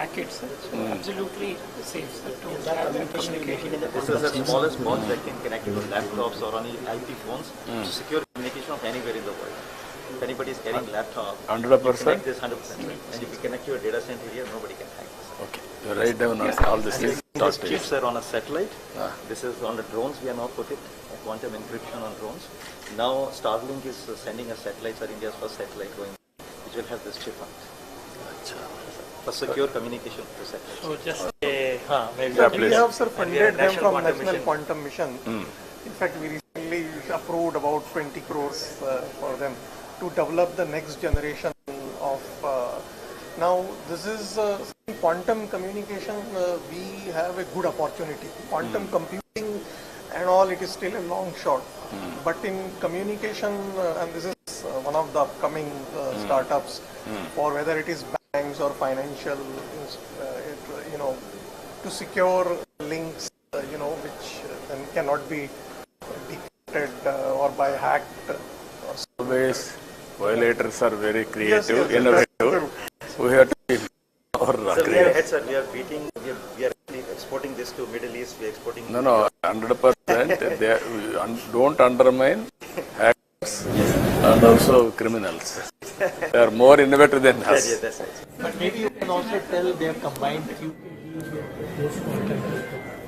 hack it, sir. So absolutely safe, sir, to have the communication. This is the smallest box that can connect to laptops or any IP phones to secure communication of anywhere in the world. If anybody is carrying laptop, 100%? connect this 100%. And if you connect your data center here, nobody can hack this. Okay, you write down all these things. These chips are on a satellite. This is on the drones. We are now put it quantum encryption on drones. Now Starlink is sending a satellite for India's first satellite going, which will have this chip on it. For secure communication to satellites. So just we have sir funded them from National Quantum Mission. In fact, we recently approved about 20 crores for them to develop the next generation of. Now, this is quantum communication. We have a good opportunity. Quantum computing and all, it is still a long shot. But in communication, and this is one of the upcoming startups, for whether it is banks or financial, to secure links, which then cannot be decrypted or by hacked. Always, violators are very creative, Yes, innovative. We have to be more So creative. we are beating, we are actually exporting this to Middle East. We are exporting. No, 100%. Don't undermine hackers and also criminals. They are more innovative than us. Yeah, that's right. but maybe you can also tell they have combined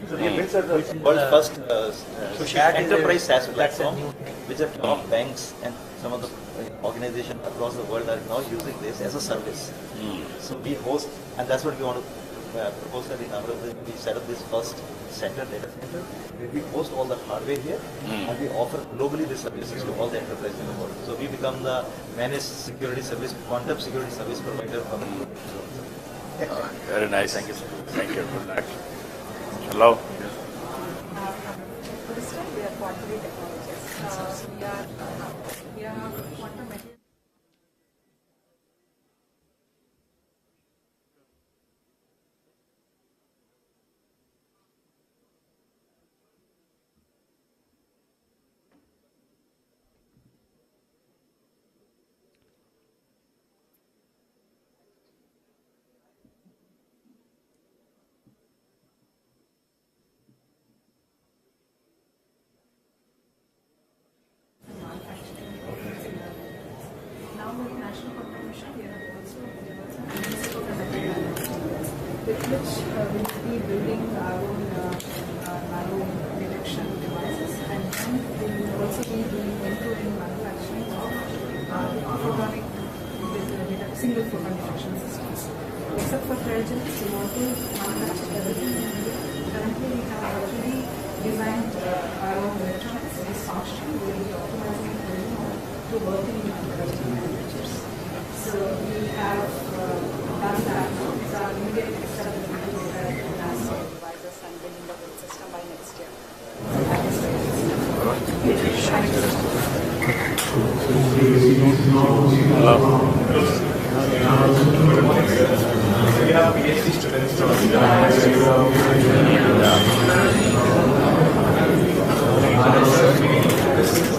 So we built the world's first enterprise SaaS platform, which are top banks and some of the organizations across the world are now using this as a service. So we host, and that's what we want to propose that in Amaravati. We set up this first data center, where we host all the hardware here, and we offer globally the services to all the enterprises in the world. So we become the managed security service, quantum security service provider for the world. Very nice. Thank you, sir. Thank you. Good luck. Hello. This time we are quantum technologists. We are quantum materials. Now with National Quantum Mission, we are also with which we will be building our own nano detection devices, and then we will also be doing end-to-end manufacturing of photonic with single photon detection systems. Except for cryogenics, we want to manufacture everything in India. Currently, we have already designed our own electronics. It is functional. We will be optimizing it very well to work in production manufacturers. So we have done that. So our immediate next step will be to develop NASA devices and building the whole system by next year. So that is We have PhD students.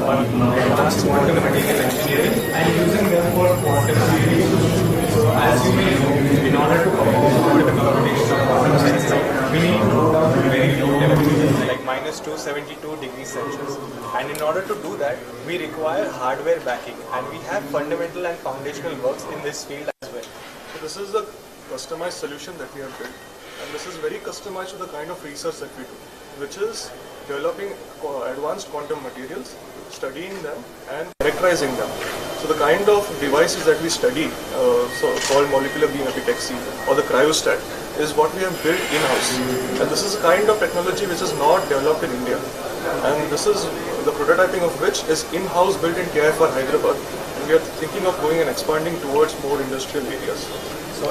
Advanced quantum material engineering and using them for quantum theory. So as you may know, in order to perform the computation of quantum science, we need to go down to very low temperatures like minus 272 degrees Celsius. And in order to do that, we require hardware backing, and we have fundamental and foundational works in this field as well. So this is a customized solution that we have built, and this is very customized to the kind of research that we do, which is developing advanced quantum materials, studying them and characterizing them. So the kind of devices that we study, called molecular beam epitaxy or the cryostat, is what we have built in-house. And this is a kind of technology which is not developed in India. And this is the prototyping of which is in-house built in KIFR Hyderabad. And we are thinking of going and expanding towards more industrial areas.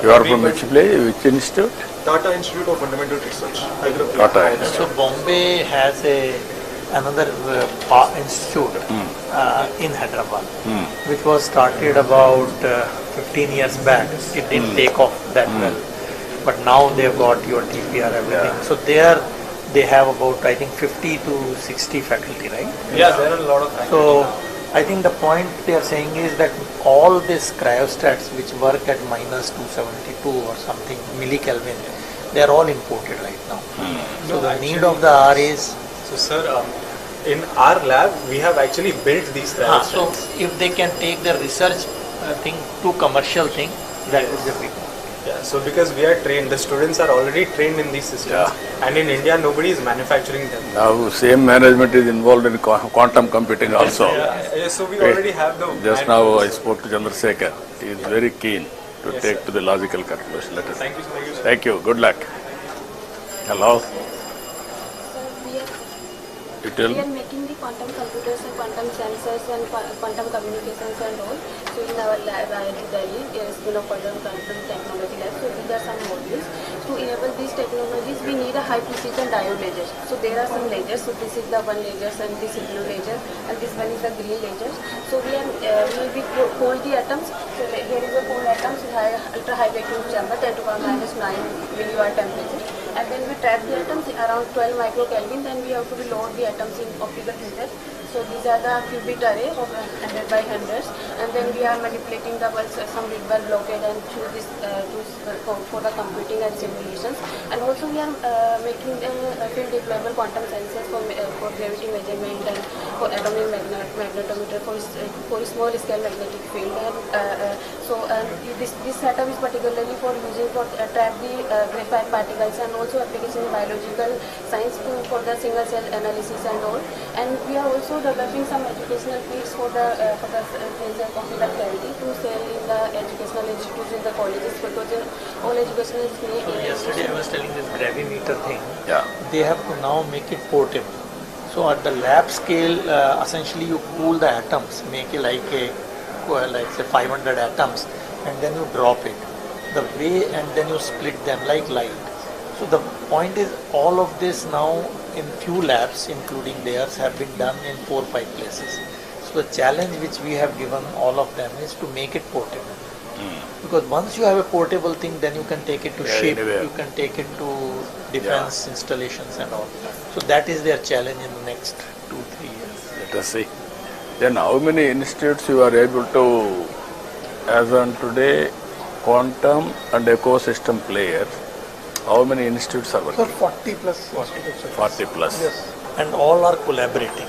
You are from which place? Which institute? Tata Institute of Fundamental Research, Hyderabad. Tata. So Bombay has another institute in Hyderabad, which was started about 15 years back. It didn't take off that well, but now they've got your TPR, everything. So there they have about, I think, 50 to 60 faculty, right? Yeah, there are a lot of faculty. So I think the point they are saying is that all these cryostats which work at minus 272 or something millikelvin, they are all imported right now. So the need of the hour is... So sir, in our lab, we have actually built these cryostats. So if they can take the research thing to commercial thing, that would be a big one. Yeah, so because we are trained, the students are already trained in these systems, and in India nobody is manufacturing them. Now same management is involved in quantum computing also. So we already have the... Just now I spoke to Chandrasekhar. He is very keen to Yes, take sir. to the logical conclusion. Let us. Thank you so much. Thank you. Good luck. Hello. You tell We me. are making the quantum computers and quantum sensors and quantum communications and all. So in our lab, IIT Delhi, School of Quantum Technology Lab. So these are some modules. To enable these technologies, we need a high precision diode laser. So there are some lasers. So this is the one laser and this is blue laser and this one is the green laser. So we hold the atoms. So here is a 4 atoms with ultra high vacuum chamber, 10 to the power minus 9 milliwatt temperature. And then we trap the atoms around 12 microkelvin. Then we have to load the atoms in optical filter. So these are the qubit array of 100 by 100s, and then we are manipulating the bulbs, some big bulb blockade and choose this for the computing and simulations. And also we are making field deployable quantum sensors for gravity measurement and for atomic magnetometer for small scale magnetic field. And this setup is particularly for using for trap the graphite particles, and also application in biological science for the single cell analysis and all. And we are also developing some educational kits for the laser computer clarity to sell in the educational institutes in the colleges, because all educational Yesterday I was telling this gravimeter thing. Yeah. They have to now make it portable. So at the lab scale, essentially you cool the atoms, make it like say 500 atoms, and then you drop it. The way, and then you split them like light. So the point is, all of this now in few labs, including theirs, have been done in 4 or 5 places. So the challenge which we have given all of them is to make it portable. Because once you have a portable thing, then you can take it to ship, anywhere. you can take it to defense installations and all. So that is their challenge in the next 2-3 years. Let us see. Then how many institutes you are able to, as on today, quantum and ecosystem players, how many institutes are Sir, working? 40 plus. 40 plus. Yes. And all are collaborating.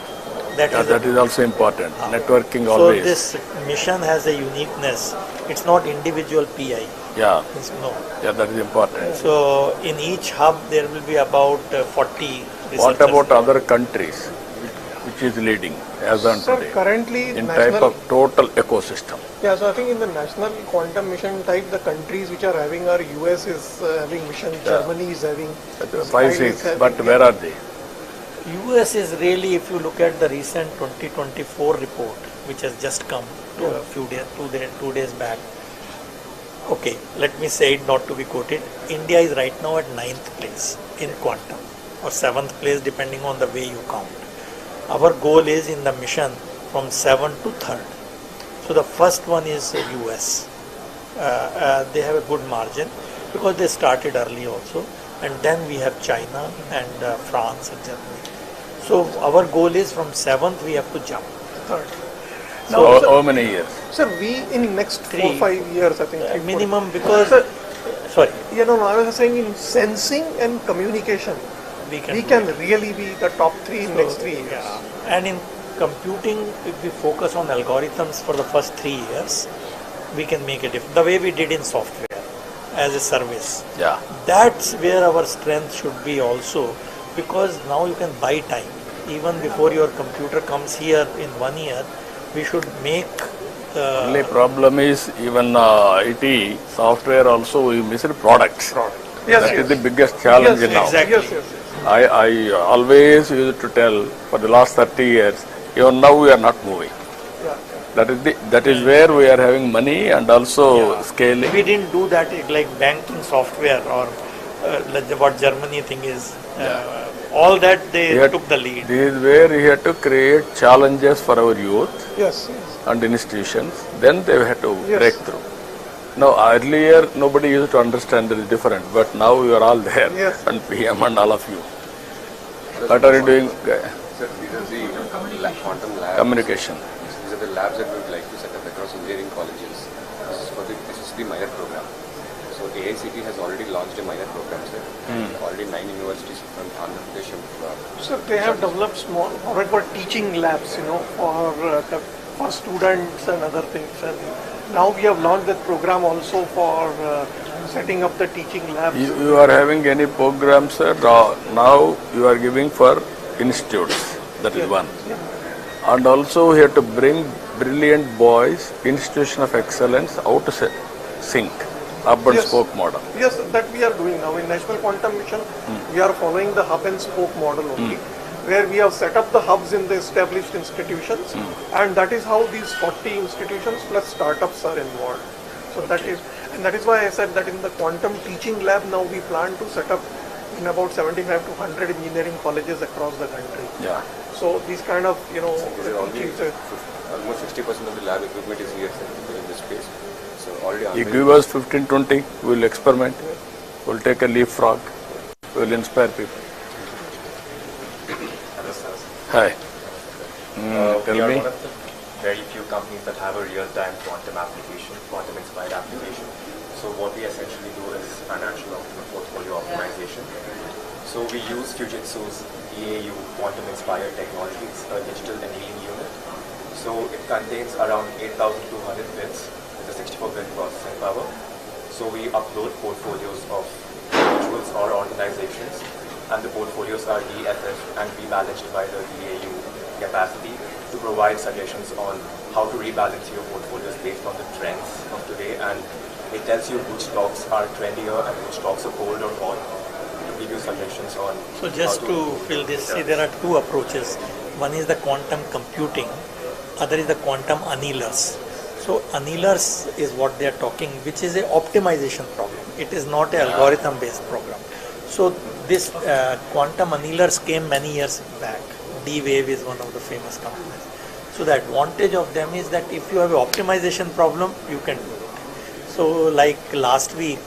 That is also important. Networking So always. this mission has a uniqueness. It's not individual PI. Yeah. It's no. Yeah, that is important. So in each hub there will be about 40 researchers. What about other countries, which is leading as on Sir, today? currently In national, type of total ecosystem. yeah, so I think in the national quantum mission type, the countries which are having are US is having mission, Germany is having, 5, Israel is 6, having, but where are they? US is really, if you look at the recent 2024 report, which has just come a few days, 2 days back. Okay, let me say it not to be quoted. India is right now at 9th place in quantum, or 7th place depending on the way you count. Our goal is in the mission from 7th to 3rd. So the first one is US. They have a good margin because they started early also. And then we have China and France and Germany. So our goal is from 7th we have to jump. third. So Now, how many years? sir, we in next 4 or 5 years, I think. 3, 4. Minimum, because, Sir, sorry, I was saying in sensing and communication, we do can it. really be the top 3 in next 3 years. Yeah. And in computing, if we focus on algorithms for the first 3 years, we can make a difference. The way we did in software as a service. Yeah. That's where our strength should be also, because now you can buy time. Even before your computer comes here in 1 year, we should make... Only problem is even IT, software also we miss products. Yes, That yes. is the biggest challenge now. exactly. Yes. I always used to tell for the last 30 years, even now we are not moving. Yeah. That is where we are having money and also scaling. We didn't do that like banking software or what Germany thing is. All that they took the lead. This is where we have to create challenges for our youth Yes. and institutions. Then they have to Yes. break through. Now earlier nobody used to understand it is different, but now you are all there, Yes. and PM and all of you. What are you doing? Sir, these are the quantum labs. Communication. These are the labs that we would like to set up across engineering colleges. This is the minor program. So AICT has already launched a minor program, sir. Already 9 universities from Andhra Pradesh. So they have developed small, what were teaching labs, for students and other things. And now we have launched that program also for setting up the teaching labs. You are having any programs, sir? Now you are giving for institutes. That is one. And also here to bring brilliant boys, institution of excellence, out to sync. Hub and spoke model. Yes, that we are doing now. In National Quantum Mission, we are following the hub and spoke model only, where we have set up the hubs in the established institutions, and that is how these 40 institutions plus startups are involved. So that is why I said that in the quantum teaching lab now we plan to set up in about 75 to 100 engineering colleges across the country. Yeah. So these kind of, almost 60% of the lab equipment is here in this space. So already you give us 15-20, we will experiment. We will take a leapfrog. We will inspire people. Hi. Tell me. We are one of the very few companies that have a real-time quantum application, quantum-inspired application. So what we essentially do is financial portfolio optimization. So we use Fujitsu's EAU quantum-inspired technology. It's a digital annealing unit. So it contains around 8,200 bits with a 64-bit processing power. So we upload portfolios of individuals or organizations, and the portfolios are DFF and rebalanced by the EAU capacity to provide suggestions on how to rebalance your portfolios based on the trends of today, and it tells you which stocks are trendier and which stocks are cold or hot, to give you suggestions on. So just to fill this, see, there are two approaches. One is the quantum computing, other is the quantum annealers. So annealers is what they are talking, which is a optimization problem. It is not an algorithm based program. So this quantum annealers came many years back. D-Wave is one of the famous companies. So the advantage of them is that if you have an optimization problem, you can do it. So like last week,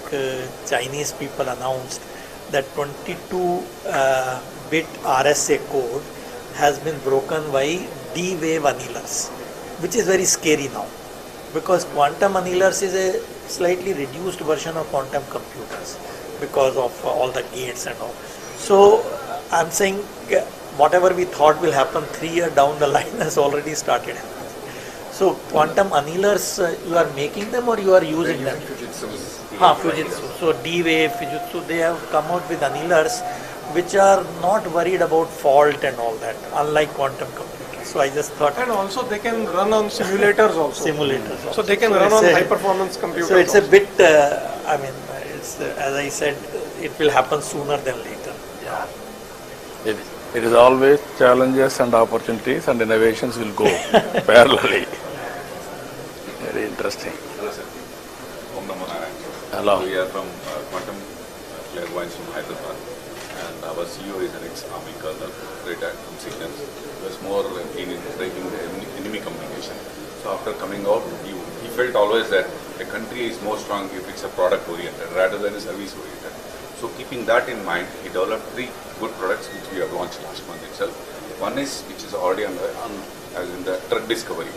Chinese people announced that 22-bit RSA code has been broken by D-Wave annealers, which is very scary now, because quantum annealers is a slightly reduced version of quantum computers because of all the gates and all. So I'm saying whatever we thought will happen 3 years down the line has already started happening. So quantum annealers, you are making them or you are using them? Fujitsu. So D-Wave, Fujitsu, they have come out with annealers which are not worried about fault and all that, unlike quantum computers. So I just thought. And also they can run on simulators also. So they can run on high performance computers. So it's a bit, it's as I said, it will happen sooner than later. Yeah. It is always challenges and opportunities, and innovations will go parallelly. Very interesting. Hello, sir. Hello. We are from Quantum Clairvoyance from Hyderabad, and our CEO is an ex-army colonel, retired from Signals. He was more keen in breaking the enemy communication. So after coming out, he felt always that a country is more strong if it's a product-oriented rather than a service-oriented. So keeping that in mind, he developed 3 good products which we have launched last month itself. One is which is already as in the drug discovery.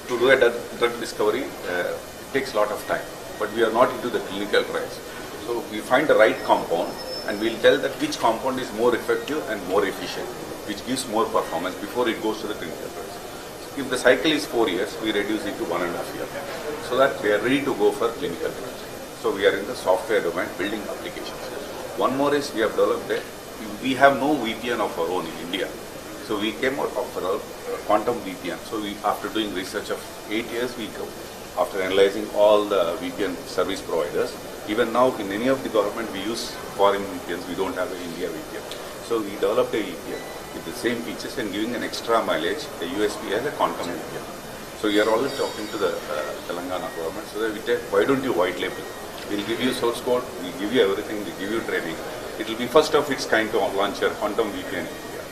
To do a drug discovery, it takes a lot of time, but we are not into the clinical trials. So we find the right compound and we'll tell that which compound is more effective and more efficient, which gives more performance before it goes to the clinical trials. If the cycle is 4 years, we reduce it to 1.5 years, so that we are ready to go for clinical trials. So we are in the software domain building applications. One more is we have developed we have no VPN of our own in India. So we came out of our quantum VPN. So after doing research of 8 years, after analyzing all the VPN service providers, even now in any of the government we use foreign VPNs, we don't have an India VPN. So we developed a VPN with the same features and giving an extra mileage, a USB as a quantum VPN. So we are always talking to the Telangana government, so that we tell, why don't you white label? We'll give you source code, we'll give you everything, we'll give you training. It will be first of its kind to launch your quantum VPN in India.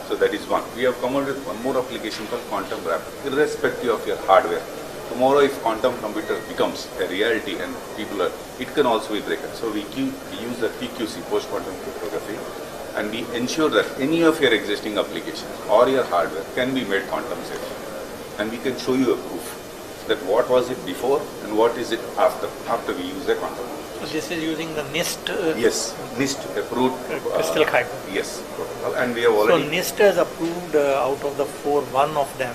So that is one. We have come out with one more application called Quantum Wrap, irrespective of your hardware. Tomorrow if quantum computer becomes a reality and it can also be broken. So we use the PQC, post-quantum cryptography, and we ensure that any of your existing applications or your hardware can be made quantum safe. And we can show you a proof that what was it before and what is it after we use the quantum. So this is using the NIST? Yes, NIST approved. Crystal Kyber. Yes. And we have already... So NIST has approved out of the 4, one of them,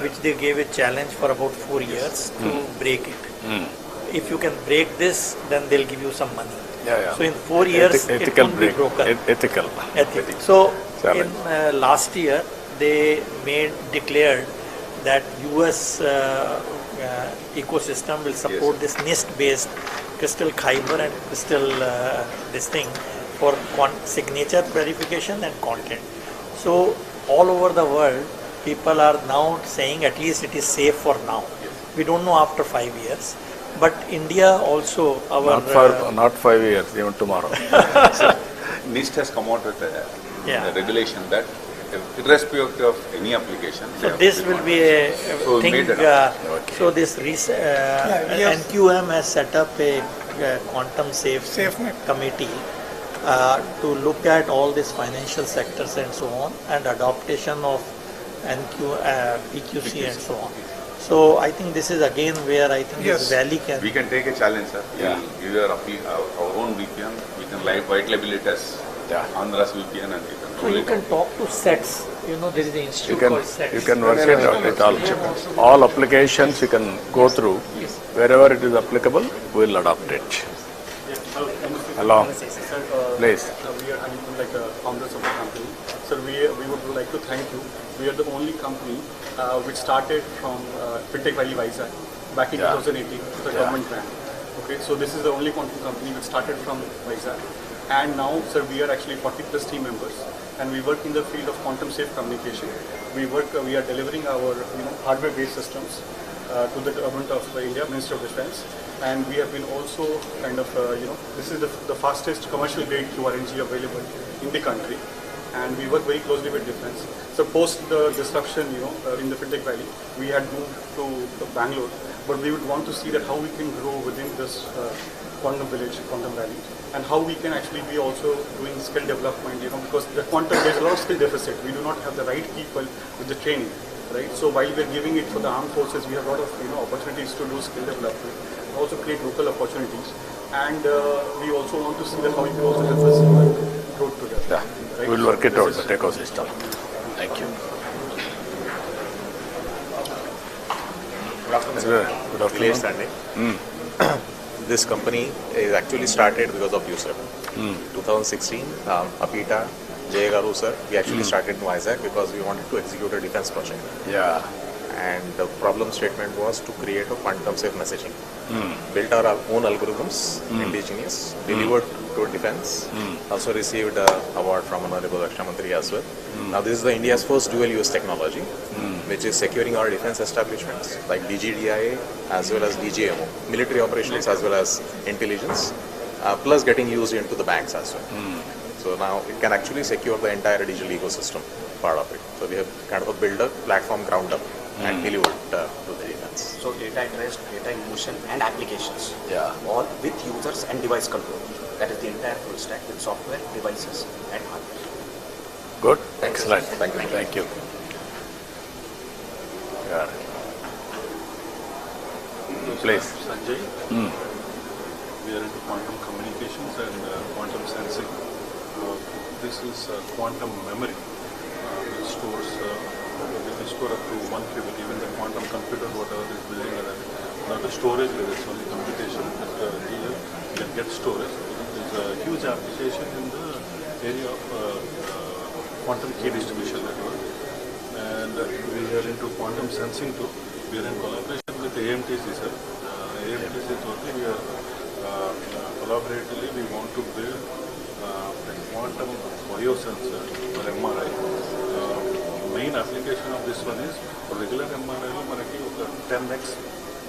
which they gave a challenge for about 4 years to break it. If you can break this, then they'll give you some money. So in 4 years, it won't be broken. Ethical. So in last year, they declared that US ecosystem will support this NIST-based crystal Kyber and crystal this thing for signature verification and content. So all over the world, people are now saying at least it is safe for now. We don't know after 5 years. But India also, not 5 years, even tomorrow. So, NIST has come out with a regulation that irrespective of any application. So this will be a thing. So this NQM has set up a quantum safe committee to look at all these financial sectors and so on, and adaptation of PQC and so on. So I think this is again where I think this valley can... We can take a challenge, sir. We will give our own VPN. We can white label it as Andhra's VPN, and so you can talk to SETS. You know, there is an institute called SETS. You can work it out. All applications you can go through. Wherever it is applicable, we will adopt it. Hello. Please. We are like founders of the company. Sir, we would like to thank you. We are the only company which started from Fintech Valley Vizag back in 2018 with a government grant. Okay, so this is the only quantum company which started from Vizag. And now, sir, we are actually 40 plus team members, and we work in the field of quantum safe communication. We are delivering our hardware-based systems to the government of India, Ministry of Defense, and we have been also kind of this is the fastest commercial grade QRNG available in the country. And we work very closely with defense. So post the disruption, in the Fintech Valley, we had moved to Bangalore, but we would want to see that how we can grow within this quantum village, quantum valley, and how we can actually be also doing skill development, because the quantum, there's a lot of skill deficit. We do not have the right people with the training, right? So while we're giving it for the armed forces, we have a lot of opportunities to do skill development, also create local opportunities, and we also want to see that how we can also help us grow together. Right? We'll work it out, the ecosystem. Thank you. Good afternoon. Good afternoon. This company is actually started because of USEP. 2016, Apita, Jay Garu sir, we actually started in Vizag because we wanted to execute a defense project. And the problem statement was to create a quantum safe messaging. Built our own algorithms, indigenous, delivered to defense, also received an award from Honorable Raksha Mantri as well. Now this is the India's first dual use technology, which is securing our defense establishments like DGDIA as well as DGMO, military operations as well as intelligence, plus getting used into the banks as well. So now it can actually secure the entire digital ecosystem part of it. So we have kind of built a platform ground up and delivered to the defense. So data at rest, data in motion and applications, all with users and device control. That is the entire full stack with software, devices and hardware. Good, excellent. Thank you. Thank you. Please. Sanjay. We are into quantum communications and quantum sensing. This is quantum memory, which stores, we can store up to 1 qubit, even the quantum computer, whatever is building it. Now the storage, whether it's only computation, here you can get storage. There's a huge application in the area of quantum key distribution network. And we are into quantum sensing too. We are in collaboration with AMTC, sir. AMTC totally, we are collaboratively, we want to build a quantum biosensor or MRI. Main application of this one is for regular MRI, 10x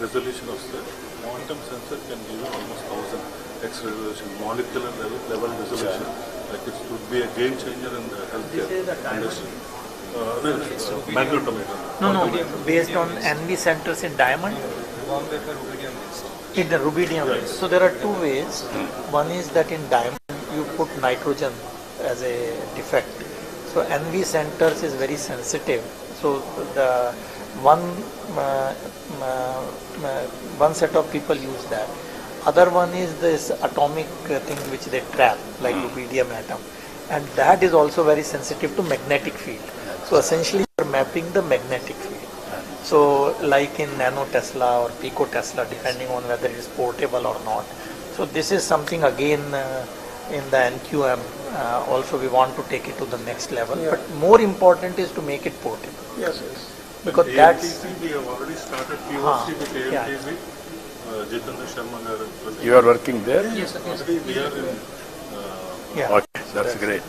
resolution of the quantum sensor can give you almost 1000x resolution, molecular level resolution. Like it would be a game changer in the healthcare industry. Magnetometer. No, based on NV centers in diamond? In the rubidium. So there are two ways. One is that in diamond you put nitrogen as a defect. So NV centers is very sensitive. So the one set of people use that. Other one is this atomic thing which they trap, like rubidium atom, and that is also very sensitive to magnetic field. So essentially, you are mapping the magnetic field. So like in nano Tesla or pico Tesla, depending on whether it is portable or not. So this is something again in the NQM. Also, we want to take it to the next level. Yeah. But more important is to make it portable. Yes, yes. Because ALTC, that's we have already started POC with ALTC. yeah. Jitendra Sharma garu. You are working there? Yes, yes. Already we are in. Yeah. Okay, that's great.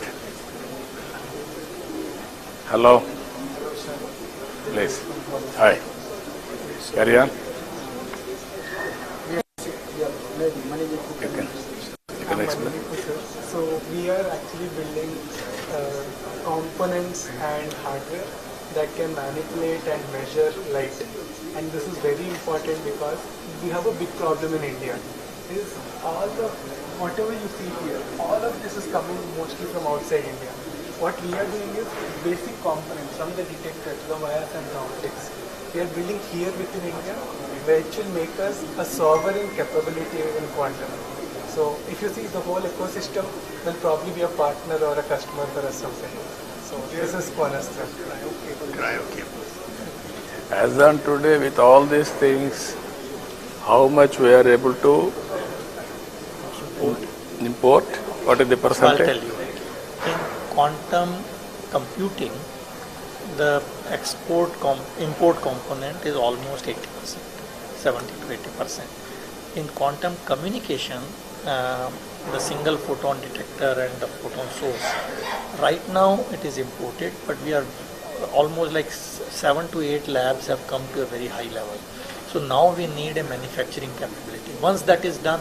Hello. Please. Hi. Carry on. You can explain. So we are actually building components and hardware that can manipulate and measure light. And this is very important because we have a big problem in India. Is whatever you see here, all of this is coming mostly from outside India. What we are doing is basic components from the detectors, the wires and the optics. We are building here within India, which will make us a sovereign capability in quantum. So if you see the whole ecosystem, will probably be a partner or a customer for us someday. So this is cornerstone. As on today, with all these things, how much we are able to import? What is the I'll percentage? tell you. In quantum computing, the import component is almost 80%, 70 to 80%. In quantum communication, the single photon detector and the photon source, right now it is imported, but we are almost like 7 to 8 labs have come to a very high level. So now we need a manufacturing capability. Once that is done,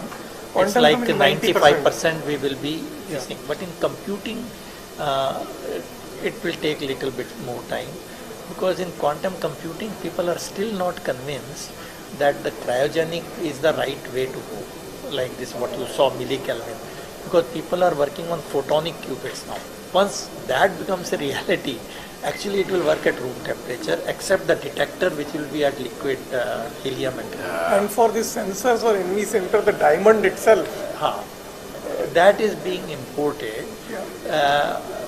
it's like 95% we will be using. But in computing, it will take a little bit more time, because in quantum computing, people are still not convinced that the cryogenic is the right way to go, like this what you saw millikelvin, because people are working on photonic qubits now. Once that becomes a reality, actually it will work at room temperature, except the detector which will be at liquid helium. And for these sensors or NV center, the diamond itself, that is being imported,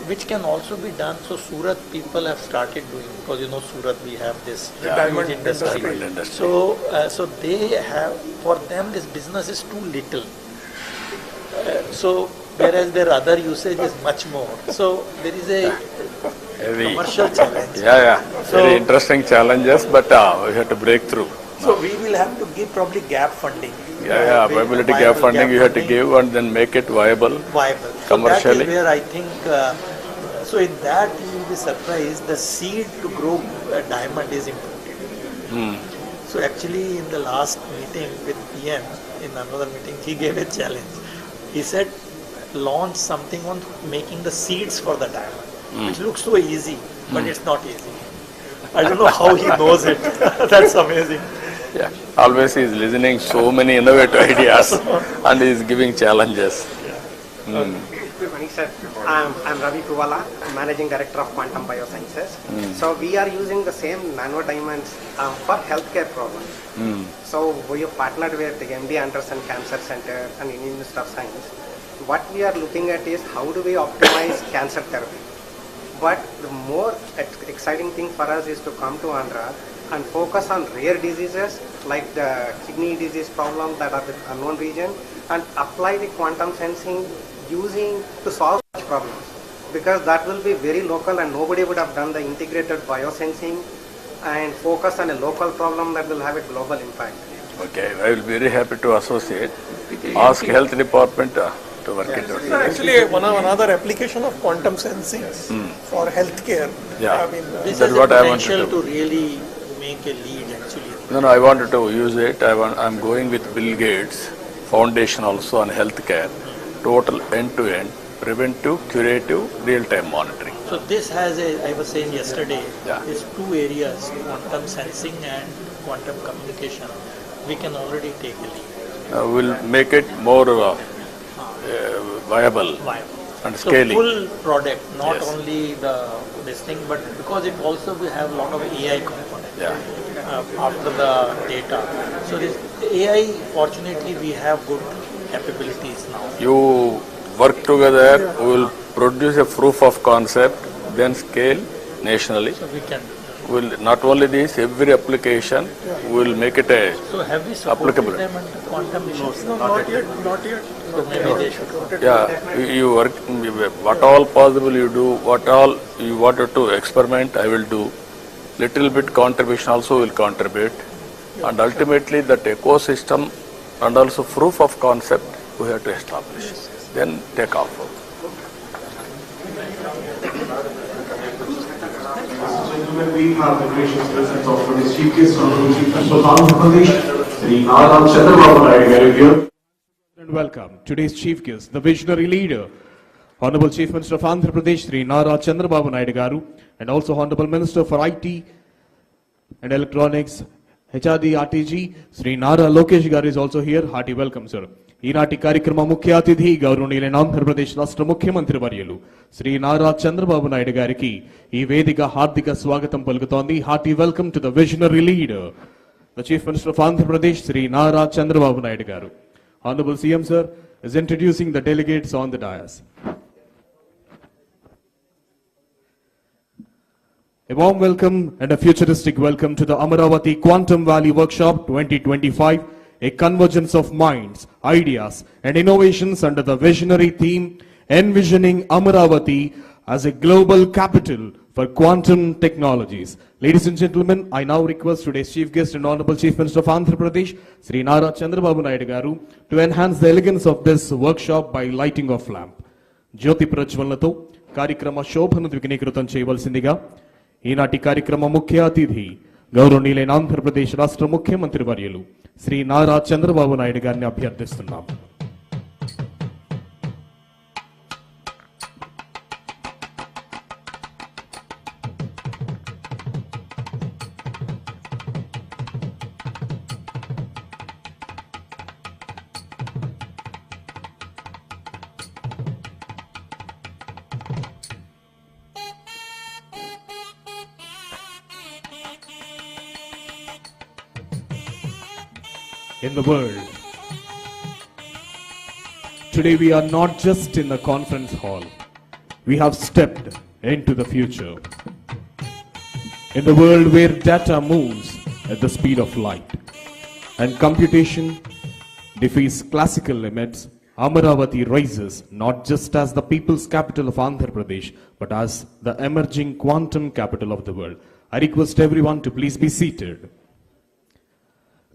which can also be done. So Surat people have started doing, because you know Surat we have this diamond huge industry. So they have, for them this business is too little. So whereas their other usage is much more. So there is a commercial challenge. So, very interesting challenges, but we have to break through. So we will have to give probably gap funding. Viability gap funding you have to give and then make it viable. Commercially. So that is where I think, so in that you will be surprised, the seed to grow a diamond is imported. So actually in the last meeting with PM, in another meeting, he gave a challenge. He said, launch something on making the seeds for the diamond, which looks so easy, but it's not easy. I don't know how he knows it. That's amazing. Yeah, always he is listening so many innovative ideas and he is giving challenges. Good morning, sir. I'm Ravi Kuvala, Managing Director of Quantum Biosciences. So we are using the same nano diamonds for healthcare problems. So we have partnered with the MD Anderson Cancer Center and Indian Institute of Science. What we are looking at is how do we optimize cancer therapy. But the more exciting thing for us is to come to Andhra and focus on rare diseases like the kidney disease problem that are the unknown region, and apply the quantum sensing using to solve such problems, because that will be very local and nobody would have done the integrated biosensing and focus on a local problem that will have a global impact. Okay, I will be very happy to associate. Ask health department to work it out. so actually another application of quantum sensing for healthcare. Yeah, This that's has what a I want to potential do. to really make a lead actually. No, I wanted to use it. I'm going with Bill Gates Foundation also on healthcare, total end-to-end, preventive, curative, real-time monitoring. So this has I was saying yesterday, is two areas, quantum sensing and quantum communication. We can already take a lead. We'll make it more viable. And so scaling. full product, not Yes. only this thing, but because it also will have a lot of AI components after the data. So this AI, fortunately, we have good capabilities now. You work together, we will produce a proof of concept, then scale nationally. So we can. Will not only this, every application will make it a So have we supported applicable. them under quantum missions? No, not yet, not yet. So maybe they should. Yeah, you work, what all possible you do, what all you wanted to experiment, I will do. Little bit contribution also will contribute. And ultimately that ecosystem and also proof of concept we have to establish. Then take off. Gentlemen, we have the gracious presence of today's Chief Guest, Honorable Chief Minister of Andhra Pradesh, Sri Nara Chandrababu Naidu garu here. And welcome today's Chief Guest, the visionary leader, Honorable Chief Minister of Andhra Pradesh, Sri Nara Chandrababu Naidu garu, and also Honorable Minister for IT and Electronics, HRD RTG, Sri Nara Lokesh garu is also here. Hearty welcome, sir. ఈనాటి కార్యక్రమ ముఖ్య అతిథి గౌరవనీయులైన ఆంధ్రప్రదేశ్ రాష్ట్ర ముఖ్యమంత్రి వర్యులు శ్రీ నారా చంద్రబాబు నాయుడు గారికి ఈ వేదిక హార్దిక స్వాగతం పలుకుతోంది. Hearty welcome to the visionary leader, the chief minister of Andhra Pradesh Shri Nara Chandrababu Naidu గారు. Honorable CM sir is introducing the delegates on the dais. A warm welcome and a futuristic welcome to the Amaravati Quantum Valley Workshop 2025, a convergence of minds, ideas and innovations under the visionary theme envisioning Amaravati as a global capital for quantum technologies. Ladies and gentlemen, I now request today's chief guest and Honorable Chief Minister of Andhra Pradesh, Sri Nara Chandrababu Naidu garu, to enhance the elegance of this workshop by lighting of lamp. Jyoti Prajwalnato కార్యక్రమ శోభను ద్విగుణీకృతం చేయవలసిందిగా ఈనాటి కార్యక్రమ ముఖ్య అతిథి గౌరవనీయులైన ఆంధ్రప్రదేశ్ రాష్ట్ర ముఖ్యమంత్రి వర్యులు శ్రీ నారా చంద్రబాబు నాయుడు గారిని అభ్యర్థిస్తున్నాం. In the world, today we are not just in the conference hall, we have stepped into the future. In the world where data moves at the speed of light and computation defies classical limits, Amaravati rises not just as the people's capital of Andhra Pradesh, but as the emerging quantum capital of the world. I request everyone to please be seated.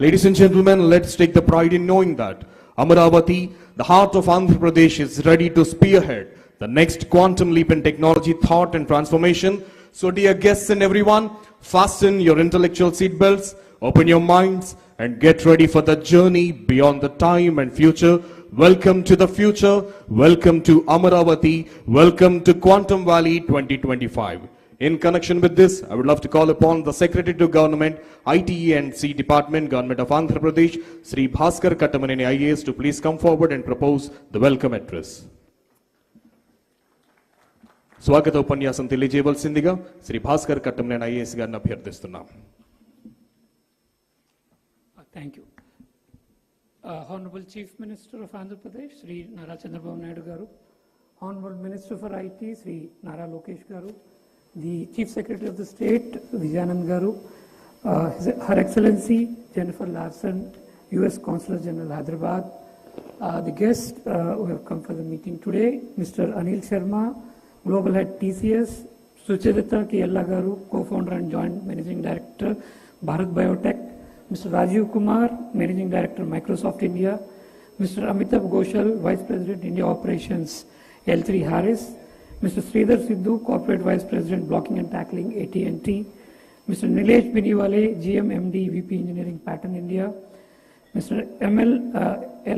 Ladies and gentlemen, let's take the pride in knowing that Amaravati, the heart of Andhra Pradesh, is ready to spearhead the next quantum leap in technology, thought and transformation. So dear guests and everyone, fasten your intellectual seatbelts, open your minds and get ready for the journey beyond the time and future. Welcome to the future, welcome to Amaravati, welcome to Quantum Valley 2025. In connection with this, I would love to call upon the Secretary to Government, ITE and C Department, Government of Andhra Pradesh, Sri Bhaskar Kattamaneni IAS, to please come forward and propose the welcome address. స్వాగత ఉపన్యాసం తెలియజేయవలసిందిగా Shri Bhaskar Kattamaneni IAS గారిని అభ్యర్థిస్తున్నాం. Thank you. Honorable Chief Minister of Andhra Pradesh, Sri Nara Chandrababu Naidu garu, Honorable Minister for IT, Sri Nara Lokesh garu, the Chief Secretary of the State, Vijayawada garu, Her Excellency Jennifer Larson, U.S. Consul General Hyderabad, the guests who have come for the meeting today, Mr. Anil Sharma, Global Head TCS, Sucharita Kiyalla garu, Co-founder and Joint Managing Director, Bharat Biotech, Mr. Rajiv Kumar, Managing Director, Microsoft India, Mr. Amitabh Ghoshal, Vice President, India Operations, L3 Harris, Mr. Sridhar Sidhu, Corporate Vice President, Blocking and Tackling, AT&T, Mr. Nilesh Biniwale, GM MD, VP Engineering, Pattern India, Mr.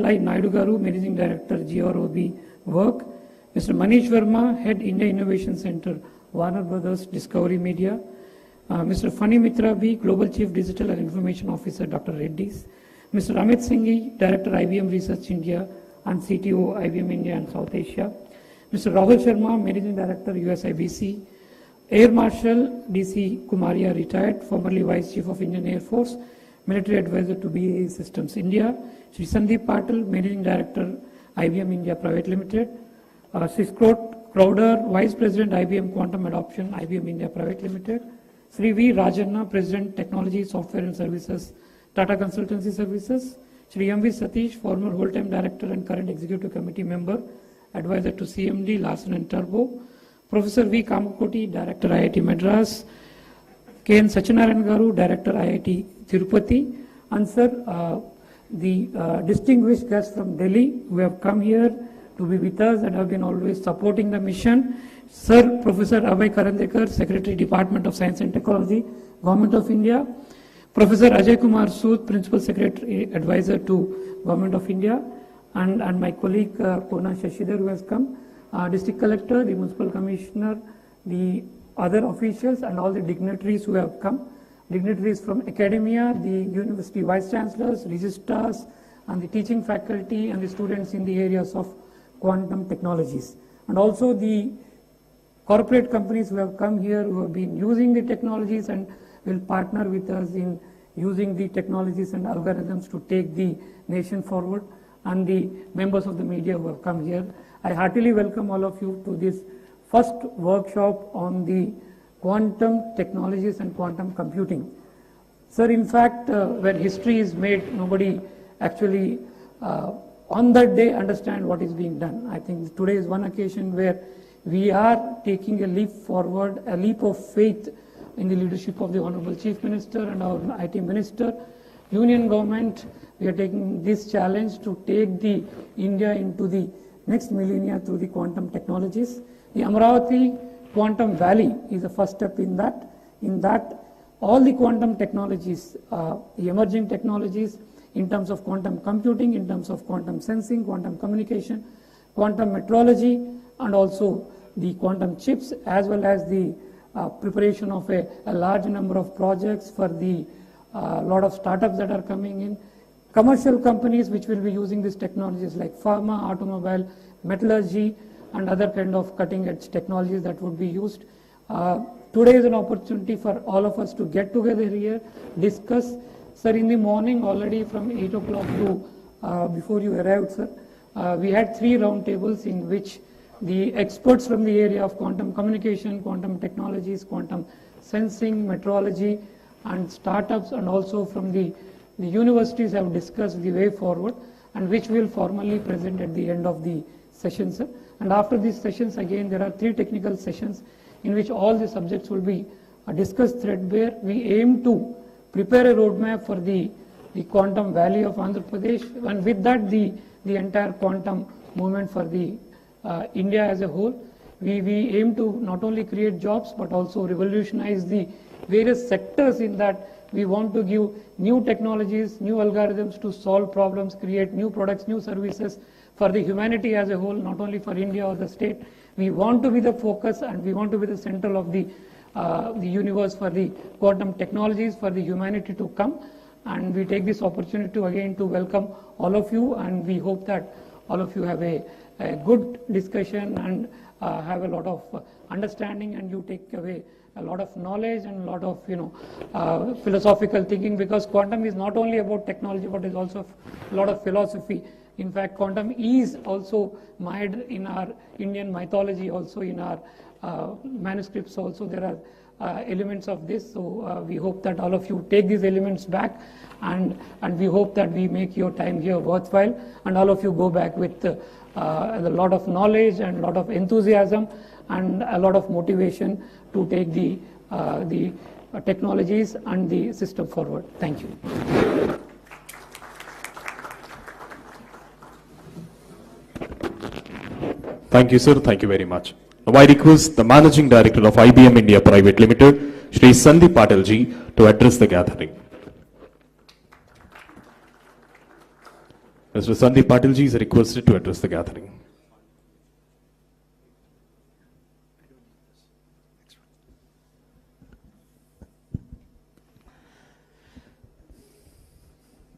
L.I. Naidu garu, Managing Director, GROB Work, Mr. Manish Verma, Head India Innovation Center, Warner Brothers Discovery Media, Mr. Fani Mitra B, Global Chief Digital and Information Officer, Dr. Reddy's, Mr. Amit Singhi, Director, IBM Research India and CTO, IBM India and South Asia, Mr. Rahul Sharma, Managing Director, USIBC, Air Marshal DC Kumaria, retired, formerly Vice Chief of Indian Air Force, Military Advisor to BAE Systems India, Shri Sandeep Patil, Managing Director, IBM India Private Limited, Sri Crowder, Vice President, IBM Quantum Adoption, IBM India Private Limited, Sri V. Rajanna, President, Technology, Software and Services, Tata Consultancy Services, Shri M. V. Satish, former whole-time Director and current Executive Committee Member, Advisor to CMD, Larsen and Turbo, Professor V. Kamakoti, Director, IIT Madras, K.N. Sachinarayan Garu, Director, IIT Tirupati, and sir, the distinguished guests from Delhi who have come here to be with us and have been always supporting the mission. Sir, Professor Abhay Karandekar, Secretary, Department of Science and Technology, Government of India, Professor Ajay Kumar Sood, Principal Secretary, Advisor to Government of India, and my colleague Kona Shashidhar who has come, District Collector, the Municipal Commissioner, the other officials and all the dignitaries who have come, dignitaries from academia, the university vice chancellors, registrars, and the teaching faculty and the students in the areas of quantum technologies, and also the corporate companies who have come here, who have been using the technologies and will partner with us in using the technologies and algorithms to take the nation forward, and the members of the media who have come here. I heartily welcome all of you to this first workshop on the quantum technologies and quantum computing. Sir, in fact, when history is made, nobody actually on that day understand what is being done. I think today is one occasion where we are taking a leap forward, a leap of faith in the leadership of the Honorable Chief Minister and our IT Minister, Union Government. We are taking this challenge to take the India into the next millennia through the quantum technologies. The Amaravati Quantum Valley is the first step in that. In that, all the quantum technologies, the emerging technologies in terms of quantum computing, in terms of quantum sensing, quantum communication, quantum metrology, and also the quantum chips, as well as the preparation of a large number of projects for the lot of startups that are coming in, commercial companies which will be using these technologies like pharma, automobile, metallurgy, and other kind of cutting edge technologies that would be used. Today is an opportunity for all of us to get together here, discuss. Sir, in the morning already from 8 o'clock to before you arrived, sir, we had 3 round tables in which the experts from the area of quantum communication, quantum technologies, quantum sensing, metrology, and startups, and also from the universities have discussed the way forward, and which we will formally present at the end of the session, sir. And after these sessions, again, there are 3 technical sessions in which all the subjects will be discussed threadbare. We aim to prepare a roadmap for the quantum valley of Andhra Pradesh, and with that the entire quantum movement for the India as a whole. We aim to not only create jobs but also revolutionize the various sectors in that. We want to give new technologies, new algorithms to solve problems, create new products, new services for the humanity as a whole, not only for India or the state. We want to be the focus and we want to be the center of the universe for the quantum technologies, for the humanity to come. And we take this opportunity to again to welcome all of you, and we hope that all of you have a good discussion and have a lot of understanding, and you take away a lot of knowledge and a lot of philosophical thinking, because quantum is not only about technology but is also a lot of philosophy. In fact, quantum is also mired in our Indian mythology, also in our manuscripts also there are elements of this. So we hope that all of you take these elements back, and we hope that we make your time here worthwhile, and all of you go back with a lot of knowledge and a lot of enthusiasm and a lot of motivation to take the technologies and the system forward. Thank you. Thank you, sir. Thank you very much. Now I request the Managing Director of IBM India Private Limited, Shri Sandeep Patil ji, to address the gathering. Mr. Sandeep Patil ji is requested to address the gathering.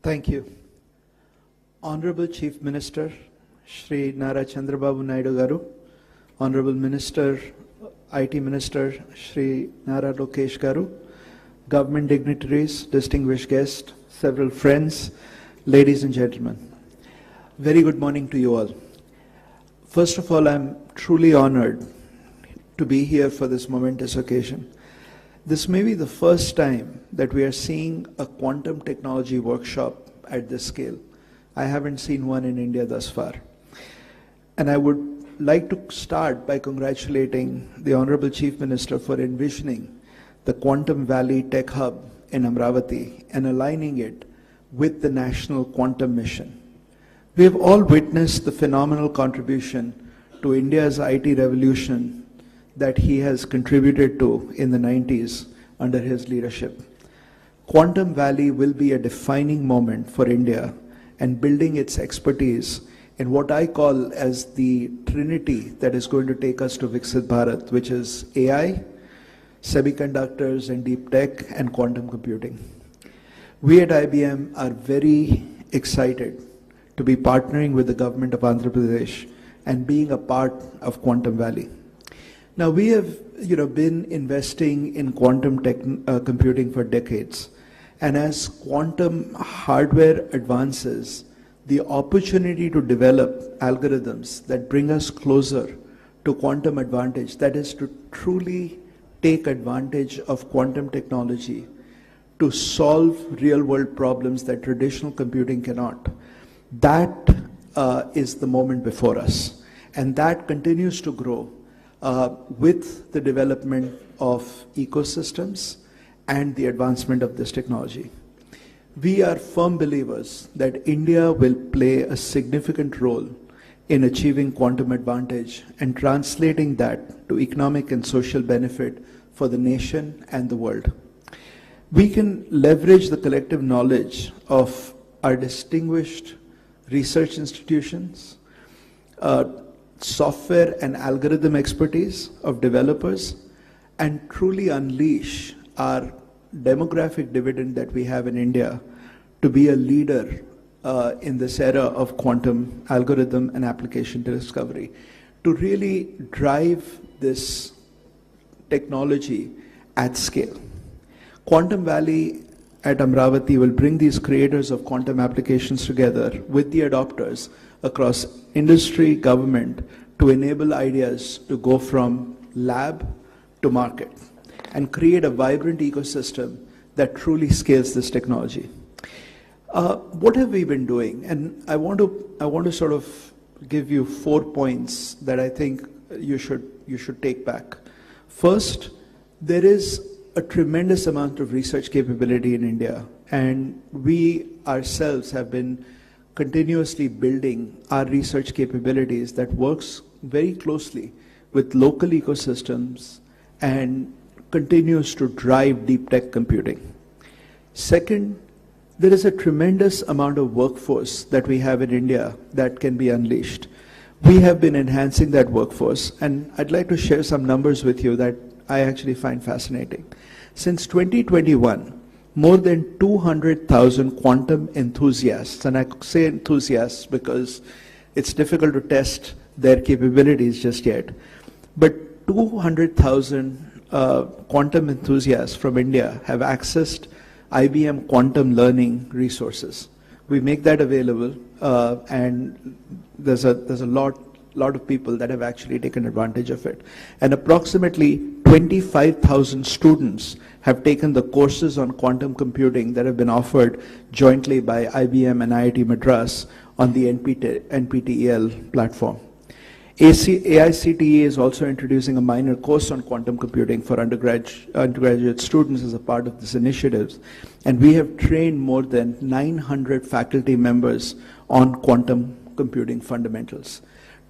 Thank you. Honorable Chief Minister, Shri Nara Chandrababu Naidu Garu, Honorable Minister, IT Minister Shri Nara Lokesh Garu, government dignitaries, distinguished guests, several friends, ladies and gentlemen. Very good morning to you all. First of all, I'm truly honored to be here for this momentous occasion. This may be the first time that we are seeing a quantum technology workshop at this scale. I haven't seen one in India thus far. And I would like to start by congratulating the Honorable Chief Minister for envisioning the Quantum Valley Tech Hub in Amaravati and aligning it with the National Quantum Mission. We have all witnessed the phenomenal contribution to India's IT revolution that he has contributed to in the 90s under his leadership. Quantum Valley will be a defining moment for India and building its expertise in what I call as the trinity that is going to take us to Viksit Bharat, which is AI, semiconductors and deep tech, and quantum computing. We at IBM are very excited to be partnering with the government of Andhra Pradesh and being a part of Quantum Valley. Now we have been investing in quantum computing for decades. And as quantum hardware advances, the opportunity to develop algorithms that bring us closer to quantum advantage, that is to truly take advantage of quantum technology to solve real-world problems that traditional computing cannot, that is the moment before us. And that continues to grow with the development of ecosystems and the advancement of this technology. We are firm believers that India will play a significant role in achieving quantum advantage and translating that to economic and social benefit for the nation and the world. We can leverage the collective knowledge of our distinguished research institutions, software and algorithm expertise of developers, and truly unleash our demographic dividend that we have in India to be a leader in this era of quantum algorithm and application discovery, to really drive this technology at scale. Quantum Valley at Amaravati will bring these creators of quantum applications together with the adopters across industry, government, to enable ideas to go from lab to market and create a vibrant ecosystem that truly scales this technology. What have we been doing? And I want to sort of give you 4 points that I think you should take back. First, there is a tremendous amount of research capability in India, and we ourselves have been continuously building our research capabilities that works very closely with local ecosystems and continues to drive deep tech computing. Second, there is a tremendous amount of workforce that we have in India that can be unleashed. We have been enhancing that workforce, and I'd like to share some numbers with you that I actually find fascinating. Since 2021, more than 200,000 quantum enthusiasts, and I say enthusiasts because it's difficult to test their capabilities just yet, but 200,000 quantum enthusiasts from India have accessed IBM quantum learning resources. We make that available, and there's a lot of people that have actually taken advantage of it. And approximately 25,000 students have taken the courses on quantum computing that have been offered jointly by IBM and IIT Madras on the NPTEL platform. AICTE is also introducing a minor course on quantum computing for undergraduate students as a part of this initiative. And we have trained more than 900 faculty members on quantum computing fundamentals.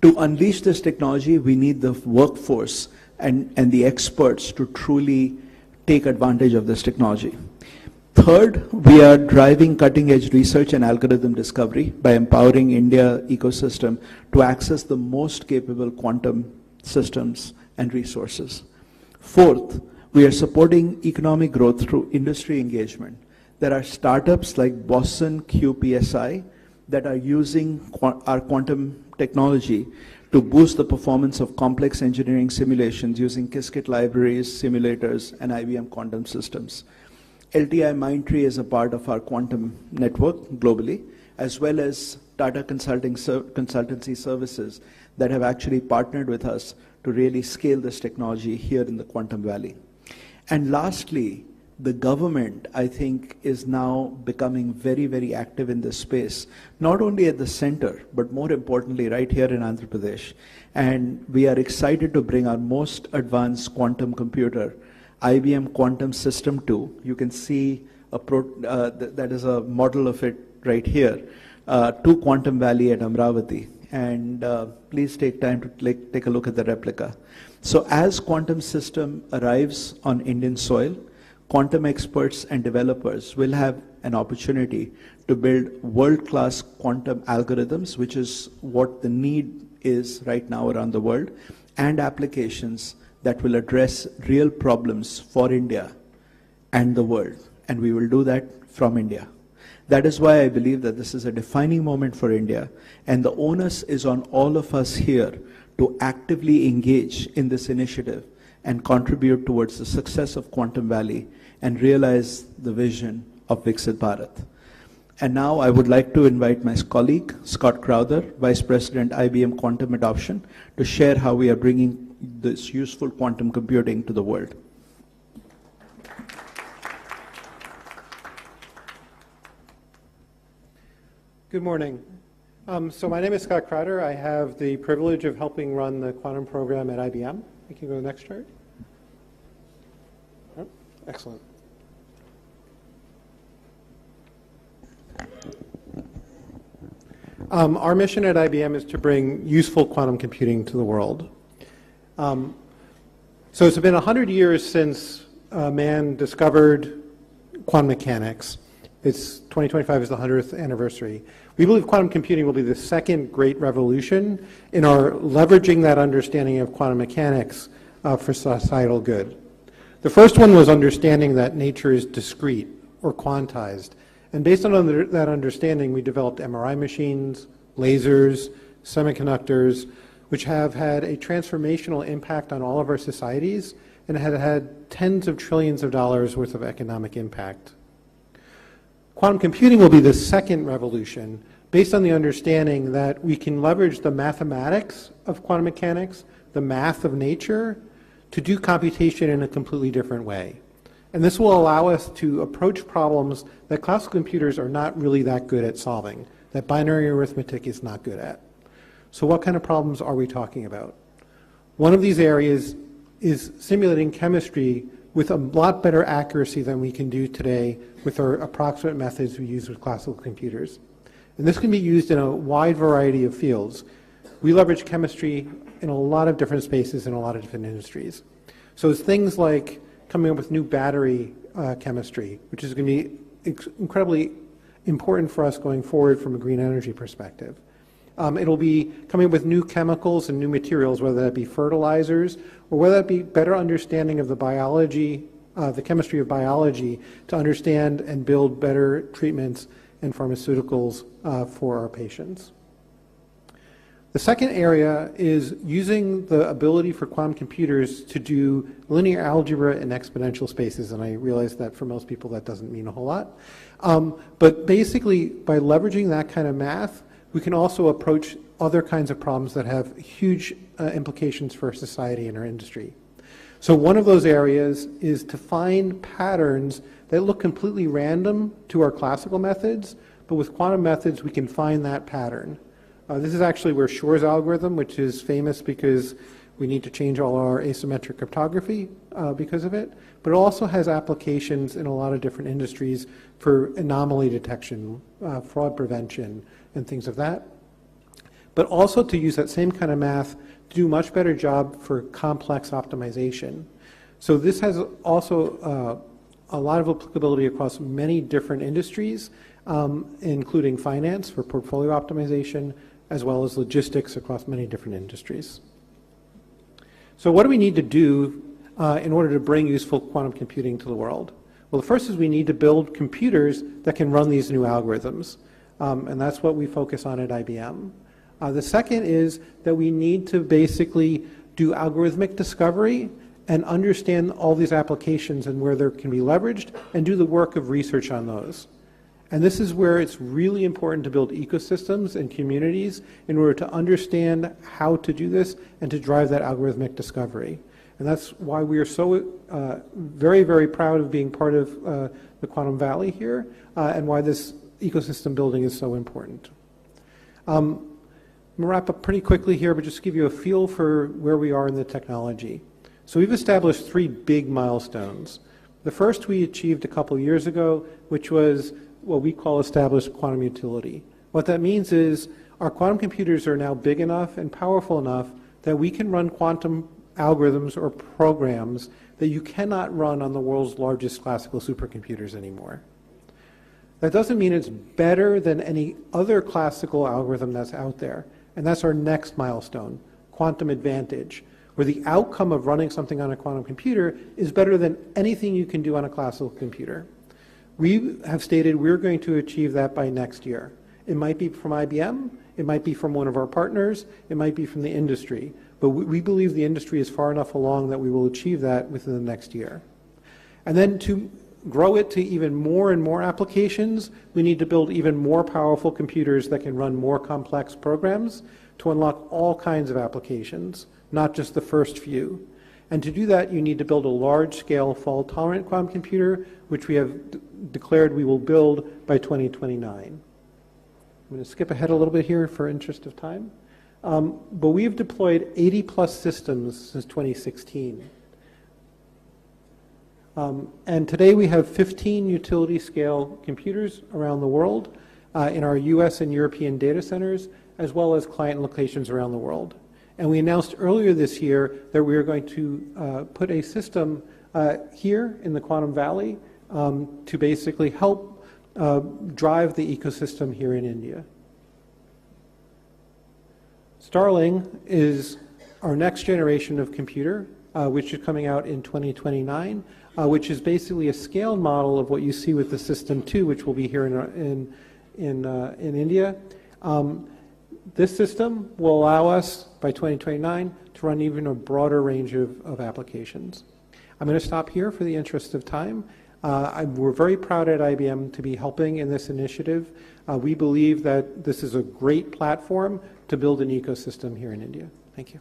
To unleash this technology, we need the workforce and the experts to truly take advantage of this technology. Third, we are driving cutting-edge research and algorithm discovery by empowering India ecosystem to access the most capable quantum systems and resources. Fourth, we are supporting economic growth through industry engagement. There are startups like Boston QPSI that are using our quantum technology to boost the performance of complex engineering simulations using Qiskit libraries, simulators, and IBM quantum systems. LTI Mindtree is a part of our quantum network globally, as well as Tata Consultancy Services that have actually partnered with us to really scale this technology here in the Quantum Valley. And lastly, the government, I think, is now becoming very, very active in this space, not only at the center, but more importantly, right here in Andhra Pradesh. And we are excited to bring our most advanced quantum computer, IBM Quantum System 2. You can see that is a model of it right here, to Quantum Valley at Amaravati. And please take time to take a look at the replica. So as quantum system arrives on Indian soil, quantum experts and developers will have an opportunity to build world-class quantum algorithms, which is what the need is right now around the world, and applications that will address real problems for India and the world. And we will do that from India. That is why I believe that this is a defining moment for India, and the onus is on all of us here to actively engage in this initiative and contribute towards the success of Quantum Valley and realize the vision of Viksit Bharat. And now I would like to invite my colleague, Scott Crowther, Vice President, IBM Quantum Adoption, to share how we are bringing this useful quantum computing to the world. Good morning. So my name is Scott Crowder. I have the privilege of helping run the quantum program at IBM. We can go to the next chart. Oh, excellent. Our mission at IBM is to bring useful quantum computing to the world. So it's been 100 years since man discovered quantum mechanics. It's 2025 is the 100th anniversary. We believe quantum computing will be the second great revolution in our leveraging that understanding of quantum mechanics for societal good. The first one was understanding that nature is discrete or quantized. And based on that understanding, we developed MRI machines, lasers, semiconductors, which have had a transformational impact on all of our societies and have had tens of trillions of dollars worth of economic impact. Quantum computing will be the second revolution based on the understanding that we can leverage the mathematics of quantum mechanics, the math of nature, to do computation in a completely different way. And this will allow us to approach problems that classical computers are not really that good at solving, that binary arithmetic is not good at. So what kind of problems are we talking about? One of these areas is simulating chemistry with a lot better accuracy than we can do today with our approximate methods we use with classical computers. And this can be used in a wide variety of fields. We leverage chemistry in a lot of different spaces in a lot of different industries. So it's things like coming up with new battery chemistry, which is going to be incredibly important for us going forward from a green energy perspective. It'll be coming up with new chemicals and new materials, whether that be fertilizers or whether that be better understanding of the biology, the chemistry of biology, to understand and build better treatments and pharmaceuticals for our patients. The second area is using the ability for quantum computers to do linear algebra in exponential spaces, and I realize that for most people that doesn't mean a whole lot. But basically, by leveraging that kind of math, we can also approach other kinds of problems that have huge implications for society and our industry. So one of those areas is to find patterns that look completely random to our classical methods, but with quantum methods we can find that pattern. This is actually where Shor's algorithm, which is famous because we need to change all our asymmetric cryptography because of it, but it also has applications in a lot of different industries for anomaly detection, fraud prevention, and things of that. But also to use that same kind of math to do a much better job for complex optimization. So this has also a lot of applicability across many different industries, including finance for portfolio optimization, as well as logistics across many different industries. So what do we need to do in order to bring useful quantum computing to the world? Well, the first is we need to build computers that can run these new algorithms, and that's what we focus on at IBM. The second is that we need to basically do algorithmic discovery and understand all these applications and where they can be leveraged and do the work of research on those. And this is where it's really important to build ecosystems and communities in order to understand how to do this and to drive that algorithmic discovery. And that's why we are so very, very proud of being part of the Quantum Valley here and why this ecosystem building is so important. I'm going to wrap up pretty quickly here, but just give you a feel for where we are in the technology. So we've established 3 big milestones. The first we achieved a couple years ago, which was what we call established quantum utility. What that means is our quantum computers are now big enough and powerful enough that we can run quantum algorithms or programs that you cannot run on the world's largest classical supercomputers anymore. That doesn't mean it's better than any other classical algorithm that's out there. And that's our next milestone, quantum advantage, where the outcome of running something on a quantum computer is better than anything you can do on a classical computer. We have stated we're going to achieve that by next year. It might be from IBM, it might be from one of our partners, it might be from the industry, but we believe the industry is far enough along that we will achieve that within the next year. And then to grow it to even more and more applications, we need to build even more powerful computers that can run more complex programs to unlock all kinds of applications, not just the first few. And to do that, you need to build a large-scale fault-tolerant quantum computer, which we have declared we will build by 2029. I'm going to skip ahead a little bit here for interest of time. But we've deployed 80-plus systems since 2016. And today we have 15 utility-scale computers around the world in our US and European data centers, as well as client locations around the world. And we announced earlier this year that we are going to put a system here in the Quantum Valley to basically help drive the ecosystem here in India. Starling is our next generation of computer, which is coming out in 2029, which is basically a scaled model of what you see with the System 2, which will be here in India. This system will allow us, by 2029, to run even a broader range of applications. I'm going to stop here for the interest of time. We're very proud at IBM to be helping in this initiative. We believe that this is a great platform to build an ecosystem here in India. Thank you.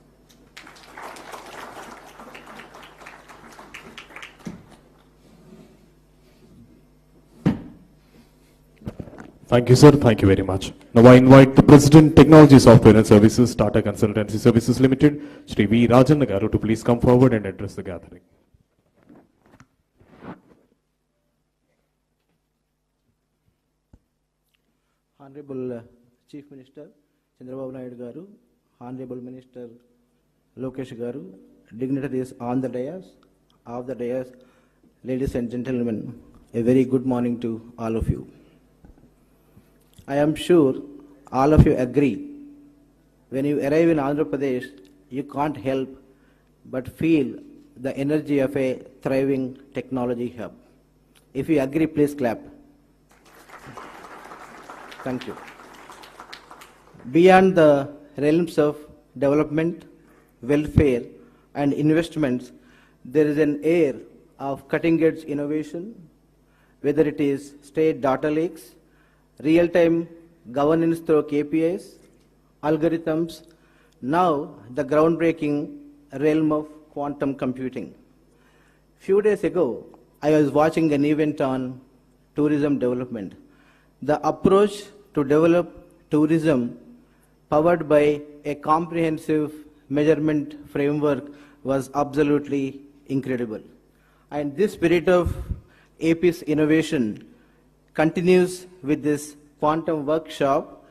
Thank you, sir. Thank you very much. Now I invite the President, Technology Software and Services, Tata Consultancy Services Limited, Shri V. Rajan Garu, to please come forward and address the gathering. Honorable Chief Minister Chandrababu Naidu Garu, Honorable Minister Lokesh Garu, dignitaries on the dais, off the dais, ladies and gentlemen, a very good morning to all of you. I am sure all of you agree, when you arrive in Andhra Pradesh, you can't help but feel the energy of a thriving technology hub. If you agree, please clap. Thank you. Beyond the realms of development, welfare, and investments, there is an air of cutting-edge innovation, whether it is state data lakes, real-time governance through KPIs, algorithms, now the groundbreaking realm of quantum computing. Few days ago, I was watching an event on tourism development. The approach to develop tourism powered by a comprehensive measurement framework was absolutely incredible. And this spirit of API's innovation continues with this quantum workshop,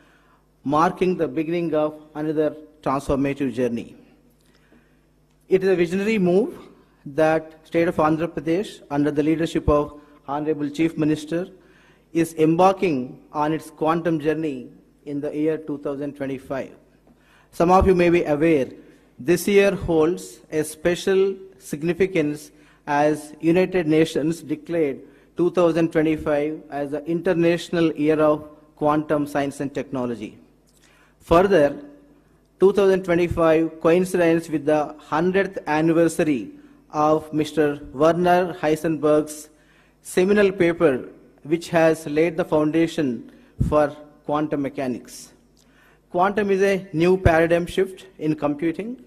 marking the beginning of another transformative journey. It is a visionary move that State of Andhra Pradesh, under the leadership of Honorable Chief Minister, is embarking on its quantum journey in the year 2025. Some of you may be aware, this year holds a special significance as United Nations declared 2025 as the International Year of Quantum Science and Technology. Further, 2025 coincides with the 100th anniversary of Mr. Werner Heisenberg's seminal paper, which has laid the foundation for quantum mechanics. Quantum is a new paradigm shift in computing.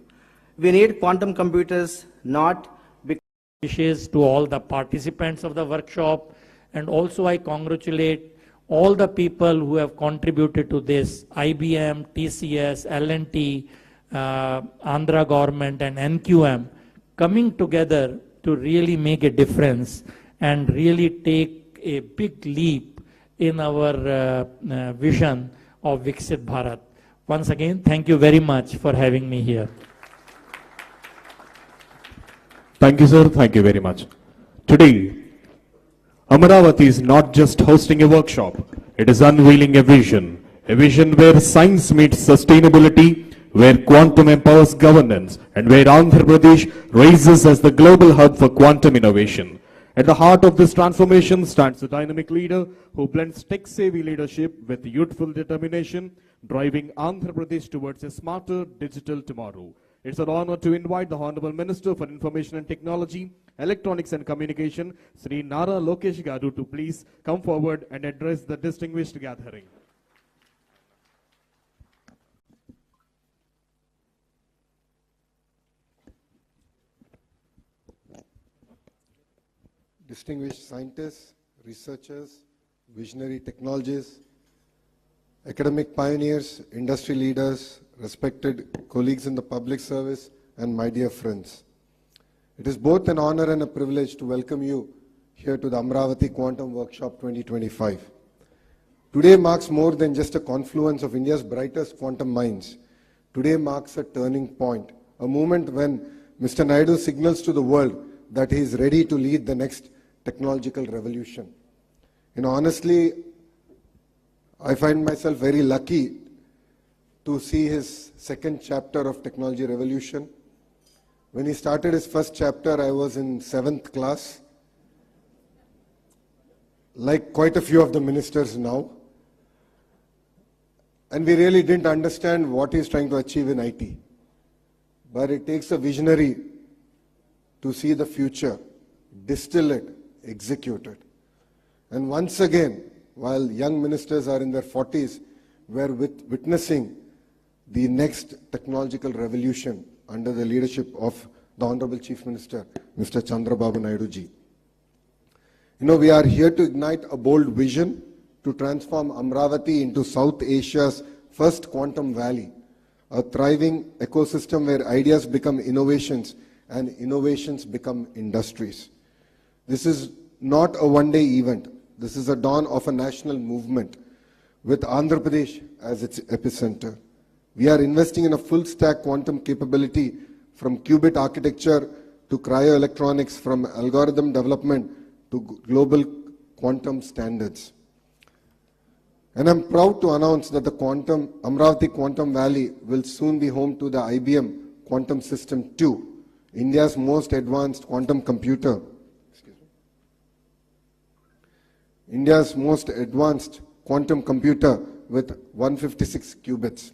We need quantum computers not because wishes to all the participants of the workshop, and also I congratulate all the people who have contributed to this: IBM, TCS, L&T, Andhra government and NQM, coming together to really make a difference and really take a big leap in our vision of Viksit Bharat. Once again, thank you very much for having me here. Thank you, sir. Thank you very much. Today, Amaravati is not just hosting a workshop, it is unveiling a vision where science meets sustainability, where quantum empowers governance, and where Andhra Pradesh rises as the global hub for quantum innovation. At the heart of this transformation stands a dynamic leader who blends tech-savvy leadership with youthful determination, driving Andhra Pradesh towards a smarter digital tomorrow. It's an honor to invite the Honorable Minister for Information and Technology, Electronics and Communication, Sri Nara Lokesh Garu, to please come forward and address the distinguished gathering. Distinguished scientists, researchers, visionary technologists, academic pioneers, industry leaders, respected colleagues in the public service, and my dear friends. It is both an honor and a privilege to welcome you here to the Amaravati Quantum Workshop 2025. Today marks more than just a confluence of India's brightest quantum minds. Today marks a turning point, a moment when Mr. Naidu signals to the world that he is ready to lead the next technological revolution. And honestly, I find myself very lucky to see his second chapter of Technology Revolution. When he started his first chapter, I was in 7th class, like quite a few of the ministers now. And we really didn't understand what he's trying to achieve in IT. But it takes a visionary to see the future, distill it, execute it. And once again, while young ministers are in their 40s, we're witnessing the next technological revolution under the leadership of the Honorable Chief Minister, Mr. Chandrababu Naidu ji. You know, we are here to ignite a bold vision to transform Amaravati into South Asia's first quantum valley, a thriving ecosystem where ideas become innovations and innovations become industries. This is not a one-day event. This is a dawn of a national movement with Andhra Pradesh as its epicenter. We are investing in a full-stack quantum capability from qubit architecture to cryoelectronics, from algorithm development to global quantum standards. And I'm proud to announce that the Amaravati Quantum Valley will soon be home to the IBM Quantum System 2, India's most advanced quantum computer. India's most advanced quantum computer with 156 qubits.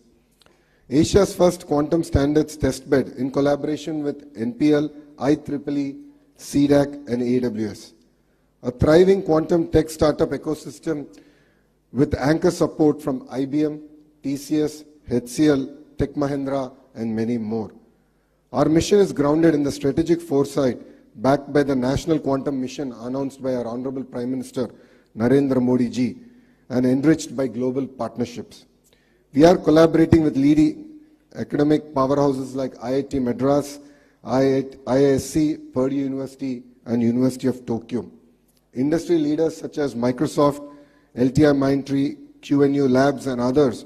Asia's first quantum standards testbed in collaboration with NPL, IEEE, CDAC and AWS. A thriving quantum tech startup ecosystem with anchor support from IBM, TCS, HCL, Tech Mahindra and many more. Our mission is grounded in the strategic foresight backed by the National Quantum Mission announced by our Honorable Prime Minister Narendra Modi ji and enriched by global partnerships. We are collaborating with leading academic powerhouses like IIT Madras, IISc, Purdue University and University of Tokyo. Industry leaders such as Microsoft, LTI Mindtree, QNU Labs and others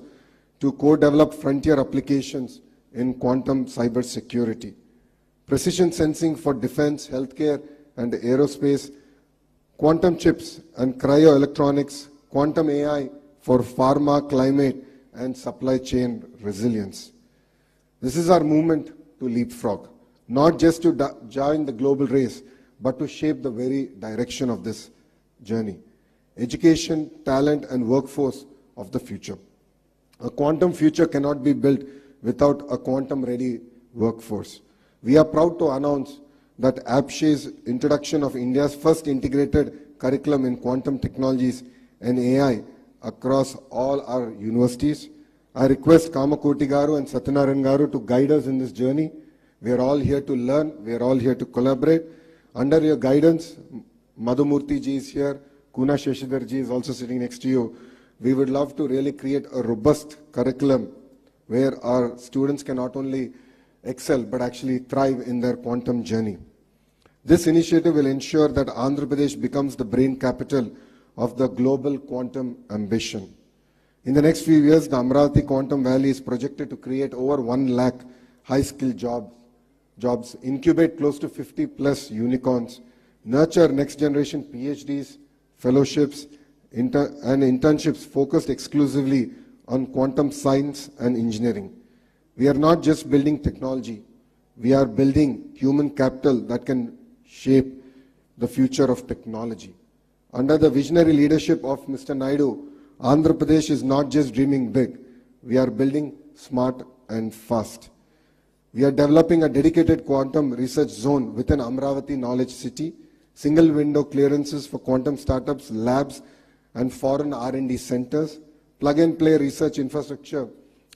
to co-develop frontier applications in quantum cybersecurity. Precision sensing for defense, healthcare and aerospace, quantum chips and cryoelectronics, quantum AI for pharma, climate and supply chain resilience. This is our movement to leapfrog, not just to join the global race, but to shape the very direction of this journey. Education, talent and workforce of the future. A quantum future cannot be built without a quantum-ready workforce. We are proud to announce that APSHE's introduction of India's first integrated curriculum in quantum technologies and AI across all our universities. I request Kamakoti Garu and Satyanarayan Garu to guide us in this journey. We are all here to learn. We are all here to collaborate. Under your guidance, Madhumurthy ji is here. Kuna Sheshidhar ji is also sitting next to you. We would love to really create a robust curriculum where our students can not only excel but actually thrive in their quantum journey. This initiative will ensure that Andhra Pradesh becomes the brain capital of the global quantum ambition. In the next few years, the Amaravati Quantum Valley is projected to create over 1 lakh high-skilled jobs, incubate close to 50 plus unicorns, nurture next-generation PhDs, fellowships, and internships focused exclusively on quantum science and engineering. We are not just building technology, we are building human capital that can shape the future of technology. Under the visionary leadership of Mr. Naidu, Andhra Pradesh is not just dreaming big, we are building smart and fast. We are developing a dedicated quantum research zone within Amaravati Knowledge City, single window clearances for quantum startups, labs, and foreign R&D centers, plug-and-play research infrastructure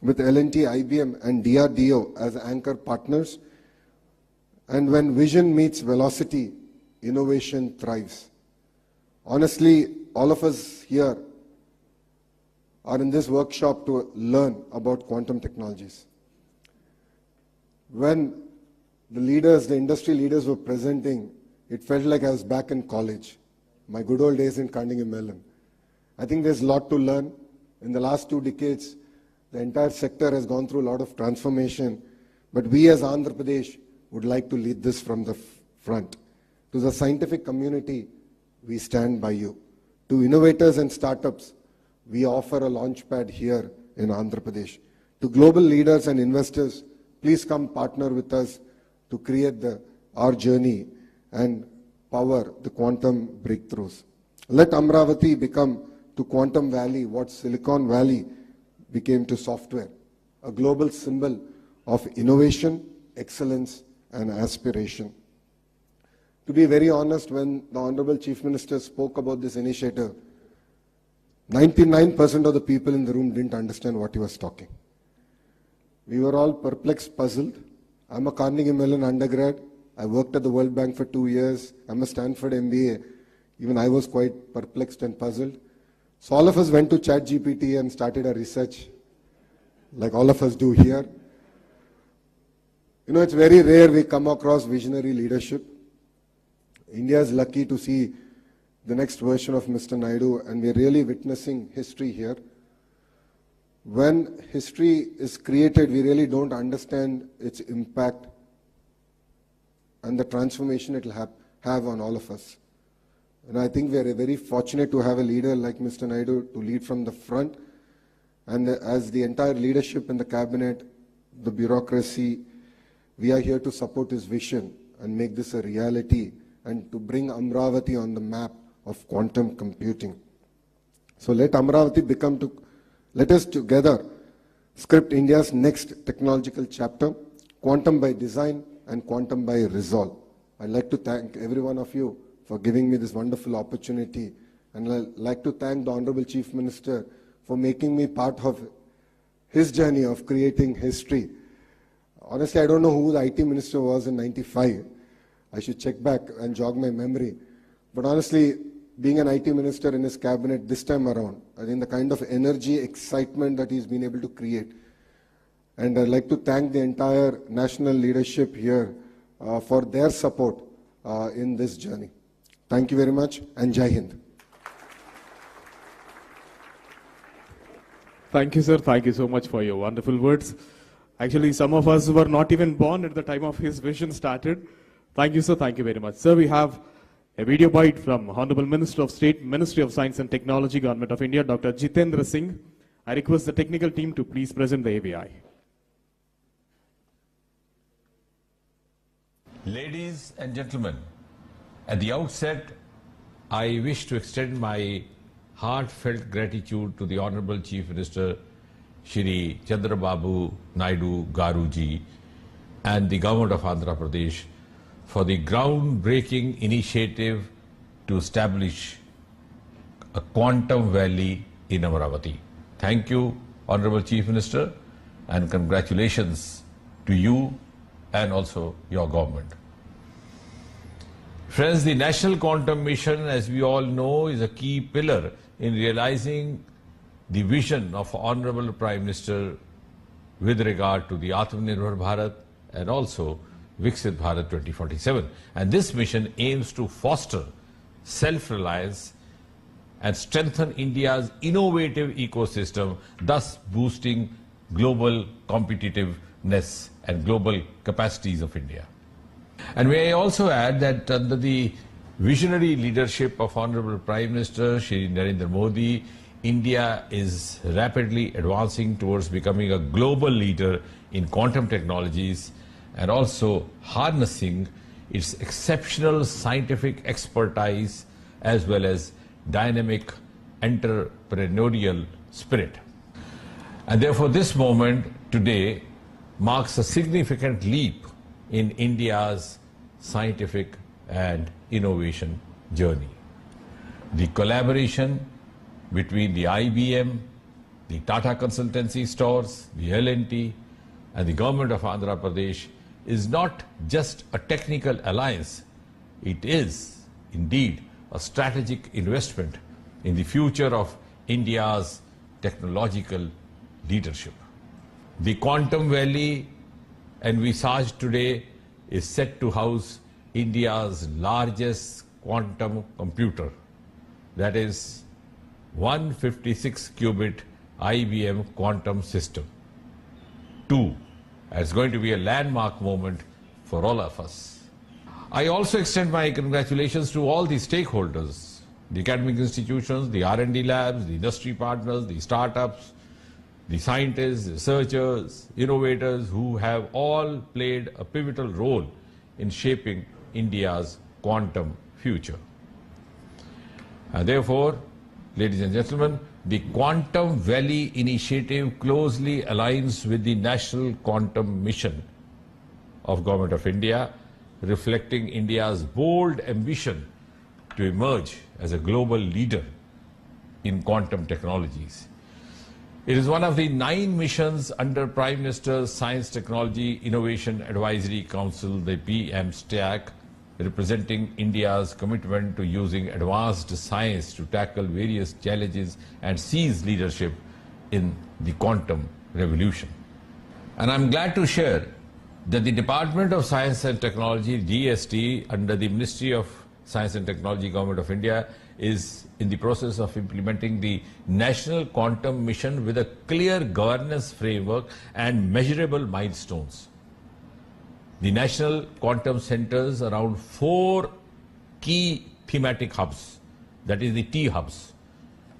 with L&T, IBM, and DRDO as anchor partners. And when vision meets velocity, innovation thrives. Honestly, all of us here are in this workshop to learn about quantum technologies. When the industry leaders were presenting, it felt like I was back in college, my good old days in Carnegie Mellon. I think there's a lot to learn. In the last 2 decades, the entire sector has gone through a lot of transformation, but we as Andhra Pradesh would like to lead this from the front. To the scientific community, we stand by you. To innovators and startups, we offer a launchpad here in Andhra Pradesh. To global leaders and investors, please come partner with us to create our journey and power the quantum breakthroughs. Let Amaravati become to Quantum Valley what Silicon Valley became to software, a global symbol of innovation, excellence, and aspiration. To be very honest, when the Honorable Chief Minister spoke about this initiative, 99% of the people in the room didn't understand what he was talking. We were all perplexed, puzzled. I'm a Carnegie Mellon undergrad. I worked at the World Bank for 2 years. I'm a Stanford MBA. Even I was quite perplexed and puzzled. So all of us went to ChatGPT and started our research, like all of us do here. You know, it's very rare we come across visionary leadership. India is lucky to see the next version of Mr. Naidu, and we're really witnessing history here. When history is created, we really don't understand its impact and the transformation it will have on all of us. And I think we are very fortunate to have a leader like Mr. Naidu to lead from the front. And as the entire leadership in the cabinet, the bureaucracy, we are here to support his vision and make this a reality and to bring Amaravati on the map of quantum computing. So let Amaravati let us together script India's next technological chapter, quantum by design and quantum by resolve. I'd like to thank every one of you for giving me this wonderful opportunity, and I'd like to thank the Honorable Chief Minister for making me part of his journey of creating history. Honestly, I don't know who the IT Minister was in '95. I should check back and jog my memory. But honestly, being an IT Minister in his cabinet this time around, I think the kind of energy, excitement that he's been able to create. And I'd like to thank the entire national leadership here for their support in this journey. Thank you very much, and Jai Hind. Thank you, sir. Thank you so much for your wonderful words. Actually, some of us were not even born at the time of his vision started. Thank you, sir. Thank you very much. Sir, we have a video bite from Honorable Minister of State, Ministry of Science and Technology, Government of India, Dr. Jitendra Singh. I request the technical team to please present the AVI. Ladies and gentlemen, at the outset, I wish to extend my heartfelt gratitude to the Honorable Chief Minister Shri Chandrababu Naidu Garuji and the government of Andhra Pradesh for the groundbreaking initiative to establish a quantum valley in Amaravati. Thank you, Honorable Chief Minister, and congratulations to you and also your government. Friends, the National Quantum Mission, as we all know, is a key pillar in realizing the vision of Honorable Prime Minister with regard to the Atmanirbhar Bharat and also Viksit Bharat 2047. And this mission aims to foster self-reliance and strengthen India's innovative ecosystem, thus boosting global competitiveness and global capacities of India. And may I also add that under the visionary leadership of Honorable Prime Minister Shri Narendra Modi, India is rapidly advancing towards becoming a global leader in quantum technologies and also harnessing its exceptional scientific expertise as well as dynamic entrepreneurial spirit. And therefore this moment today marks a significant leap in India's scientific and innovation journey. The collaboration between the IBM, the Tata Consultancy Stores, the L&T and the government of Andhra Pradesh is not just a technical alliance, it is indeed a strategic investment in the future of India's technological leadership. The Quantum Valley envisaged today is set to house India's largest quantum computer, that is 156-qubit IBM quantum system. It's going to be a landmark moment for all of us. I also extend my congratulations to all the stakeholders, the academic institutions, the R&D labs, the industry partners, the startups, the scientists, researchers, innovators who have all played a pivotal role in shaping India's quantum future. And therefore, ladies and gentlemen, the Quantum Valley initiative closely aligns with the National Quantum Mission of Government of India, reflecting India's bold ambition to emerge as a global leader in quantum technologies. It is one of the 9 missions under Prime Minister's Science Technology Innovation Advisory Council, the PM-STAC, representing India's commitment to using advanced science to tackle various challenges and seize leadership in the quantum revolution. And I'm glad to share that the Department of Science and Technology, DST, under the Ministry of Science and Technology, Government of India, is in the process of implementing the National Quantum Mission with a clear governance framework and measurable milestones. The National Quantum centers around 4 key thematic hubs, that is the T hubs.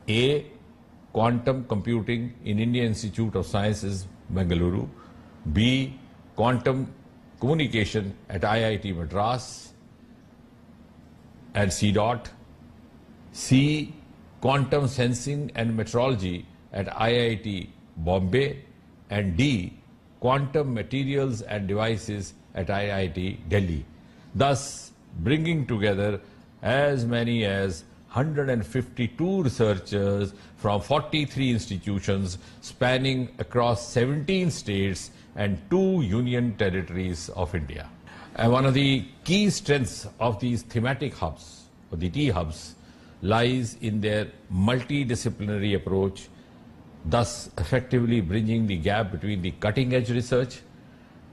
A, quantum computing in Indian Institute of Sciences, Bengaluru. B, quantum communication at IIT Madras and CDOT. C, quantum sensing and metrology at IIT Bombay. And D, quantum materials and devices at IIT Delhi, thus bringing together as many as 152 researchers from 43 institutions spanning across 17 states and 2 union territories of India. And one of the key strengths of these thematic hubs, or the T hubs, lies in their multidisciplinary approach, thus effectively bridging the gap between the cutting-edge research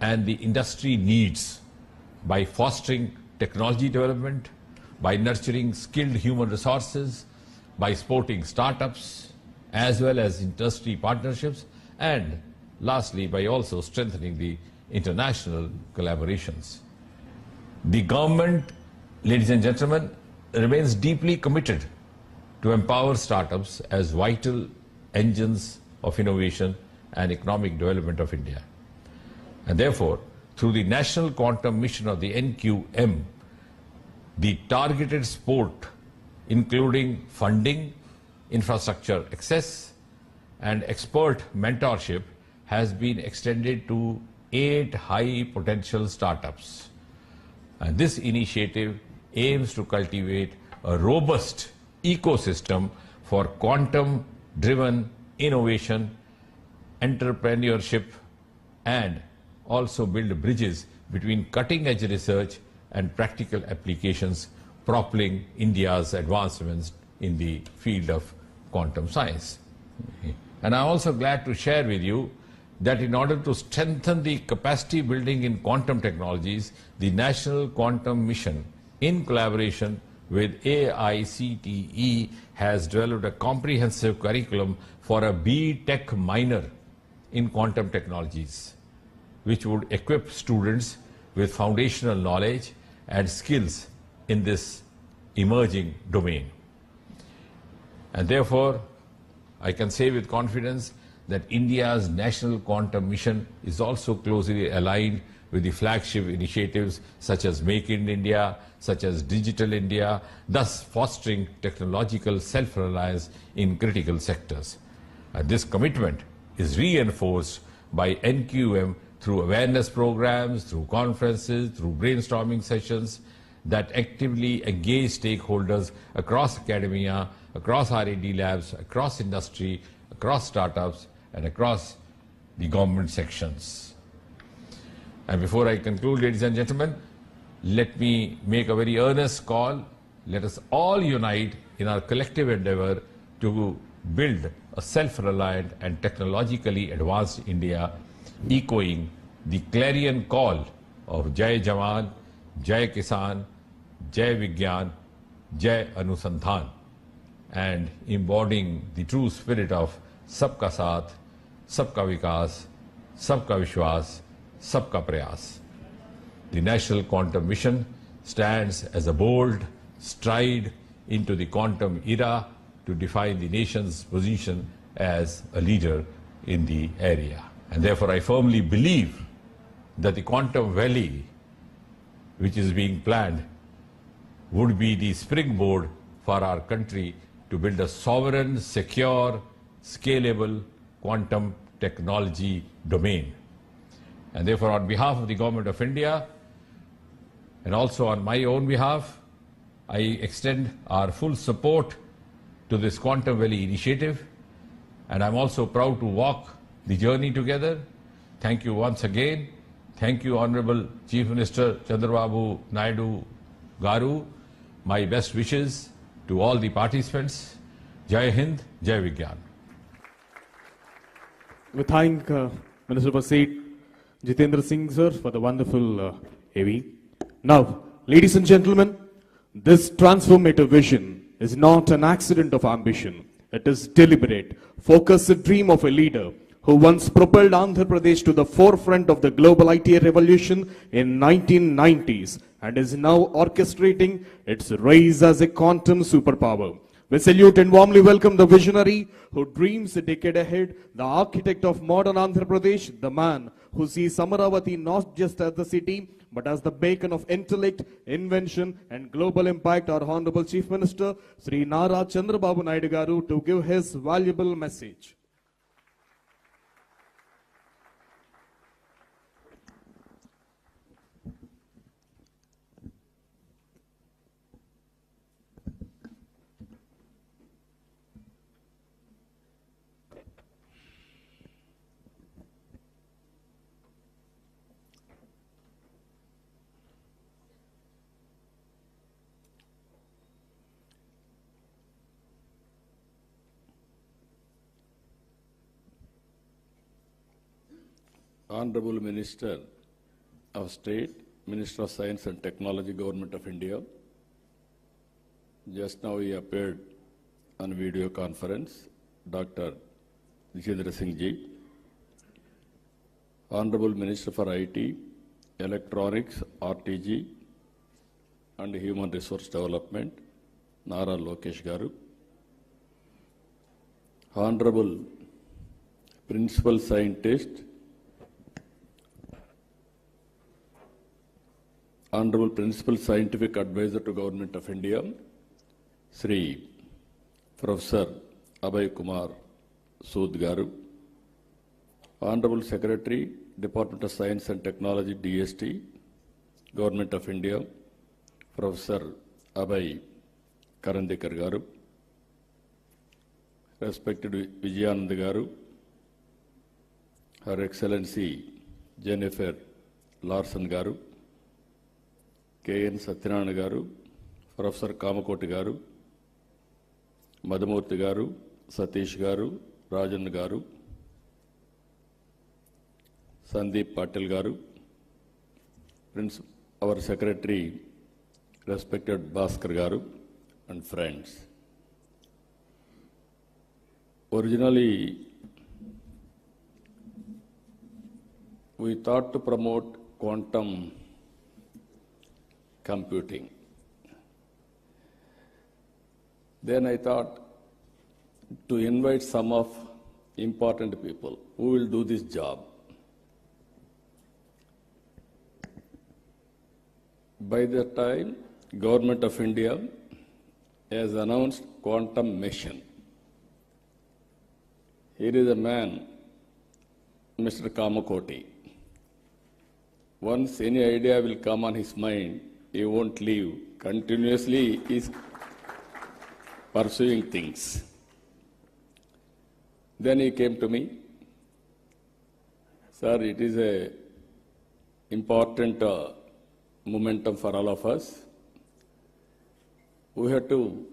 and the industry needs by fostering technology development, by nurturing skilled human resources, by supporting startups, as well as industry partnerships, and lastly, by also strengthening the international collaborations. The government, ladies and gentlemen, remains deeply committed to empower startups as vital engines of innovation and economic development of India. And therefore, through the National Quantum Mission of the NQM, the targeted support, including funding, infrastructure access, and expert mentorship has been extended to 8 high potential startups. And this initiative aims to cultivate a robust ecosystem for quantum driven innovation, entrepreneurship, and also build bridges between cutting edge research and practical applications, propelling India's advancements in the field of quantum science. And I'm also glad to share with you that in order to strengthen the capacity building in quantum technologies, the National Quantum Mission, in collaboration with AICTE, has developed a comprehensive curriculum for a B.Tech minor in quantum technologies, which would equip students with foundational knowledge and skills in this emerging domain. And therefore, I can say with confidence that India's National Quantum Mission is also closely aligned with the flagship initiatives such as Make in India, such as Digital India, thus fostering technological self-reliance in critical sectors. This commitment is reinforced by NQM through awareness programs, through conferences, through brainstorming sessions that actively engage stakeholders across academia, across R&D labs, across industry, across startups, and across the government sections. And before I conclude, ladies and gentlemen, let me make a very earnest call. Let us all unite in our collective endeavor to build a self-reliant and technologically advanced India, echoing the clarion call of Jai Jawan, Jai Kisan, Jai Vigyan, Jai Anusandhan, and embodying the true spirit of Sabka Saath, Sabka Vikas, Sabka Vishwas, Sabka Prayas. The National Quantum Mission stands as a bold stride into the quantum era to define the nation's position as a leader in the area. And therefore, I firmly believe that the Quantum Valley, which is being planned, would be the springboard for our country to build a sovereign, secure, scalable quantum technology domain. And therefore, on behalf of the Government of India, and also on my own behalf, I extend our full support to this Quantum Valley initiative, and I'm also proud to walk the journey together. Thank you once again. Thank you, Honorable Chief Minister Chandrababu Naidu Garu. My best wishes to all the participants. Jai Hind, Jai Vigyan. We thank Minister for State Jitendra Singh sir for the wonderful AV. Now, ladies and gentlemen, this transformative vision is not an accident of ambition. It is deliberate, focused dream of a leader who once propelled Andhra Pradesh to the forefront of the global IT revolution in 1990s and is now orchestrating its rise as a quantum superpower. We salute and warmly welcome the visionary who dreams a decade ahead, the architect of modern Andhra Pradesh, the man who sees Amaravati not just as the city, but as the beacon of intellect, invention, and global impact, our Honorable Chief Minister, Sri Nara Chandrababu Naidu Garu, to give his valuable message. Honorable Minister of State, Minister of Science and Technology, Government of India. Just now he appeared on video conference, Dr. Jitendra Singh Ji. Honorable Minister for IT, Electronics, RTG, and Human Resource Development, Nara Lokesh Garu. Honorable Principal Scientist, Honorable Principal Scientific Advisor to Government of India, Sri Professor Abhay Kumar Sood Garu, Honorable Secretary, Department of Science and Technology, DST, Government of India, Professor Abhay Karandikar Garu, respected Vijayawada Garu, Her Excellency Jennifer Larson Garu, K.N. Satyanarayana Garu, Professor Kamakoti Garu, Madhumurthy Garu, Satish Garu, Rajan Garu, Sandeep Patil Garu, Prince, our Secretary, respected Bhaskar Garu, and friends. Originally, we thought to promote quantum computing. Then I thought to invite some of important people who will do this job. By that time, Government of India has announced quantum mission. Here is a man, Mr. Kamakoti. Once any idea will come on his mind, he won't leave. Continuously he is pursuing things. Then he came to me, sir, it is a important momentum for all of us. We have to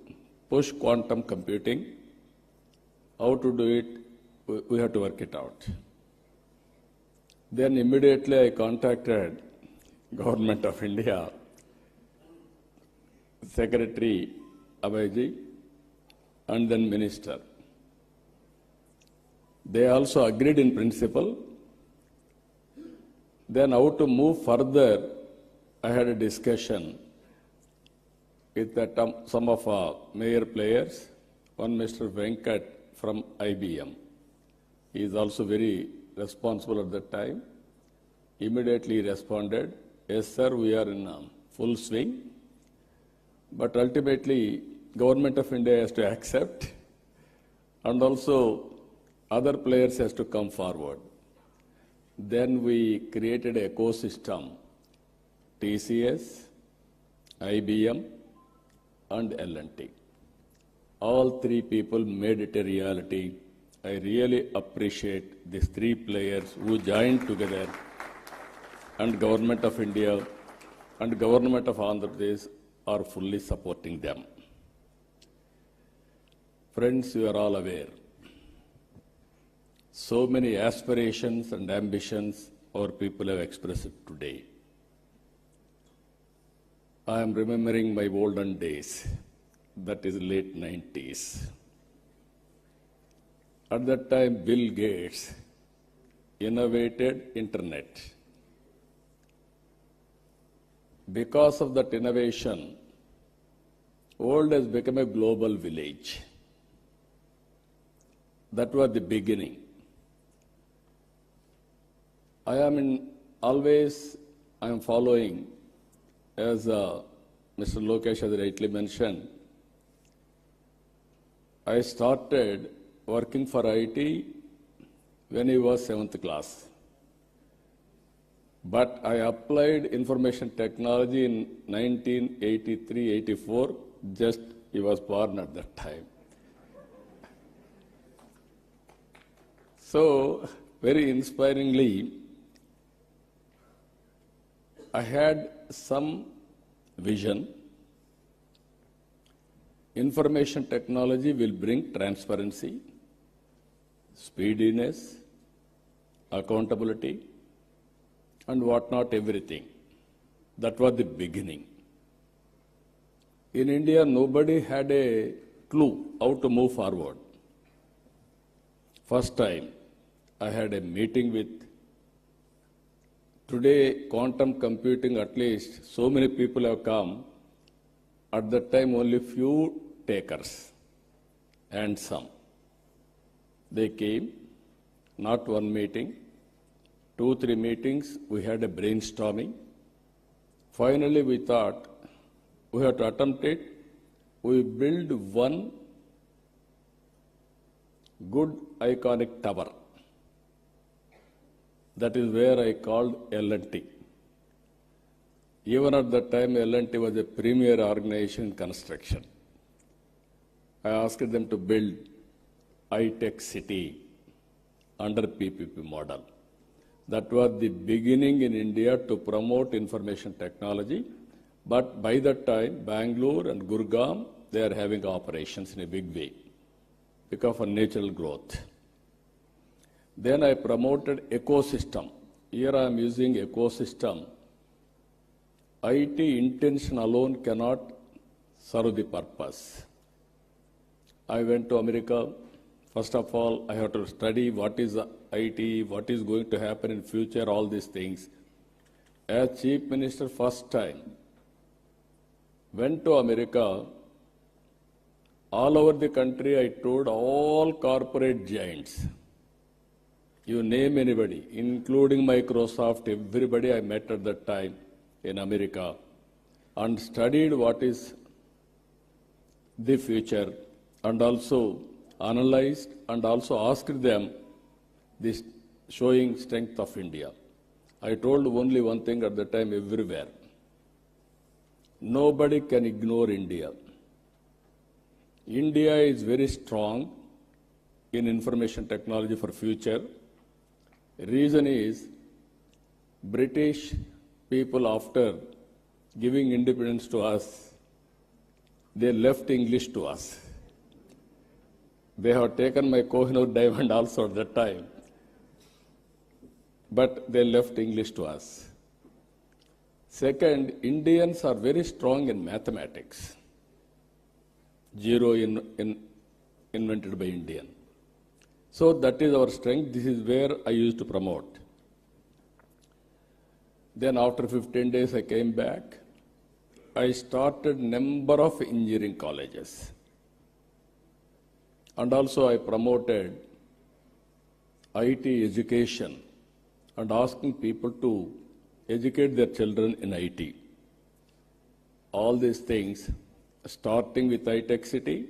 push quantum computing. How to do it, we have to work it out. Then immediately I contacted Government of India, Secretary Abhayji, and then Minister. They also agreed in principle. Then how to move further, I had a discussion with some of major players. One Mr. Venkat from IBM. He is also very responsible at that time. Immediately responded, yes sir, we are in full swing. But ultimately, Government of India has to accept, and also other players has to come forward. Then we created an ecosystem, TCS, IBM, and L&T. All three people made it a reality. I really appreciate these three players who joined together, and Government of India and Government of Andhra Pradesh are fully supporting them. Friends, you are all aware. So many aspirations and ambitions our people have expressed today. I am remembering my olden days, that is late 90s. At that time, Bill Gates innovated internet. Because of that innovation, world has become a global village. That was the beginning. I am following, as Mr. Lokesh has rightly mentioned, I started working for IT when he was 7th class. But I applied information technology in 1983-84, just he was born at that time. So, very inspiringly, I had some vision. Information technology will bring transparency, speediness, accountability, and whatnot, everything. That was the beginning. In India, nobody had a clue how to move forward. First time, I had a meeting with, today quantum computing, at least so many people have come. At that time, only few takers and some. They came, not one meeting, 2-3 meetings, we had a brainstorming. Finally, we thought we have to attempt it. We build one good iconic tower. That is where I called L&T. Even at that time, L&T was a premier organization in construction. I asked them to build high-tech city under PPP model. That was the beginning in India to promote information technology. But by that time, Bangalore and Gurgaon, they are having operations in a big way because of natural growth. Then I promoted ecosystem. Here I am using ecosystem. IT intention alone cannot serve the purpose. I went to America. First of all, I have to study what is IT, what is going to happen in future, all these things. As Chief Minister, first time, went to America. All over the country, I told all corporate giants, you name anybody, including Microsoft, everybody I met at that time in America, and studied what is the future, and also analyzed and also asked them this showing strength of India. I told only one thing at the time everywhere. Nobody can ignore India. India is very strong in information technology for future. Reason is British people, after giving independence to us, they left English to us. They have taken my Kohinoor diamond also at that time, but they left English to us. Second, Indians are very strong in mathematics. Zero invented by Indian. So that is our strength. This is where I used to promote. Then after 15 days I came back. I started number of engineering colleges. And also I promoted IT education and asking people to educate their children in IT. All these things, starting with high-tech city,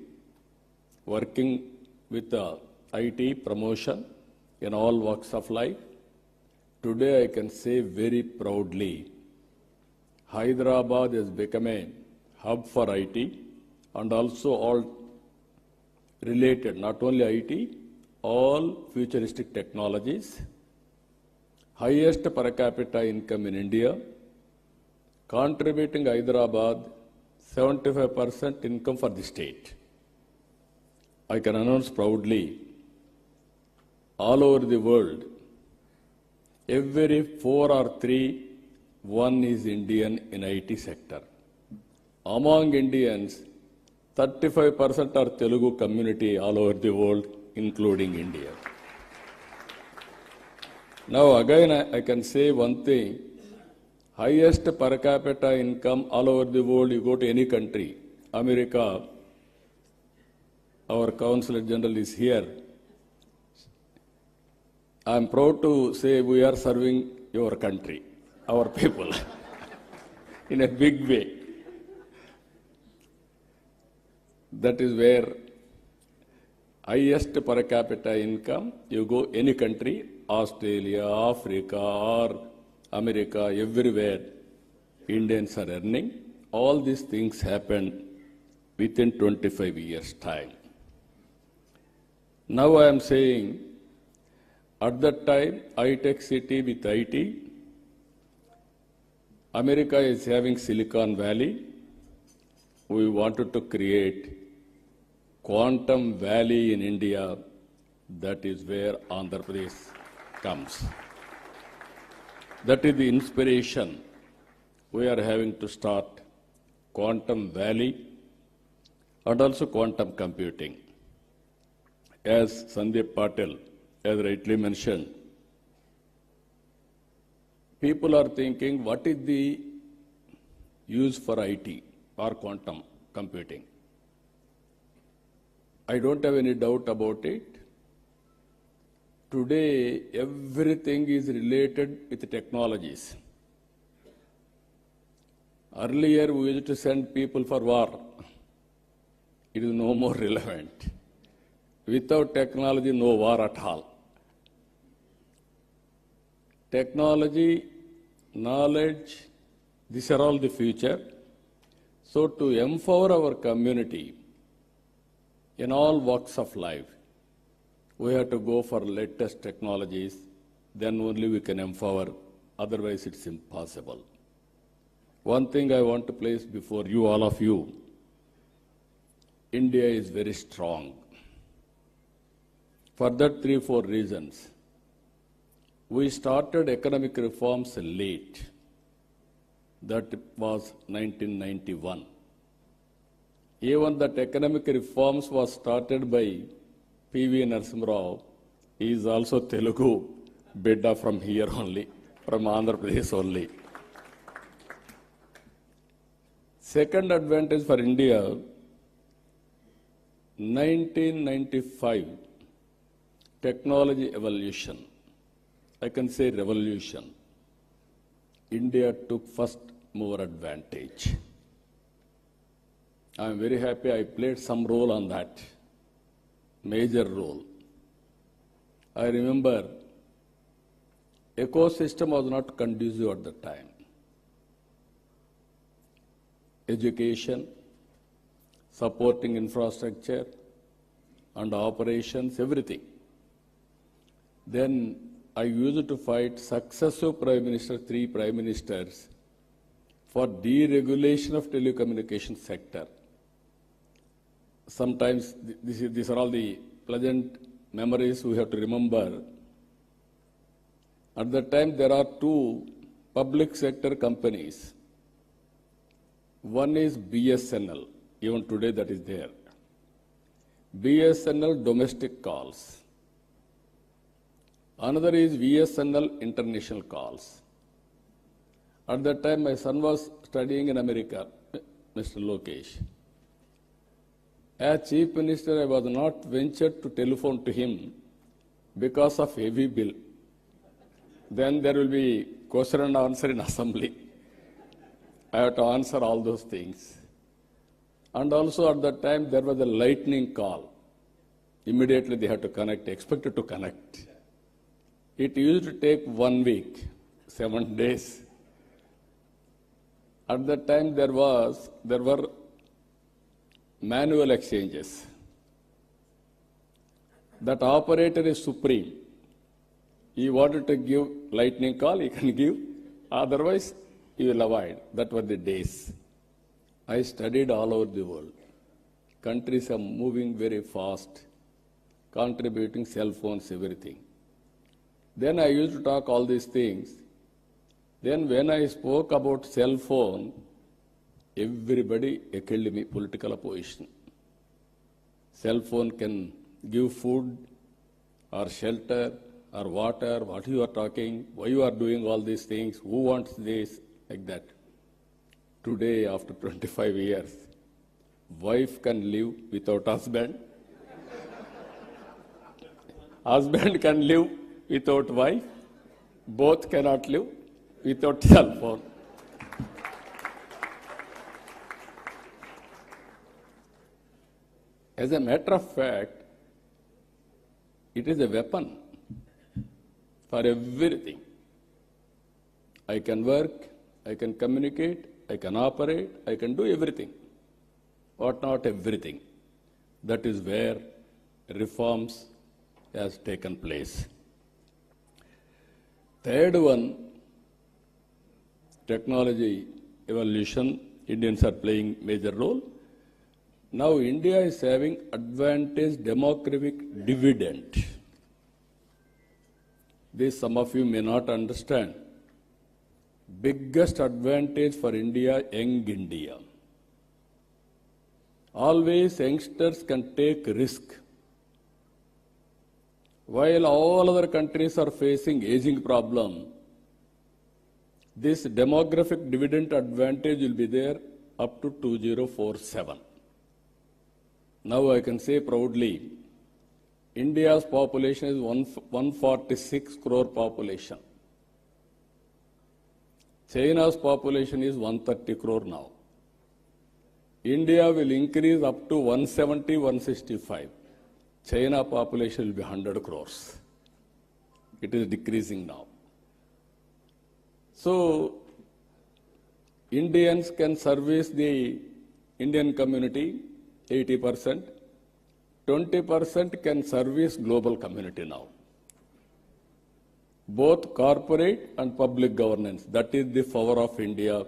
working with the IT promotion in all walks of life. Today I can say very proudly, Hyderabad has become a hub for IT and also all related, not only IT, all futuristic technologies. Highest per capita income in India, contributing Hyderabad 75% income for the state. I can announce proudly, all over the world, every 4 or 3, one is Indian in IT sector. Among Indians, 35% are Telugu community all over the world, including India. Now again I can say one thing, highest per capita income all over the world, you go to any country, America, our Consul General is here. I am proud to say we are serving your country, our people, in a big way. That is where highest per capita income, you go any country, Australia, Africa, or America, everywhere, Indians are earning. All these things happened within 25 years' time. Now I am saying, at that time, high-tech city with IT, America is having Silicon Valley. We wanted to create Quantum Valley in India. That is where Andhra Pradesh comes. That is the inspiration. We are having to start Quantum Valley and also quantum computing. As Sandeep Patel has rightly mentioned, people are thinking, what is the use for IT or quantum computing? I don't have any doubt about it. Today, everything is related with technologies. Earlier, we used to send people for war. It is no more relevant. Without technology, no war at all. Technology, knowledge, these are all the future. So to empower our community in all walks of life, we have to go for latest technologies, then only we can empower, otherwise it's impossible. One thing I want to place before you, all of you, India is very strong. For that 3-4 reasons. We started economic reforms late. That was 1991. Even that economic reforms was started by P.V. Narasimha Rao. He is also Telugu, bidda from here only, from Andhra Pradesh only. Second advantage for India, 1995, technology evolution. I can say revolution. India took first mover advantage. I am very happy I played some role on that, major role. I remember ecosystem was not conducive at the time. Education, supporting infrastructure and operations, everything. Then I used to fight successive prime minister, 3 prime ministers, for deregulation of telecommunication sector. Sometimes these are all the pleasant memories we have to remember. At that time, there are 2 public sector companies. One is BSNL, even today that is there. BSNL domestic calls. Another is VSNL international calls. At that time, my son was studying in America, Mr. Lokesh. As Chief Minister, I was not ventured to telephone to him because of heavy bill. Then there will be question and answer in assembly. I have to answer all those things. And also at that time, there was a lightning call. Immediately they had to connect, expected to connect. It used to take 1 week, 7 days. At that time, there were manual exchanges. That operator is supreme. He wanted to give lightning call, he can give. Otherwise, he will avoid. That were the days. I studied all over the world. Countries are moving very fast, contributing cell phones, everything. Then I used to talk all these things. Then when I spoke about cell phone, everybody echoed me, political opposition. Cell phone can give food or shelter or water, what you are talking, why you are doing all these things, who wants this, like that. Today, after 25 years, wife can live without husband. Husband can live without wife. Both cannot live without cell phone. As a matter of fact, it is a weapon for everything. I can work, I can communicate, I can operate, I can do everything. But not everything. That is where reforms has taken place. Third one, technology evolution. Indians are playing major role. Now India is having advantage demographic dividend. This some of you may not understand. Biggest advantage for India, young India. Always youngsters can take risk. While all other countries are facing aging problem, this demographic dividend advantage will be there up to 2047. Now I can say proudly, India's population is 146 crore population. China's population is 130 crore now. India will increase up to 170, 165. China population will be 100 crores. It is decreasing now. So, Indians can service the Indian community 80%, 20% can service global community now. Both corporate and public governance, that is the power of India,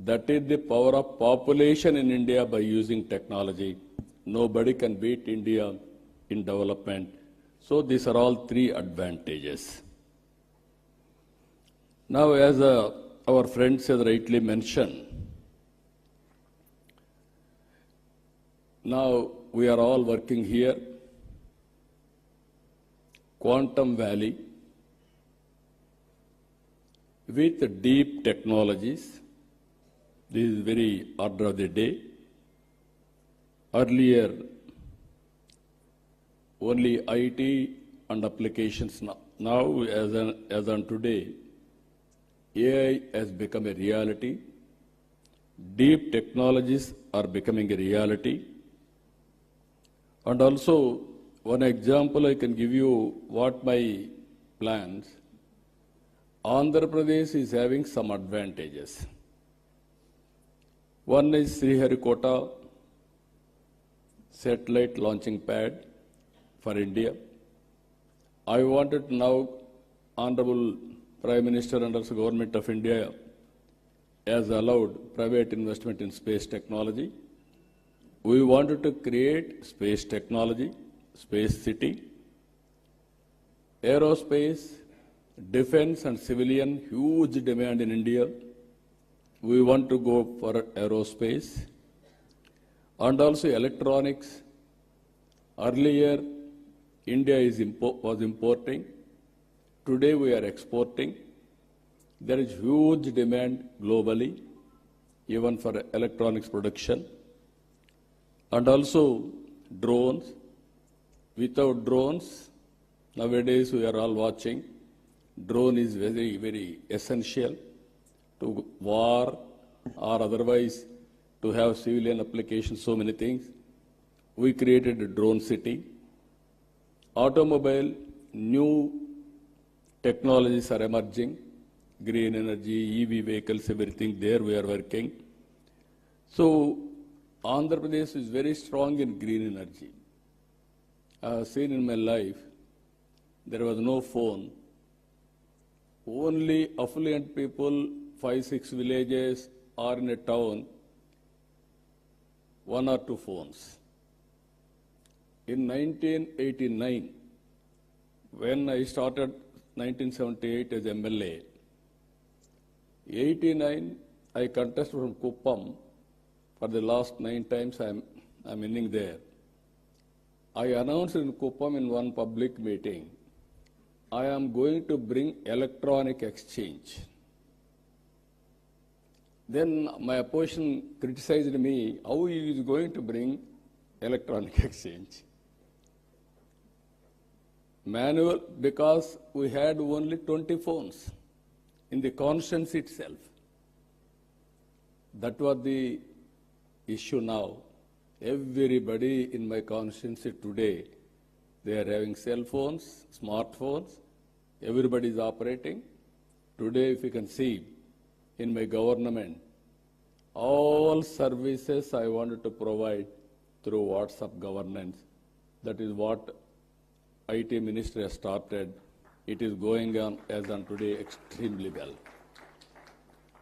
that is the power of population in India by using technology. Nobody can beat India in development. So these are all three advantages. Now, as our friends has rightly mentioned, now we are all working here. Quantum Valley with deep technologies. This is very order of the day. Earlier, only IT and applications. Now, as on today, AI has become a reality. Deep technologies are becoming a reality. And also, one example I can give you what my plans. Andhra Pradesh is having some advantages. One is Sriharikota satellite launching pad for India. I wanted now, Honorable Prime Minister under the Government of India has allowed private investment in space technology. We wanted to create space technology, space city, aerospace, defense and civilian, huge demand in India. We want to go for aerospace and also electronics. Earlier, India was importing. Today, we are exporting. There is huge demand globally, even for electronics production. And also drones. Without drones, nowadays we are all watching, drone is very, very essential to war or otherwise to have civilian applications, so many things. We created a drone city. Automobile, new technologies are emerging, green energy, EV vehicles, everything there we are working. So, Andhra Pradesh is very strong in green energy. I have seen in my life, there was no phone. Only affluent people, 5-6 villages or in a town, 1 or 2 phones. In 1989, when I started 1978 as MLA, 89 I contested from Kuppam. For the last 9 times I'm winning there. I announced in Kuppam in one public meeting, I am going to bring electronic exchange. Then my opposition criticized me, how he is going to bring electronic exchange. Manual, because we had only 20 phones in the constituency itself. That was the issue now. Everybody in my constituency today, they are having cell phones, smartphones, everybody is operating. Today, if you can see, in my government, all services I wanted to provide through WhatsApp governance. That is what IT Ministry has started. It is going on as on today extremely well.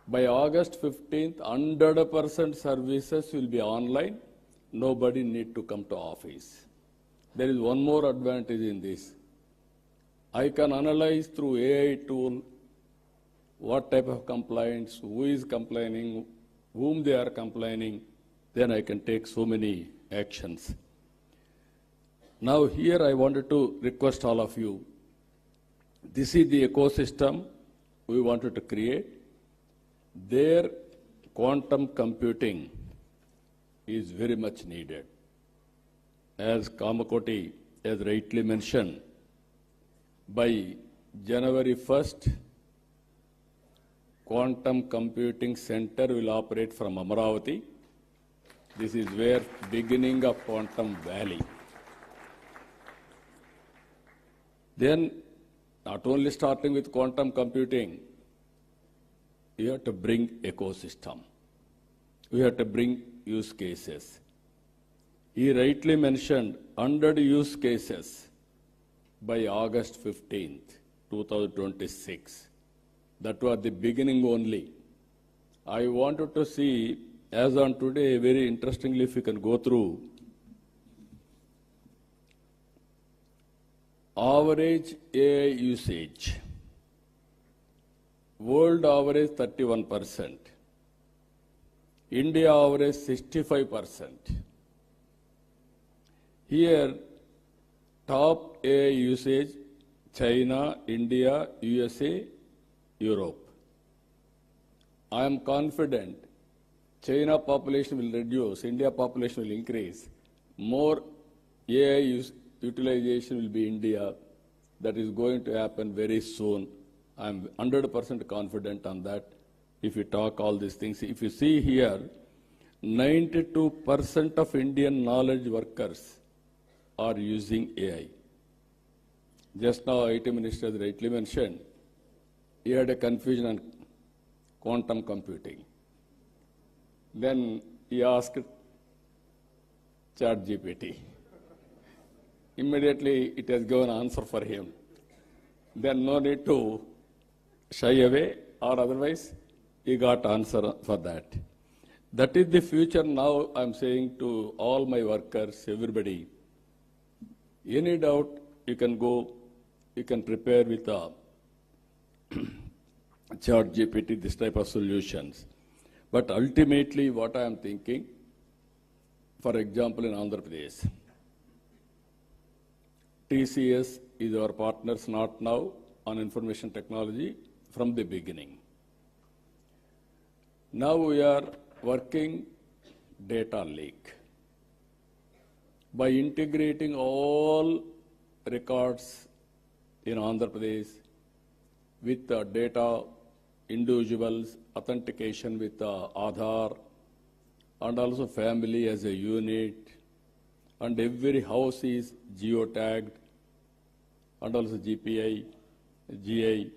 By August 15th, 100% services will be online. Nobody need to come to office. There is one more advantage in this. I can analyze through AI tool what type of complaints, who is complaining, whom they are complaining. Then I can take so many actions. Now here I wanted to request all of you. This is the ecosystem we wanted to create. There, quantum computing is very much needed. As Kamakoti has rightly mentioned, by January 1st, Quantum Computing Center will operate from Amaravati. This is where beginning of Quantum Valley. Then, not only starting with quantum computing, you have to bring ecosystem. We have to bring use cases. He rightly mentioned 100 use cases by August 15th, 2026. That was the beginning only. I wanted to see, as on today, very interestingly, if you can go through, average AI usage. World average 31%. India average 65%. Here, top AI usage, China, India, USA, Europe. I am confident China population will reduce, India population will increase. More AI utilization will be India. That is going to happen very soon. I am 100% confident on that. If you talk all these things, if you see here, 92% of Indian knowledge workers are using AI. Just now, IT Minister rightly mentioned, he had a confusion on quantum computing. Then he asked ChatGPT. Immediately, it has given answer for him. Then no need to shy away, or otherwise, he got answer for that. That is the future now. I'm saying to all my workers, everybody, any doubt, you can go, you can prepare with a ChatGPT, this type of solutions. But ultimately, what I am thinking, for example, in Andhra Pradesh, TCS is our partners, not now, on information technology from the beginning. Now we are working data lake. By integrating all records in Andhra Pradesh with data, individuals, authentication with Aadhaar, and also family as a unit, and every house is geotagged, and also GPI, GI,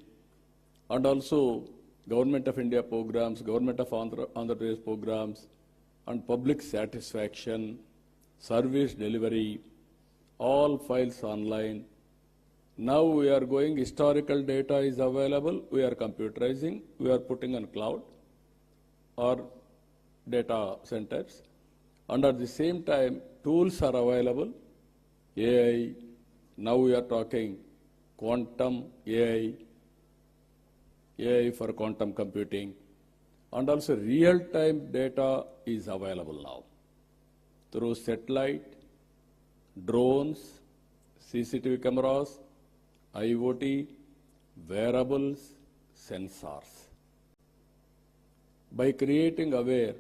and also Government of India programs, Government of Andhra Pradesh programs, and public satisfaction, service delivery, all files online. Now we are going, historical data is available, we are computerizing, we are putting on cloud or data centers. And at the same time, tools are available, AI, now we are talking quantum AI, AI for quantum computing, and also real-time data is available now through satellite, drones, CCTV cameras, IoT, wearables, sensors. By creating aware,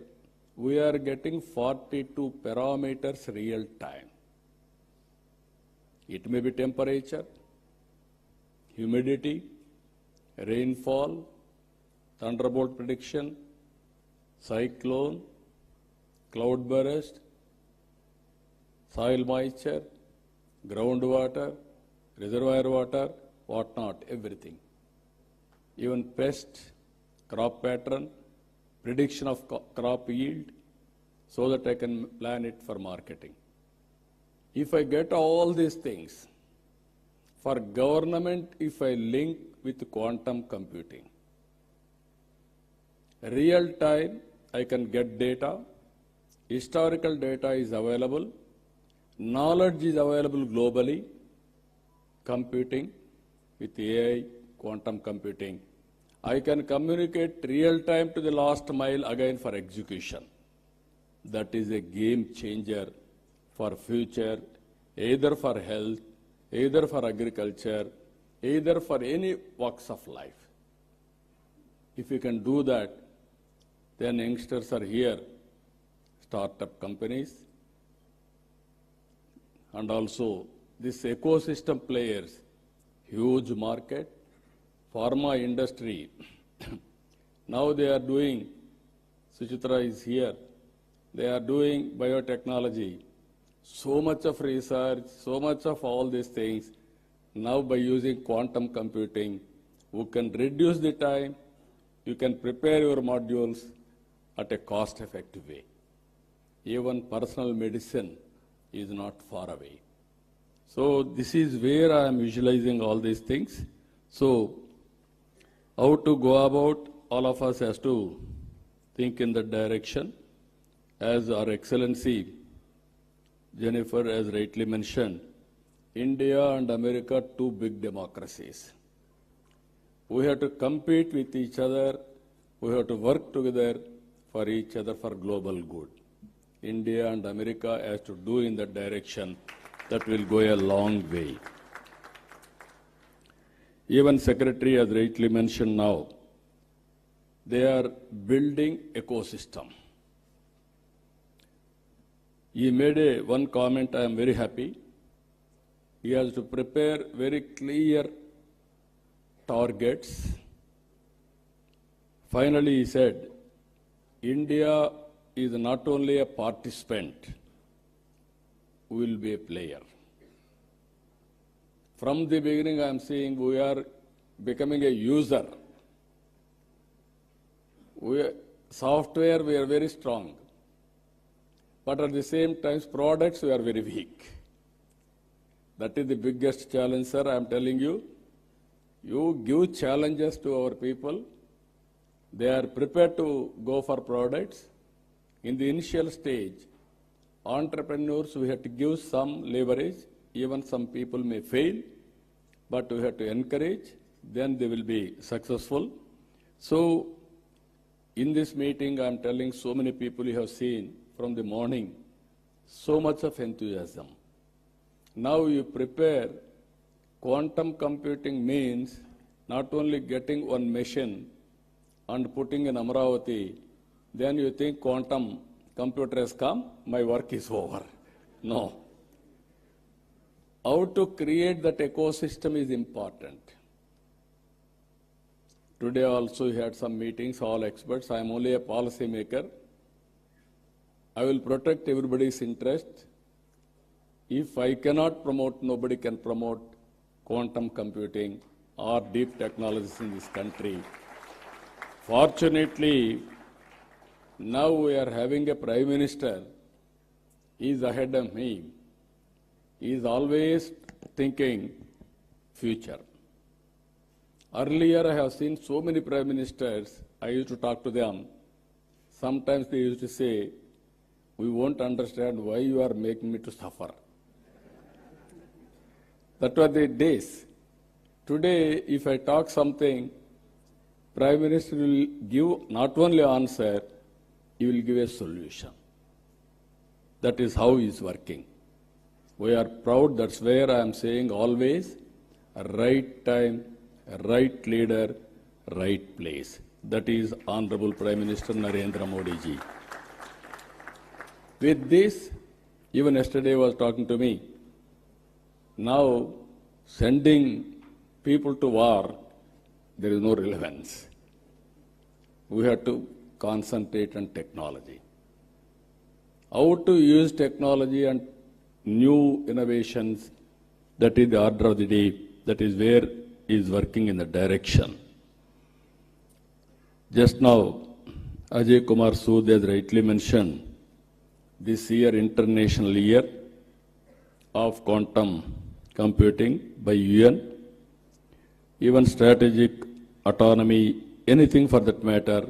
we are getting 42 parameters real time. It may be temperature, humidity, rainfall, thunderbolt prediction, cyclone, cloud burst, soil moisture, groundwater, reservoir water, whatnot, everything. Even pest, crop pattern, prediction of crop yield, so that I can plan it for marketing. If I get all these things, for government, if I link with quantum computing, real time, I can get data, historical data is available, knowledge is available globally, computing with AI, quantum computing. I can communicate real time to the last mile again for execution. That is a game changer for future, either for health, either for agriculture, either for any walks of life. If you can do that, then youngsters are here, startup companies, and also this ecosystem players, huge market, pharma industry. Now they are doing, Suchitra is here, they are doing biotechnology. So much of research, so much of all these things. Now by using quantum computing, you can reduce the time, you can prepare your modules at a cost-effective way. Even personal medicine is not far away. So this is where I am visualizing all these things. So how to go about, all of us has to think in that direction. As Our Excellency Jennifer has rightly mentioned, India and America, two big democracies. We have to compete with each other, we have to work together for each other for global good. India and America has to do in that direction. That will go a long way. Even Secretary has rightly mentioned now, they are building ecosystem. He made one comment, I am very happy. He has to prepare very clear targets. Finally, he said, India is not only a participant, we will be a player. From the beginning, I am saying we are becoming a user. Software, we are very strong. But at the same time, products, we are very weak. That is the biggest challenge, sir. I am telling you. You give challenges to our people. They are prepared to go for products. In the initial stage, entrepreneurs, we have to give some leverage. Even some people may fail, but we have to encourage. Then they will be successful. So, in this meeting, I am telling so many people you have seen from the morning, so much of enthusiasm. Now you prepare, quantum computing means not only getting one machine and putting in Amaravati, then you think quantum computer has come, my work is over. No. How to create that ecosystem is important. Today also we had some meetings, all experts. I am only a policy maker. I will protect everybody's interest. If I cannot promote, nobody can promote quantum computing or deep technologies in this country. Fortunately, now we are having a Prime Minister. He is ahead of me. He is always thinking future. Earlier, I have seen so many Prime Ministers, I used to talk to them. Sometimes they used to say, we won't understand why you are making me to suffer. That were the days. Today, if I talk something, Prime Minister will give not only answer, he will give a solution. That is how he is working. We are proud, that's where I am saying always, right time, right leader, right place. That is Honorable Prime Minister Narendra Modi ji. With this, even yesterday was talking to me, now sending people to war, there is no relevance. We have to concentrate on technology. How to use technology and new innovations, that is the order of the day, that is where he is working in the direction. Just now, Ajay Kumar Sood has rightly mentioned, this year, International Year of Quantum Computing by UN, even strategic autonomy, anything for that matter,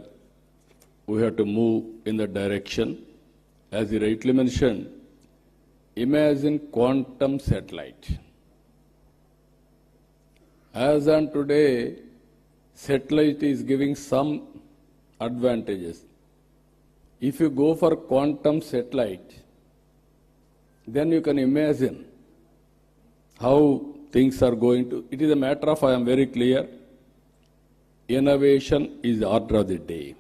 we have to move in that direction. As he rightly mentioned, imagine quantum satellite. As on today, satellite is giving some advantages. If you go for quantum satellite, then you can imagine how things are going to. It is a matter of, I am very clear, innovation is the order of the day.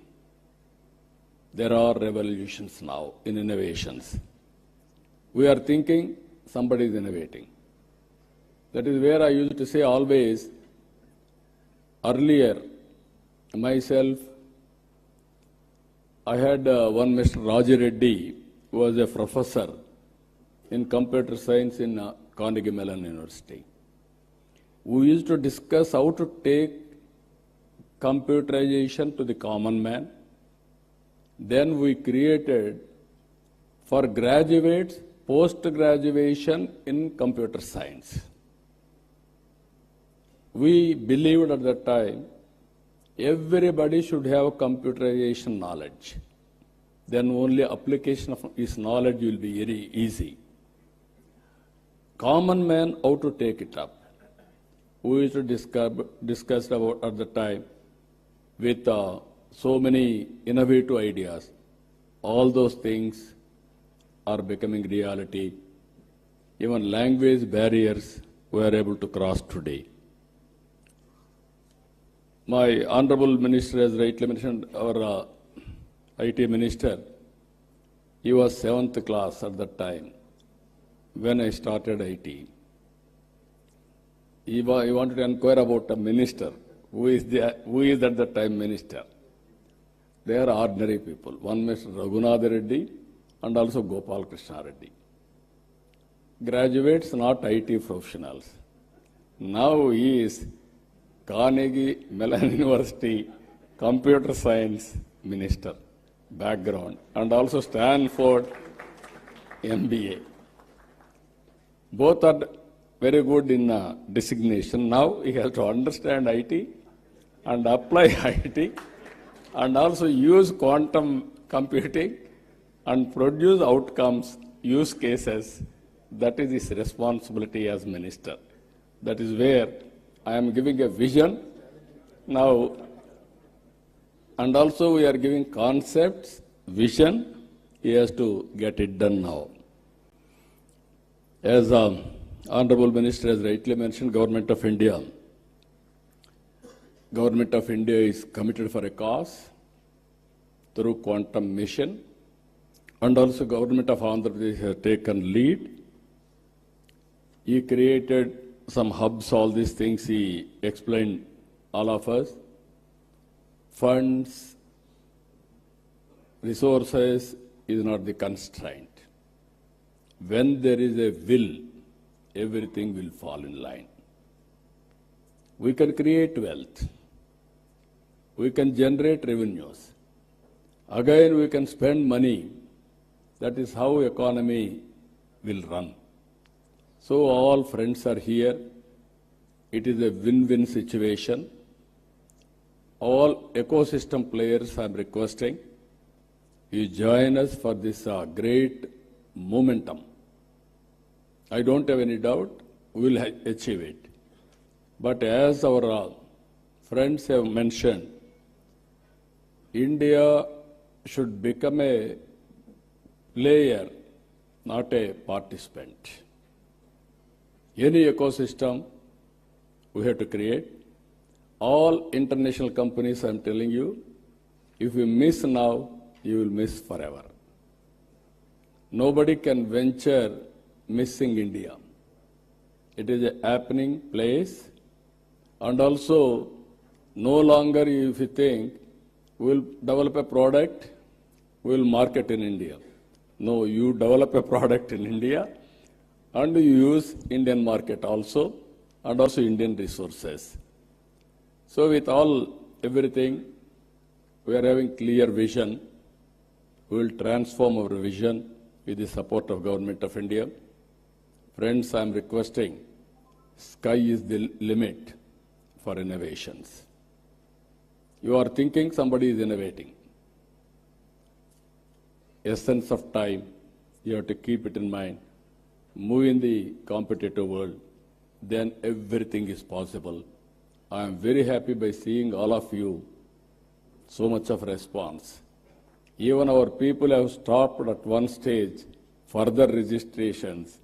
There are revolutions now in innovations. We are thinking somebody is innovating. That is where I used to say always, earlier, myself, I had one Mr. Raja Reddy, who was a professor in computer science in Carnegie Mellon University. we used to discuss how to take computerization to the common man. Then we created for graduates post-graduation in computer science. We believed at that time everybody should have computerization knowledge. Then only application of his knowledge will be very easy. Common man, how to take it up. We used to discuss about at the time with so many innovative ideas. All those things are becoming reality. Even language barriers we are able to cross today. My Honorable Minister has rightly mentioned, our IT Minister, he was 7th class at that time when I started IT. He wanted to inquire about a minister. Who is at that time minister? They are ordinary people. One Mr. Raghunath Reddy and also Gopal Krishna Reddy. Graduates, not IT professionals. Now he is Carnegie Mellon University Computer Science Minister background and also Stanford MBA. Both are very good in designation. Now he has to understand IT and apply IT and also use quantum computing and produce outcomes, use cases. That is his responsibility as minister. That is where I am giving a vision now, and also we are giving concepts, vision. He has to get it done now. As Honorable Minister has rightly mentioned, Government of India is committed for a cause through quantum mission, and also Government of Andhra Pradesh has taken lead. He created some hubs, all these things he explained all of us. Funds, resources is not the constraint. When there is a will, everything will fall in line. We can create wealth. We can generate revenues. Again, we can spend money. That is how economy will run. So all friends are here. It is a win-win situation. All ecosystem players I am requesting, you join us for this great momentum. I don't have any doubt we will achieve it. But as our friends have mentioned, India should become a player, not a participant. Any ecosystem we have to create. All international companies, I am telling you, if you miss now, you will miss forever. Nobody can venture missing India. It is a happening place, and also no longer if you think we will develop a product, we will market in India. No, you develop a product in India and you use Indian market also and also Indian resources. So with everything, we are having clear vision. We will transform our vision with the support of Government of India. Friends, I am requesting, sky is the limit for innovations. You are thinking somebody is innovating. Essence of time, you have to keep it in mind. Move in the competitive world, then everything is possible. I am very happy by seeing all of you, so much of response. Even our people have stopped at one stage further registrations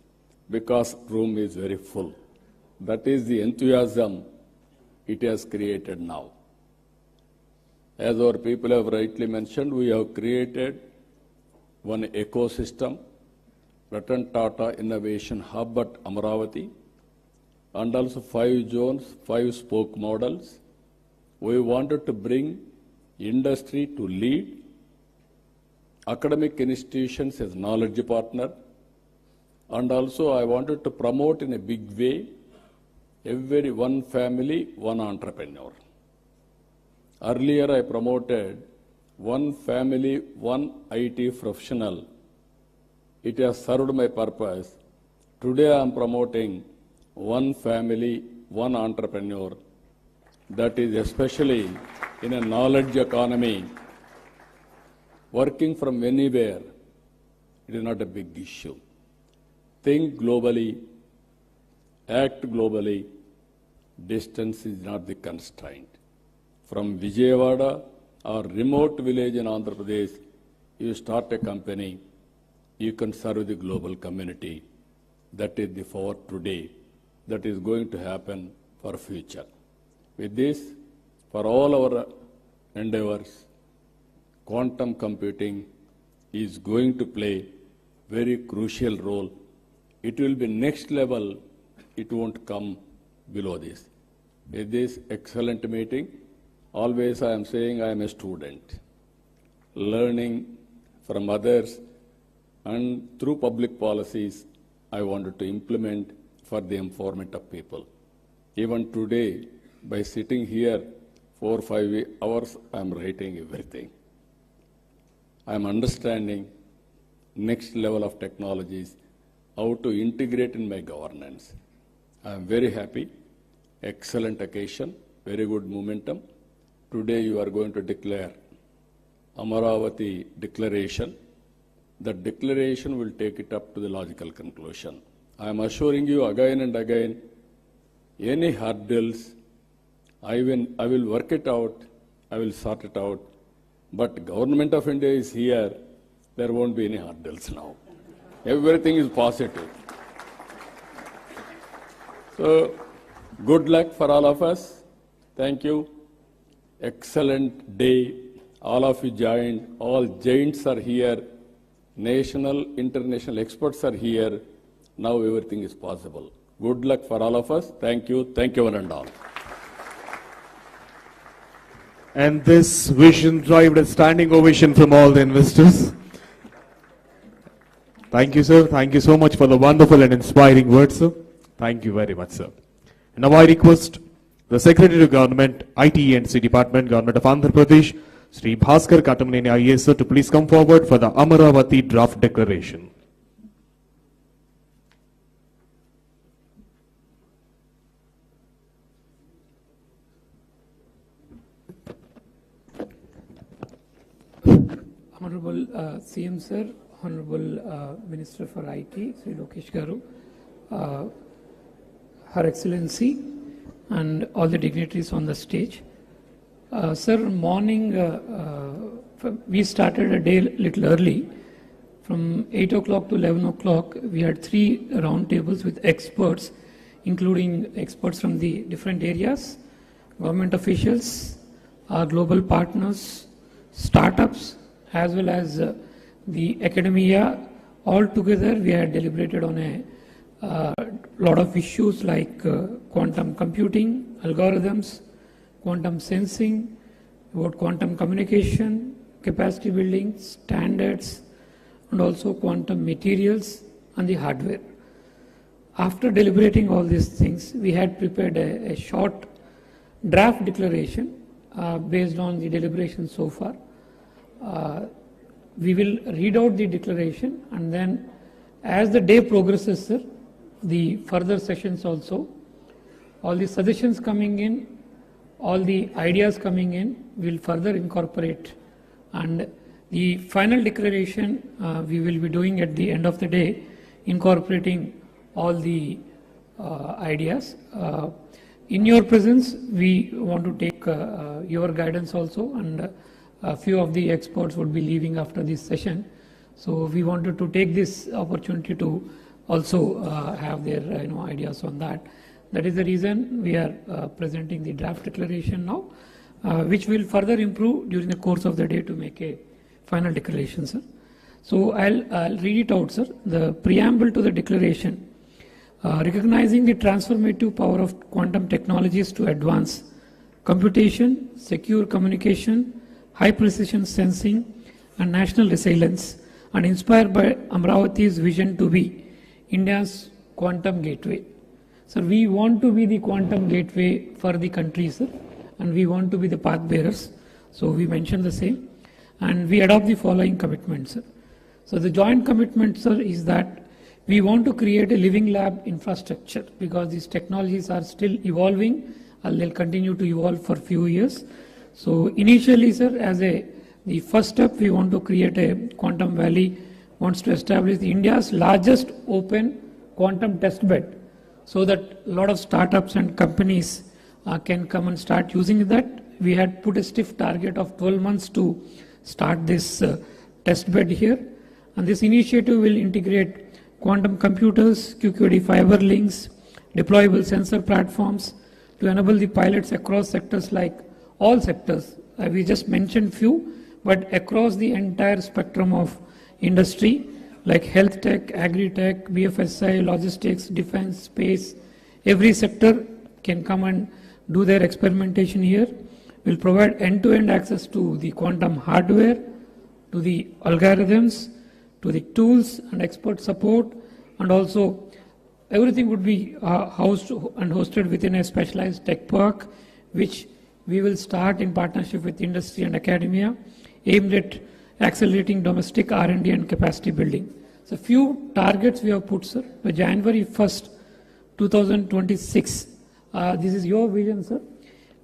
because room is very full. That is the enthusiasm it has created now. As our people have rightly mentioned, we have created one ecosystem, Ratan Tata Innovation Hub at Amaravati, and also 5 zones, 5 spoke models. We wanted to bring industry to lead, academic institutions as knowledge partner, and also I wanted to promote in a big way every one family, one entrepreneur. Earlier I promoted one family, one IT professional. It has served my purpose. Today I am promoting one family, one entrepreneur. That is especially in a knowledge economy, working from anywhere. It is not a big issue. Think globally, act globally. Distance is not the constraint. From Vijayawada or remote village in Andhra Pradesh, you start a company, you can serve the global community. That is the for today. That is going to happen for future. With this, for all our endeavors, quantum computing is going to play very crucial role. It will be next level. It won't come below this. With this excellent meeting, always I am saying I am a student, learning from others, and through public policies, I wanted to implement for the empowerment of people. Even today, by sitting here 4 or 5 hours, I am writing everything. I am understanding next level of technologies, how to integrate in my governance. I am very happy. Excellent occasion, very good momentum. Today you are going to declare Amaravati declaration. That declaration will take it up to the logical conclusion. I am assuring you again and again, any hurdles, I will work it out, I will sort it out. But Government of India is here, there won't be any hurdles now. Everything is positive. So, good luck for all of us. Thank you. Excellent day. All of you joined. All giants are here. National, international experts are here. Now everything is possible. Good luck for all of us. Thank you. Thank you one and all. And this vision derived a standing ovation from all the investors. Thank you, sir. Thank you so much for the wonderful and inspiring words, sir. Thank you very much, sir. And now I request the Secretary of Government, IT and C Department, Government of Andhra Pradesh, Sri Bhaskar Katamaneni IAS, sir, to please come forward for the Amaravati draft declaration. Honorable CM sir, Honorable Minister for IT, Sri Lokesh Garu, Her Excellency, and all the dignitaries on the stage. Sir, morning we started a day little early. From 8 o'clock to 11 o'clock, we had 3 round tables with experts, including experts from the different areas, government officials, our global partners, startups, as well as the academia. All together, we had deliberated on a lot of issues like quantum computing, algorithms, quantum sensing, about quantum communication, capacity building, standards, and also quantum materials and the hardware. After deliberating all these things, we had prepared a short draft declaration based on the deliberation so far. We will read out the declaration, and then as the day progresses, sir, the further sessions also, all the suggestions coming in, all the ideas coming in, we will further incorporate, and the final declaration we will be doing at the end of the day, incorporating all the ideas. In your presence, we want to take your guidance also, and a few of the experts would be leaving after this session. So we wanted to take this opportunity to also have their ideas on that. That is the reason we are presenting the draft declaration now, which will further improve during the course of the day to make a final declaration, sir. So I'll read it out, sir. The preamble to the declaration, recognizing the transformative power of quantum technologies to advance computation, secure communication, high precision sensing, and national resilience, and inspired by Amaravati's vision to be India's quantum gateway. So we want to be the quantum gateway for the country, sir, and we want to be the path bearers. So we mentioned the same, and we adopt the following commitments, sir. So the joint commitment, sir, is that we want to create a living lab infrastructure because these technologies are still evolving and they'll continue to evolve for a few years. So initially, sir, as the first step, we want to create a Quantum Valley, wants to establish India's largest open quantum test bed so that a lot of startups and companies can come and start using that. We had put a stiff target of 12 months to start this test bed here. And this initiative will integrate quantum computers, QQD fiber links, deployable sensor platforms to enable the pilots across sectors like all sectors. We just mentioned few, but across the entire spectrum of industry like health tech, agri-tech, BFSI, logistics, defense, space. Every sector can come and do their experimentation here. We'll provide end-to-end access to the quantum hardware, to the algorithms, to the tools and expert support, and also everything would be housed and hosted within a specialized tech park, which we will start in partnership with industry and academia, aimed at accelerating domestic R&D and capacity building. So few targets we have put, sir. By January 1st, 2026, this is your vision, sir.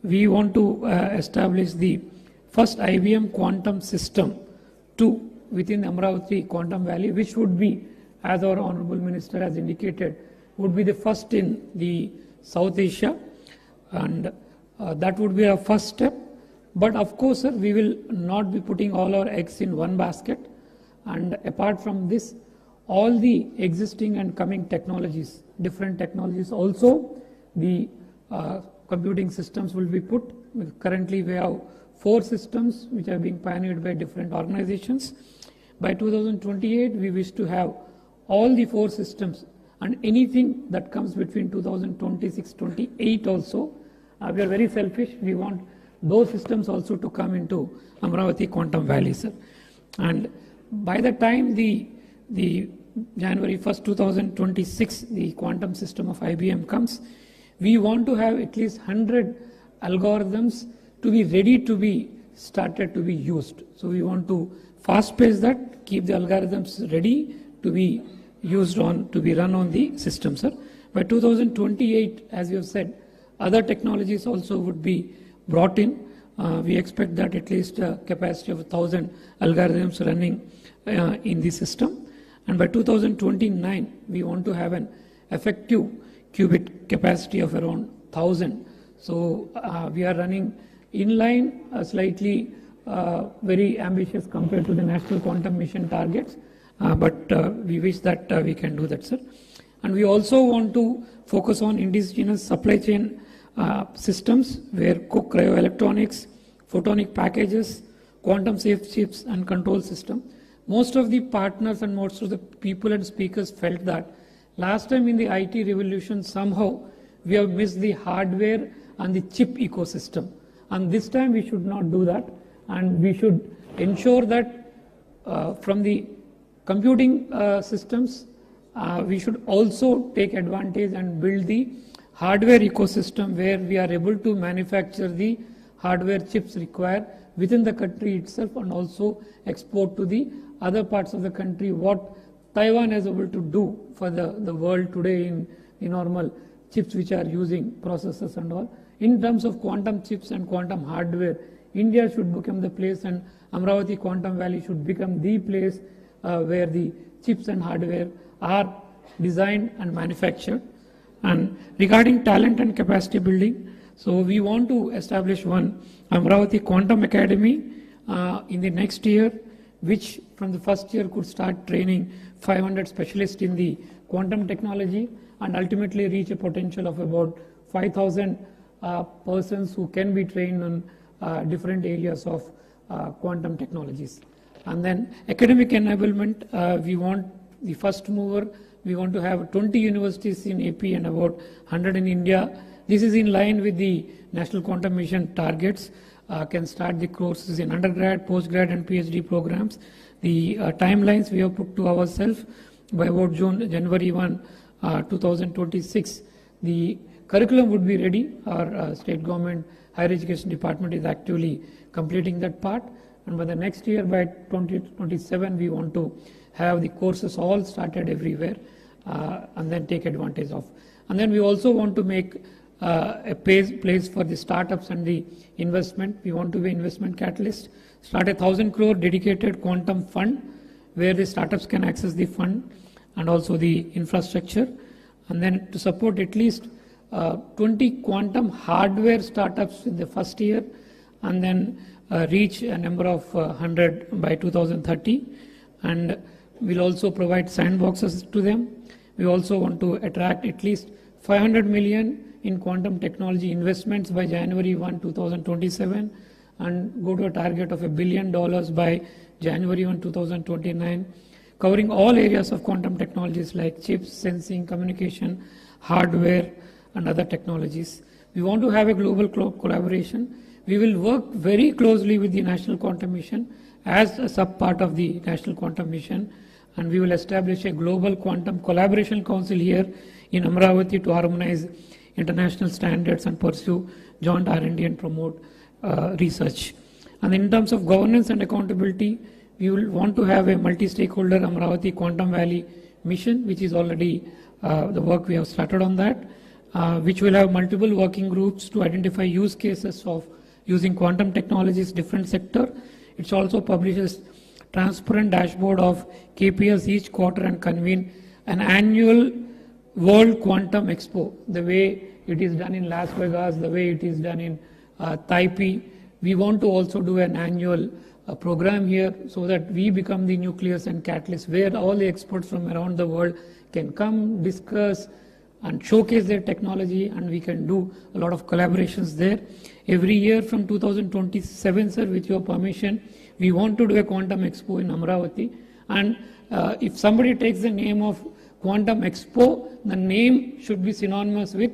We want to establish the first IBM quantum system within Amaravati Quantum Valley, which would be, as our Honorable Minister has indicated, would be the first in the South Asia, and that would be our first step. But of course, sir, we will not be putting all our eggs in one basket, and apart from this, all the existing and coming technologies, different technologies also, the computing systems will be put. Currently we have 4 systems which are being pioneered by different organizations. By 2028, we wish to have all the 4 systems, and anything that comes between 2026-28 also. We are very selfish. We want those systems also to come into Amaravati Quantum Valley, sir. And by the time the January 1st, 2026, the quantum system of IBM comes, we want to have at least 100 algorithms to be ready to be started to be used. So we want to fast pace that, keep the algorithms ready to be used on, to be run on the system, sir. By 2028, as you have said, other technologies also would be brought in. We expect that at least a capacity of 1,000 algorithms running in the system. And by 2029, we want to have an effective qubit capacity of around 1,000. So we are running in line, slightly very ambitious compared to the National Quantum Mission targets, but we wish that we can do that, sir. And we also want to focus on indigenous supply chain systems where cryo-electronics, photonic packages, quantum safe chips and control system. Most of the partners and most of the people and speakers felt that last time in the IT revolution somehow we have missed the hardware and the chip ecosystem. And this time we should not do that, and we should ensure that from the computing systems, we should also take advantage and build the hardware ecosystem where we are able to manufacture the hardware chips required within the country itself and also export to the other parts of the country what Taiwan is able to do for the world today in the normal chips which are using processors and all. In terms of quantum chips and quantum hardware, India should become the place, and Amaravati Quantum Valley should become the place where the chips and hardware are designed and manufactured. And regarding talent and capacity building, so we want to establish one Amaravati Quantum Academy in the next year, which from the first year could start training 500 specialists in the quantum technology and ultimately reach a potential of about 5,000 persons who can be trained on different areas of quantum technologies. And then academic enablement, we want the first mover. We want to have 20 universities in AP and about 100 in India. This is in line with the National Quantum Mission targets. Can start the courses in undergrad, postgrad and PhD programs. The timelines we have put to ourselves by about January 1, 2026. The curriculum would be ready. Our state government higher education department is actively completing that part, and by the next year, by 2027, we want to have the courses all started everywhere, and then take advantage of. And then we also want to make a place for the startups and the investment. We want to be investment catalyst. Start a 1,000 crore dedicated quantum fund where the startups can access the fund and also the infrastructure. And then to support at least 20 quantum hardware startups in the first year, and then reach a number of 100 by 2030. And we'll also provide sandboxes to them. We also want to attract at least 500 million in quantum technology investments by January 1, 2027, and go to a target of $1 billion by January 1, 2029, covering all areas of quantum technologies like chips, sensing, communication, hardware, and other technologies. We want to have a global collaboration. We will work very closely with the National Quantum Mission as a sub-part of the National Quantum Mission, and we will establish a global quantum collaboration council here in Amaravati to harmonize international standards and pursue joint R&D and promote research. And in terms of governance and accountability, we will want to have a multi-stakeholder Amaravati Quantum Valley mission, which is already the work we have started on that, which will have multiple working groups to identify use cases of using quantum technologies, different sector. It also publishes transparent dashboard of KPIs each quarter and convene an annual World Quantum Expo, the way it is done in Las Vegas, the way it is done in Taipei. We want to also do an annual program here so that we become the nucleus and catalyst where all the experts from around the world can come, discuss, and showcase their technology, and we can do a lot of collaborations there. Every year from 2027, sir, with your permission, we want to do a Quantum Expo in Amaravati. And if somebody takes the name of Quantum Expo, the name should be synonymous with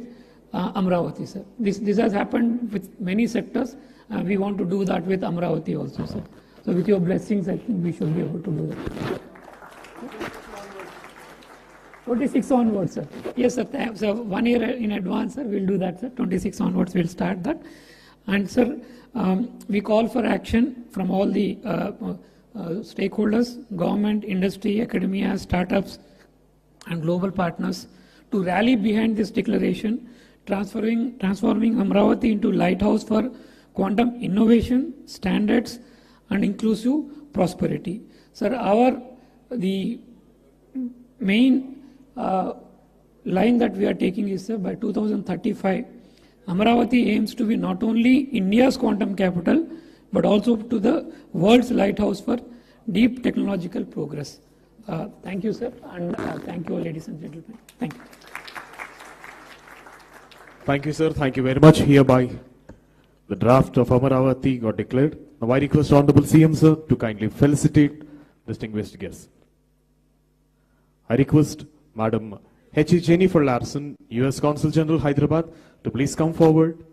Amaravati, sir. This has happened with many sectors. We want to do that with Amaravati also, sir. So with your blessings, I think we should be able to do that. 26 onwards, sir. Yes, sir. So 1 year in advance, sir, we'll do that, sir. 26 onwards, we'll start that. And, sir, we call for action from all the stakeholders, government, industry, academia, startups, and global partners to rally behind this declaration, transforming Amaravati into lighthouse for quantum innovation, standards, and inclusive prosperity. Sir, the main line that we are taking is, sir, by 2035, Amaravati aims to be not only India's quantum capital, but also to the world's lighthouse for deep technological progress. Thank you, sir, and thank you all, ladies and gentlemen. Thank you. Thank you, sir. Thank you very much. Hereby, the draft of Amaravati got declared. Now I request Honorable CM, sir, to kindly felicitate distinguished guests. I request Madam H.E. Jennifer Larson, U.S. Consul General, Hyderabad, to please come forward.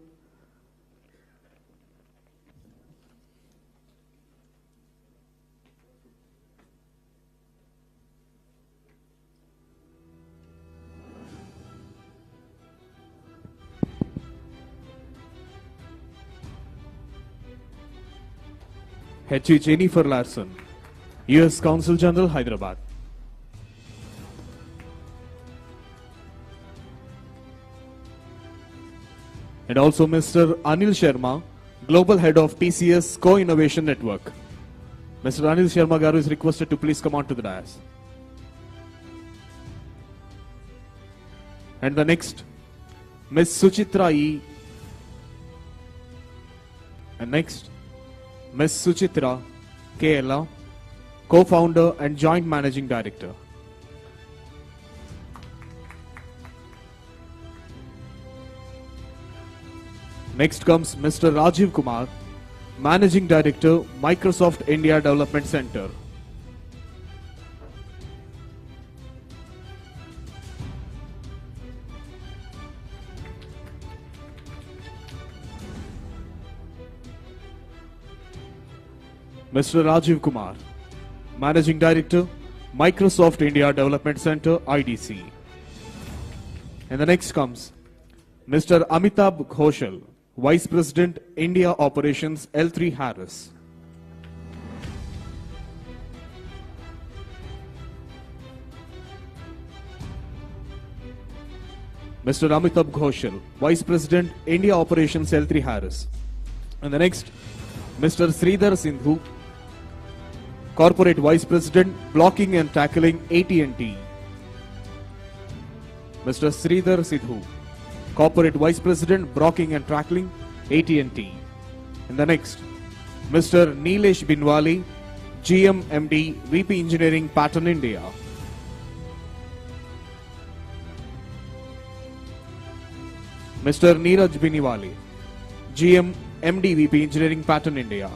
H.E. Jennifer Larson, U.S. Consul General, Hyderabad. And also Mr. Anil Sharma, Global Head of TCS Co-Innovation Network. Mr. Anil Sharma Garu is requested to please come on to the dais. And the next, Ms. Suchitra E. And next, Ms. Suchitra K. Ella, Co-Founder and Joint Managing Director. Next comes Mr. Rajiv Kumar, Managing Director, Microsoft India Development Center. Mr. Rajiv Kumar, Managing Director, Microsoft India Development Center, IDC. And the next comes Mr. Amitabh Ghoshal, Vice President, India Operations, L3 Harris. Mr. Amitabh Ghoshal, Vice President, India Operations, L3 Harris. And the next, Mr. Sridhar Sindhu, Corporate Vice President, Blocking and Tackling, AT&T. Mr. Sridhar Sindhu, Corporate Vice President, Blocking and Tackling, AT&T. And the next, Mr. Nilesh Binwali, GM MD, VP Engineering, Pattern India. Mr. Neeraj Biniwali, GM MD, VP Engineering, Pattern India.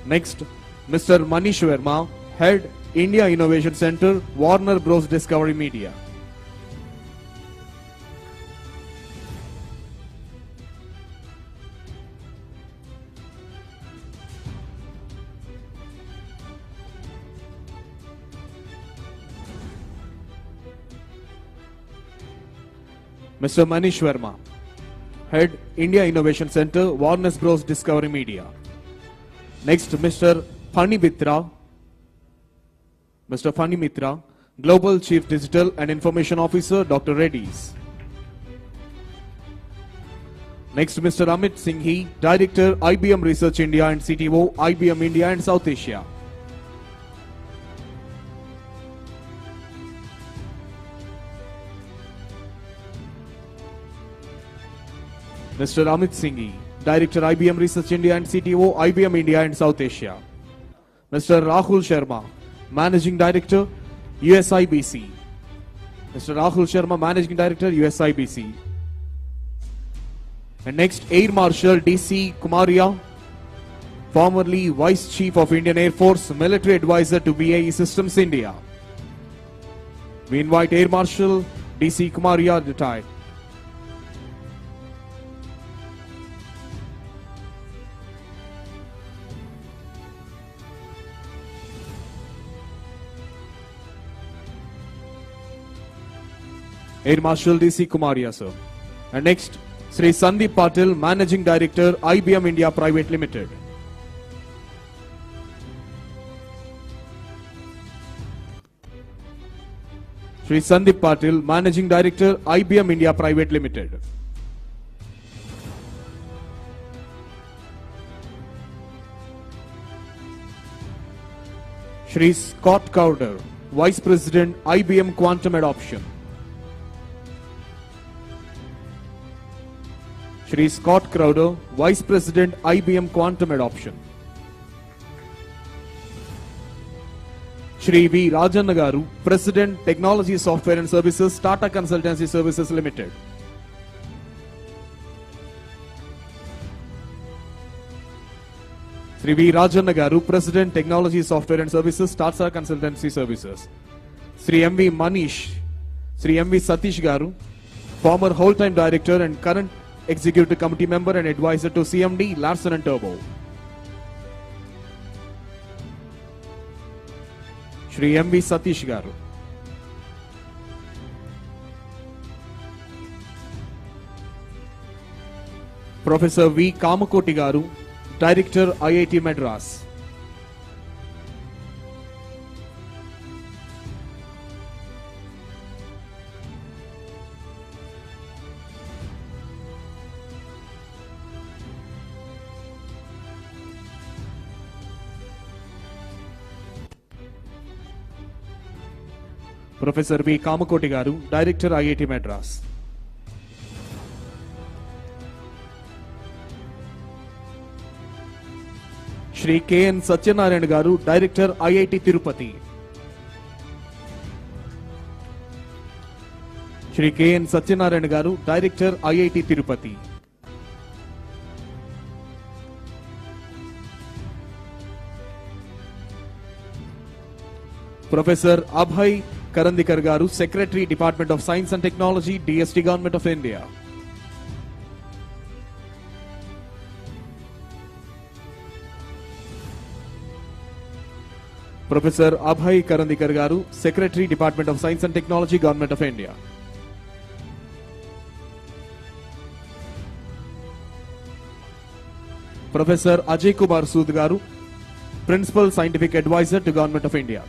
Next, Mr. Manish Verma, Head, India Innovation Center, Warner Bros. Discovery Media. Mr. Manish Verma, Head, India Innovation Center, Warner Bros. Discovery Media. Next, Mr. Phani Mitra, Global Chief Digital and Information Officer, Dr. Reddy's. Next, Mr. Amit Singhi, Director, IBM Research India and CTO, IBM India and South Asia. Mr. Amit Singhi, Director, IBM Research India and CTO, IBM India and South Asia. Mr. Rahul Sharma, Managing Director, USIBC. Mr. Rahul Sharma, Managing Director, USIBC. And next, Air Marshal DC Kumaria, formerly Vice Chief of Indian Air Force, Military Advisor to BAE Systems India. We invite Air Marshal DC Kumaria, retired. Air Marshal DC Kumaria, sir. And next, Sri Sandeep Patil, Managing Director, IBM India Private Limited. Sri Sandeep Patil, Managing Director, IBM India Private Limited. Sri Scott Crowder, Vice President, IBM Quantum Adoption. Shri Scott Crowder, Vice President, IBM Quantum Adoption. Shri V. Rajanna Garu, President, Technology Software and Services, Tata Consultancy Services Limited. Shri V. Rajanna Garu, President, Technology Software and Services, Tata Consultancy Services. Shri M. V. Manish, Shri M. V. Satish Garu, former whole-time Director and current Executive Committee Member and Advisor to CMD, Larsen & Toubro. Shri M. V. Satish Garu. Professor V. Kamakoti Garu, Director, IIT Madras. Professor V. Kamakoti Garu, Director, IIT Madras. Shri K. N. Satyanarayan Garu, Director, IIT Tirupati. Shri K. N. Satyanarayan Garu, Director, IIT Tirupati. Professor Abhay Karandikar Garu, Secretary, Department of Science and Technology, DST, Government of India. Professor Abhay Karandikar Garu, Secretary, Department of Science and Technology, Government of India. Professor Ajay Kumar Sood Garu, Principal Scientific Advisor to Government of India.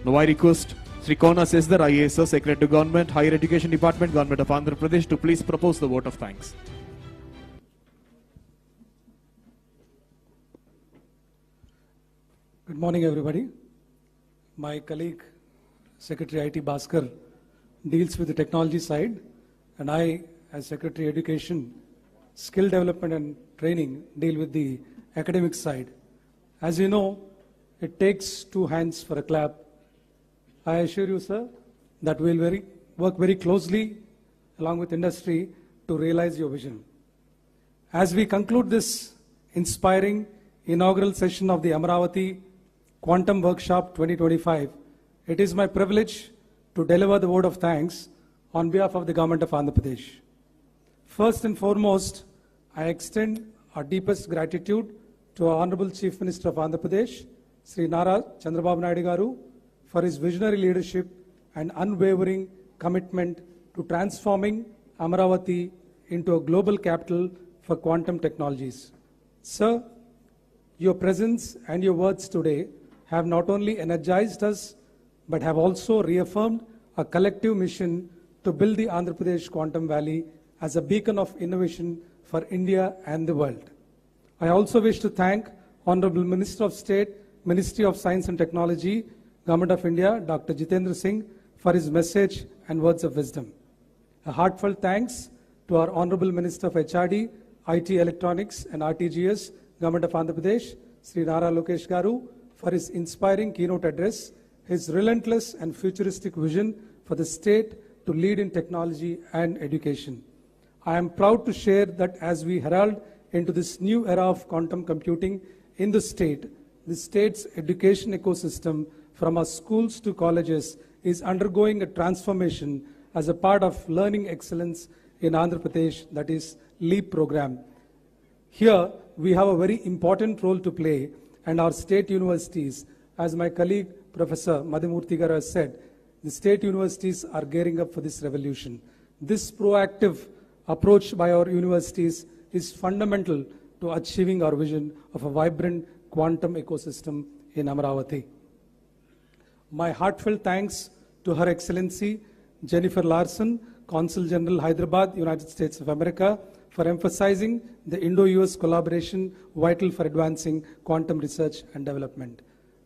Now I request Sri Kona Sesdar, IAS, Secretary to Government, Higher Education Department, Government of Andhra Pradesh, to please propose the vote of thanks. Good morning, everybody. My colleague, Secretary IT Bhaskar, deals with the technology side, and I, as Secretary Education, Skill Development and Training, deal with the academic side. As you know, it takes two hands for a clap. I assure you, sir, that we will work very closely along with industry to realize your vision. As we conclude this inspiring inaugural session of the Amaravati Quantum Workshop 2025, it is my privilege to deliver the word of thanks on behalf of the Government of Andhra Pradesh. First and foremost, I extend our deepest gratitude to our Honorable Chief Minister of Andhra Pradesh, Sri Chandrababu Garu, for his visionary leadership and unwavering commitment to transforming Amaravati into a global capital for quantum technologies. Sir, your presence and your words today have not only energized us, but have also reaffirmed a collective mission to build the Andhra Pradesh Quantum Valley as a beacon of innovation for India and the world. I also wish to thank Honorable Minister of State, Ministry of Science and Technology, Government of India, Dr. Jitendra Singh, for his message and words of wisdom. A heartfelt thanks to our Honorable Minister of HRD, IT Electronics and RTGS, Government of Andhra Pradesh, Sri Nara Lokesh Garu, for his inspiring keynote address, his relentless and futuristic vision for the state to lead in technology and education. I am proud to share that as we herald into this new era of quantum computing in the state's education ecosystem from our schools to colleges is undergoing a transformation as a part of learning excellence in Andhra Pradesh, that is LEAP program. Here, we have a very important role to play, and our state universities, as my colleague Professor Madhumurthy Garu has said, the state universities are gearing up for this revolution. This proactive approach by our universities is fundamental to achieving our vision of a vibrant quantum ecosystem in Amaravati. My heartfelt thanks to Her Excellency Jennifer Larson, Consul General Hyderabad, United States of America, for emphasizing the Indo-US collaboration vital for advancing quantum research and development.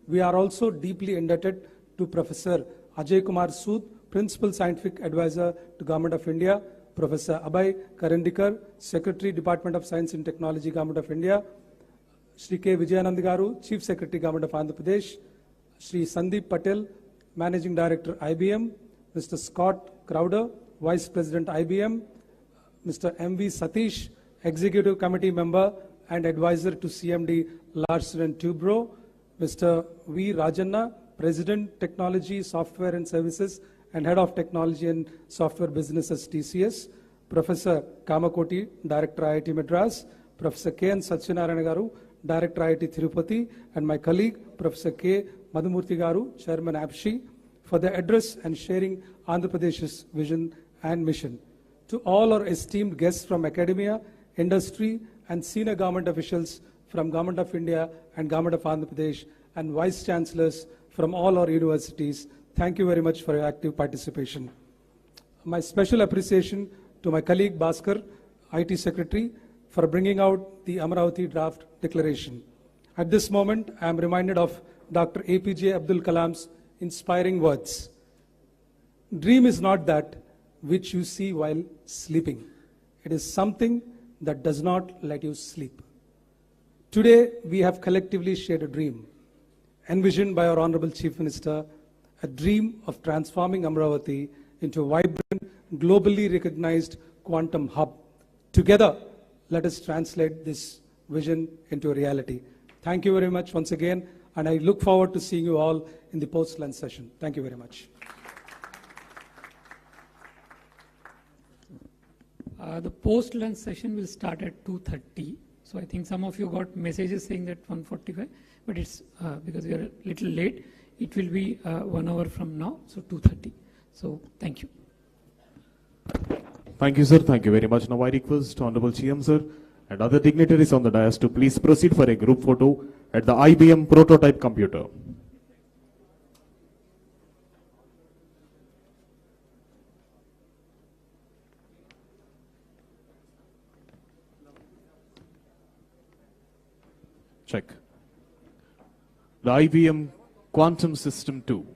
We are also deeply indebted to Professor Ajay Kumar Sood, Principal Scientific Advisor to Government of India, Professor Abhay Karandikar, Secretary, Department of Science and Technology, Government of India, Sri K. Vijayanand Garu, Chief Secretary, Government of Andhra Pradesh, Sri Sandeep Patel, Managing Director, IBM, Mr. Scott Crowder, Vice President, IBM, Mr. M.V. Satish, Executive Committee Member and Advisor to CMD Larsen & Toubro, Mr. V. Rajanna, President, Technology, Software and Services and Head of Technology and Software Businesses, TCS, Professor Kamakoti, Director, IIT Madras, Professor K. N. Satyanarayana Garu, Director, IIT Tirupati, and my colleague, Professor K. Madhumurthy Garu, Chairman, APSHI, for their address and sharing Andhra Pradesh's vision and mission. To all our esteemed guests from academia, industry, and senior government officials from Government of India and Government of Andhra Pradesh, and Vice Chancellors from all our universities, thank you very much for your active participation. My special appreciation to my colleague Bhaskar, IT Secretary, for bringing out the Amaravati Draft Declaration. At this moment, I am reminded of Dr. APJ Abdul Kalam's inspiring words. Dream is not that which you see while sleeping. It is something that does not let you sleep. Today, we have collectively shared a dream, envisioned by our Honorable Chief Minister, a dream of transforming Amaravati into a vibrant, globally recognized quantum hub. Together, let us translate this vision into a reality. Thank you very much once again, and I look forward to seeing you all in the post-lunch session. Thank you very much. The post-lunch session will start at 2:30. So I think some of you got messages saying that 1:45, but it's because we are a little late. It will be 1 hour from now, so 2:30. So thank you. Thank you, sir. Thank you very much. Now I request Honorable CM, sir, and other dignitaries on the dais to please proceed for a group photo at the IBM prototype computer. Check. The IBM Quantum System 2.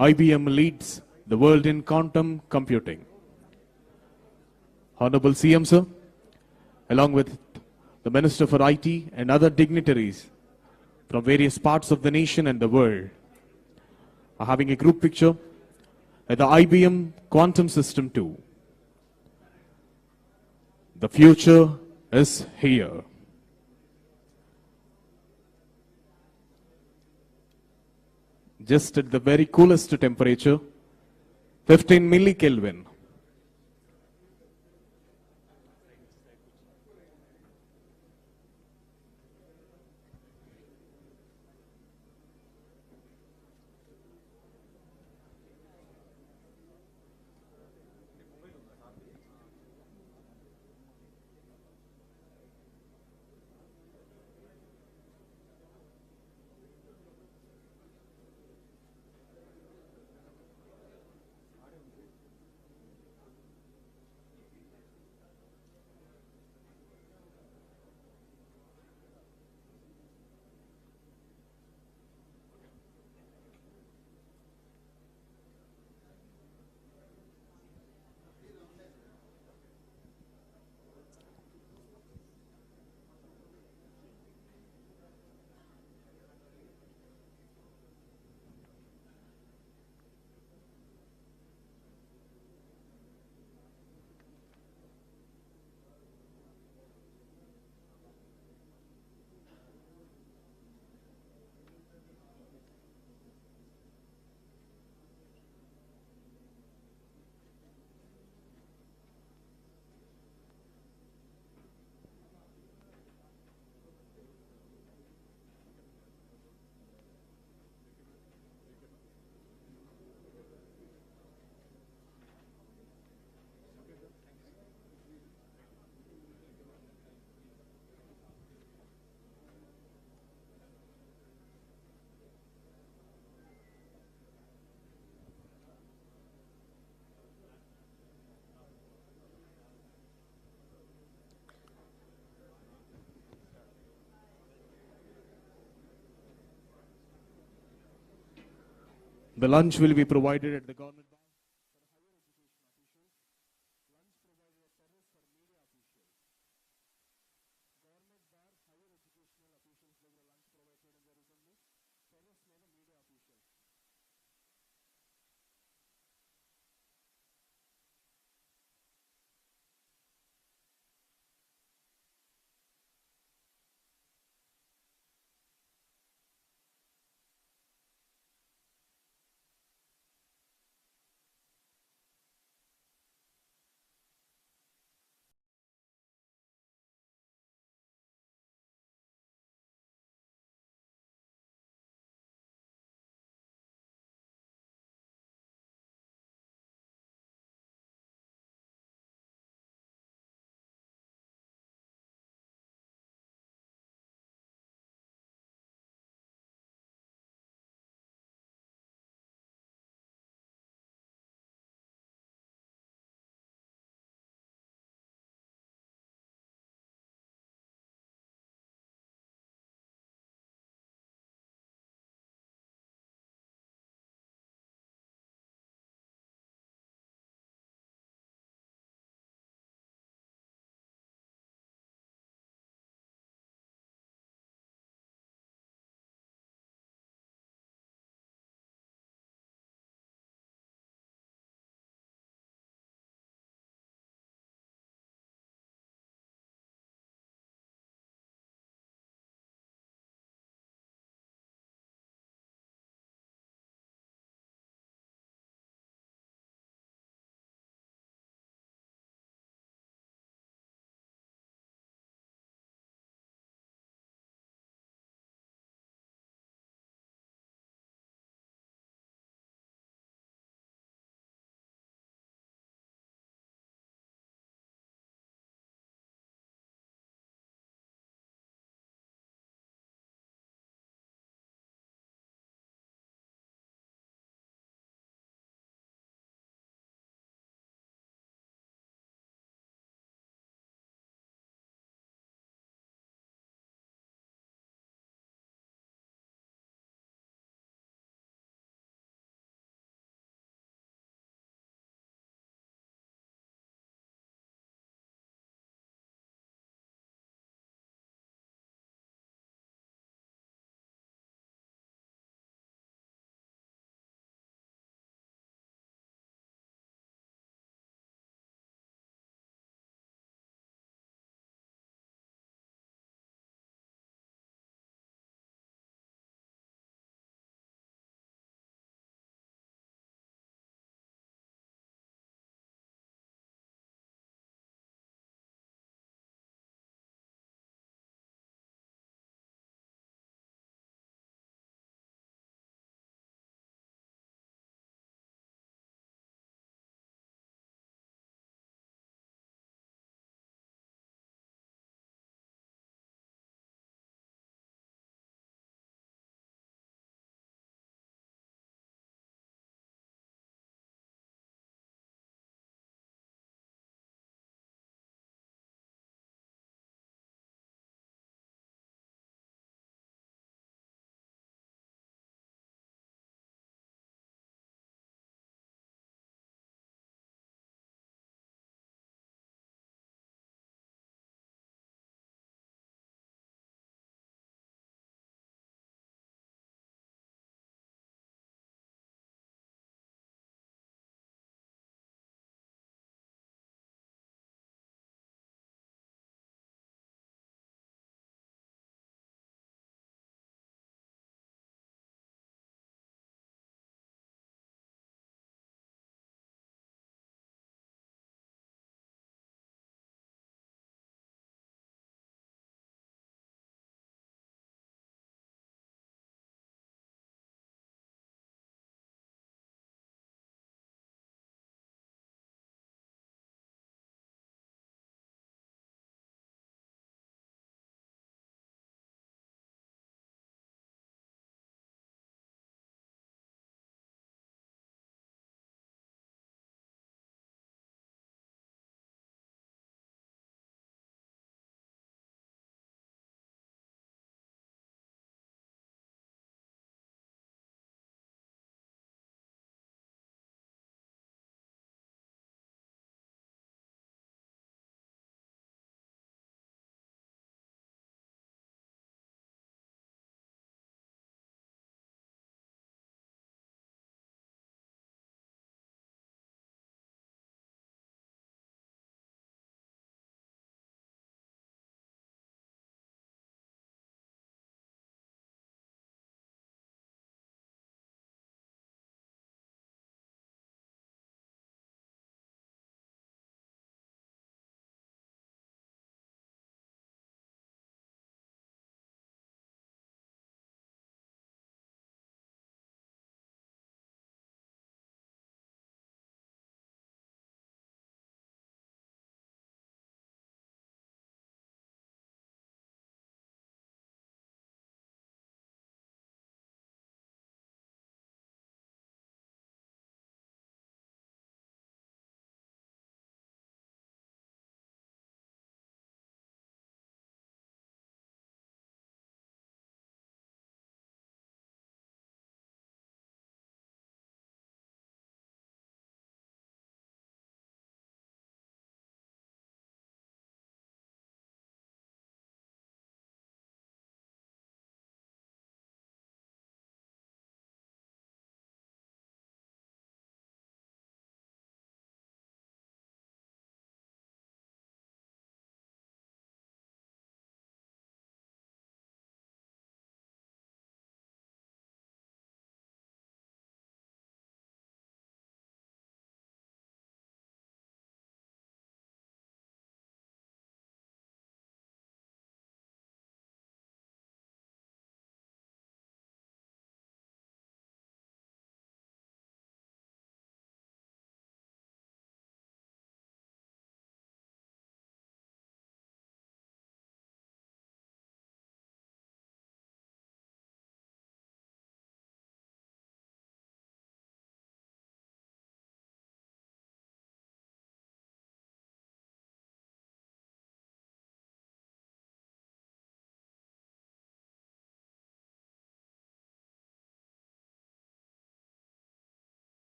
IBM leads the world in quantum computing. Honorable CM, sir, along with the Minister for IT and other dignitaries from various parts of the nation and the world, are having a group picture at the IBM Quantum System 2. The future is here. Just at the very coolest temperature, 15 millikelvin. The lunch will be provided at the government.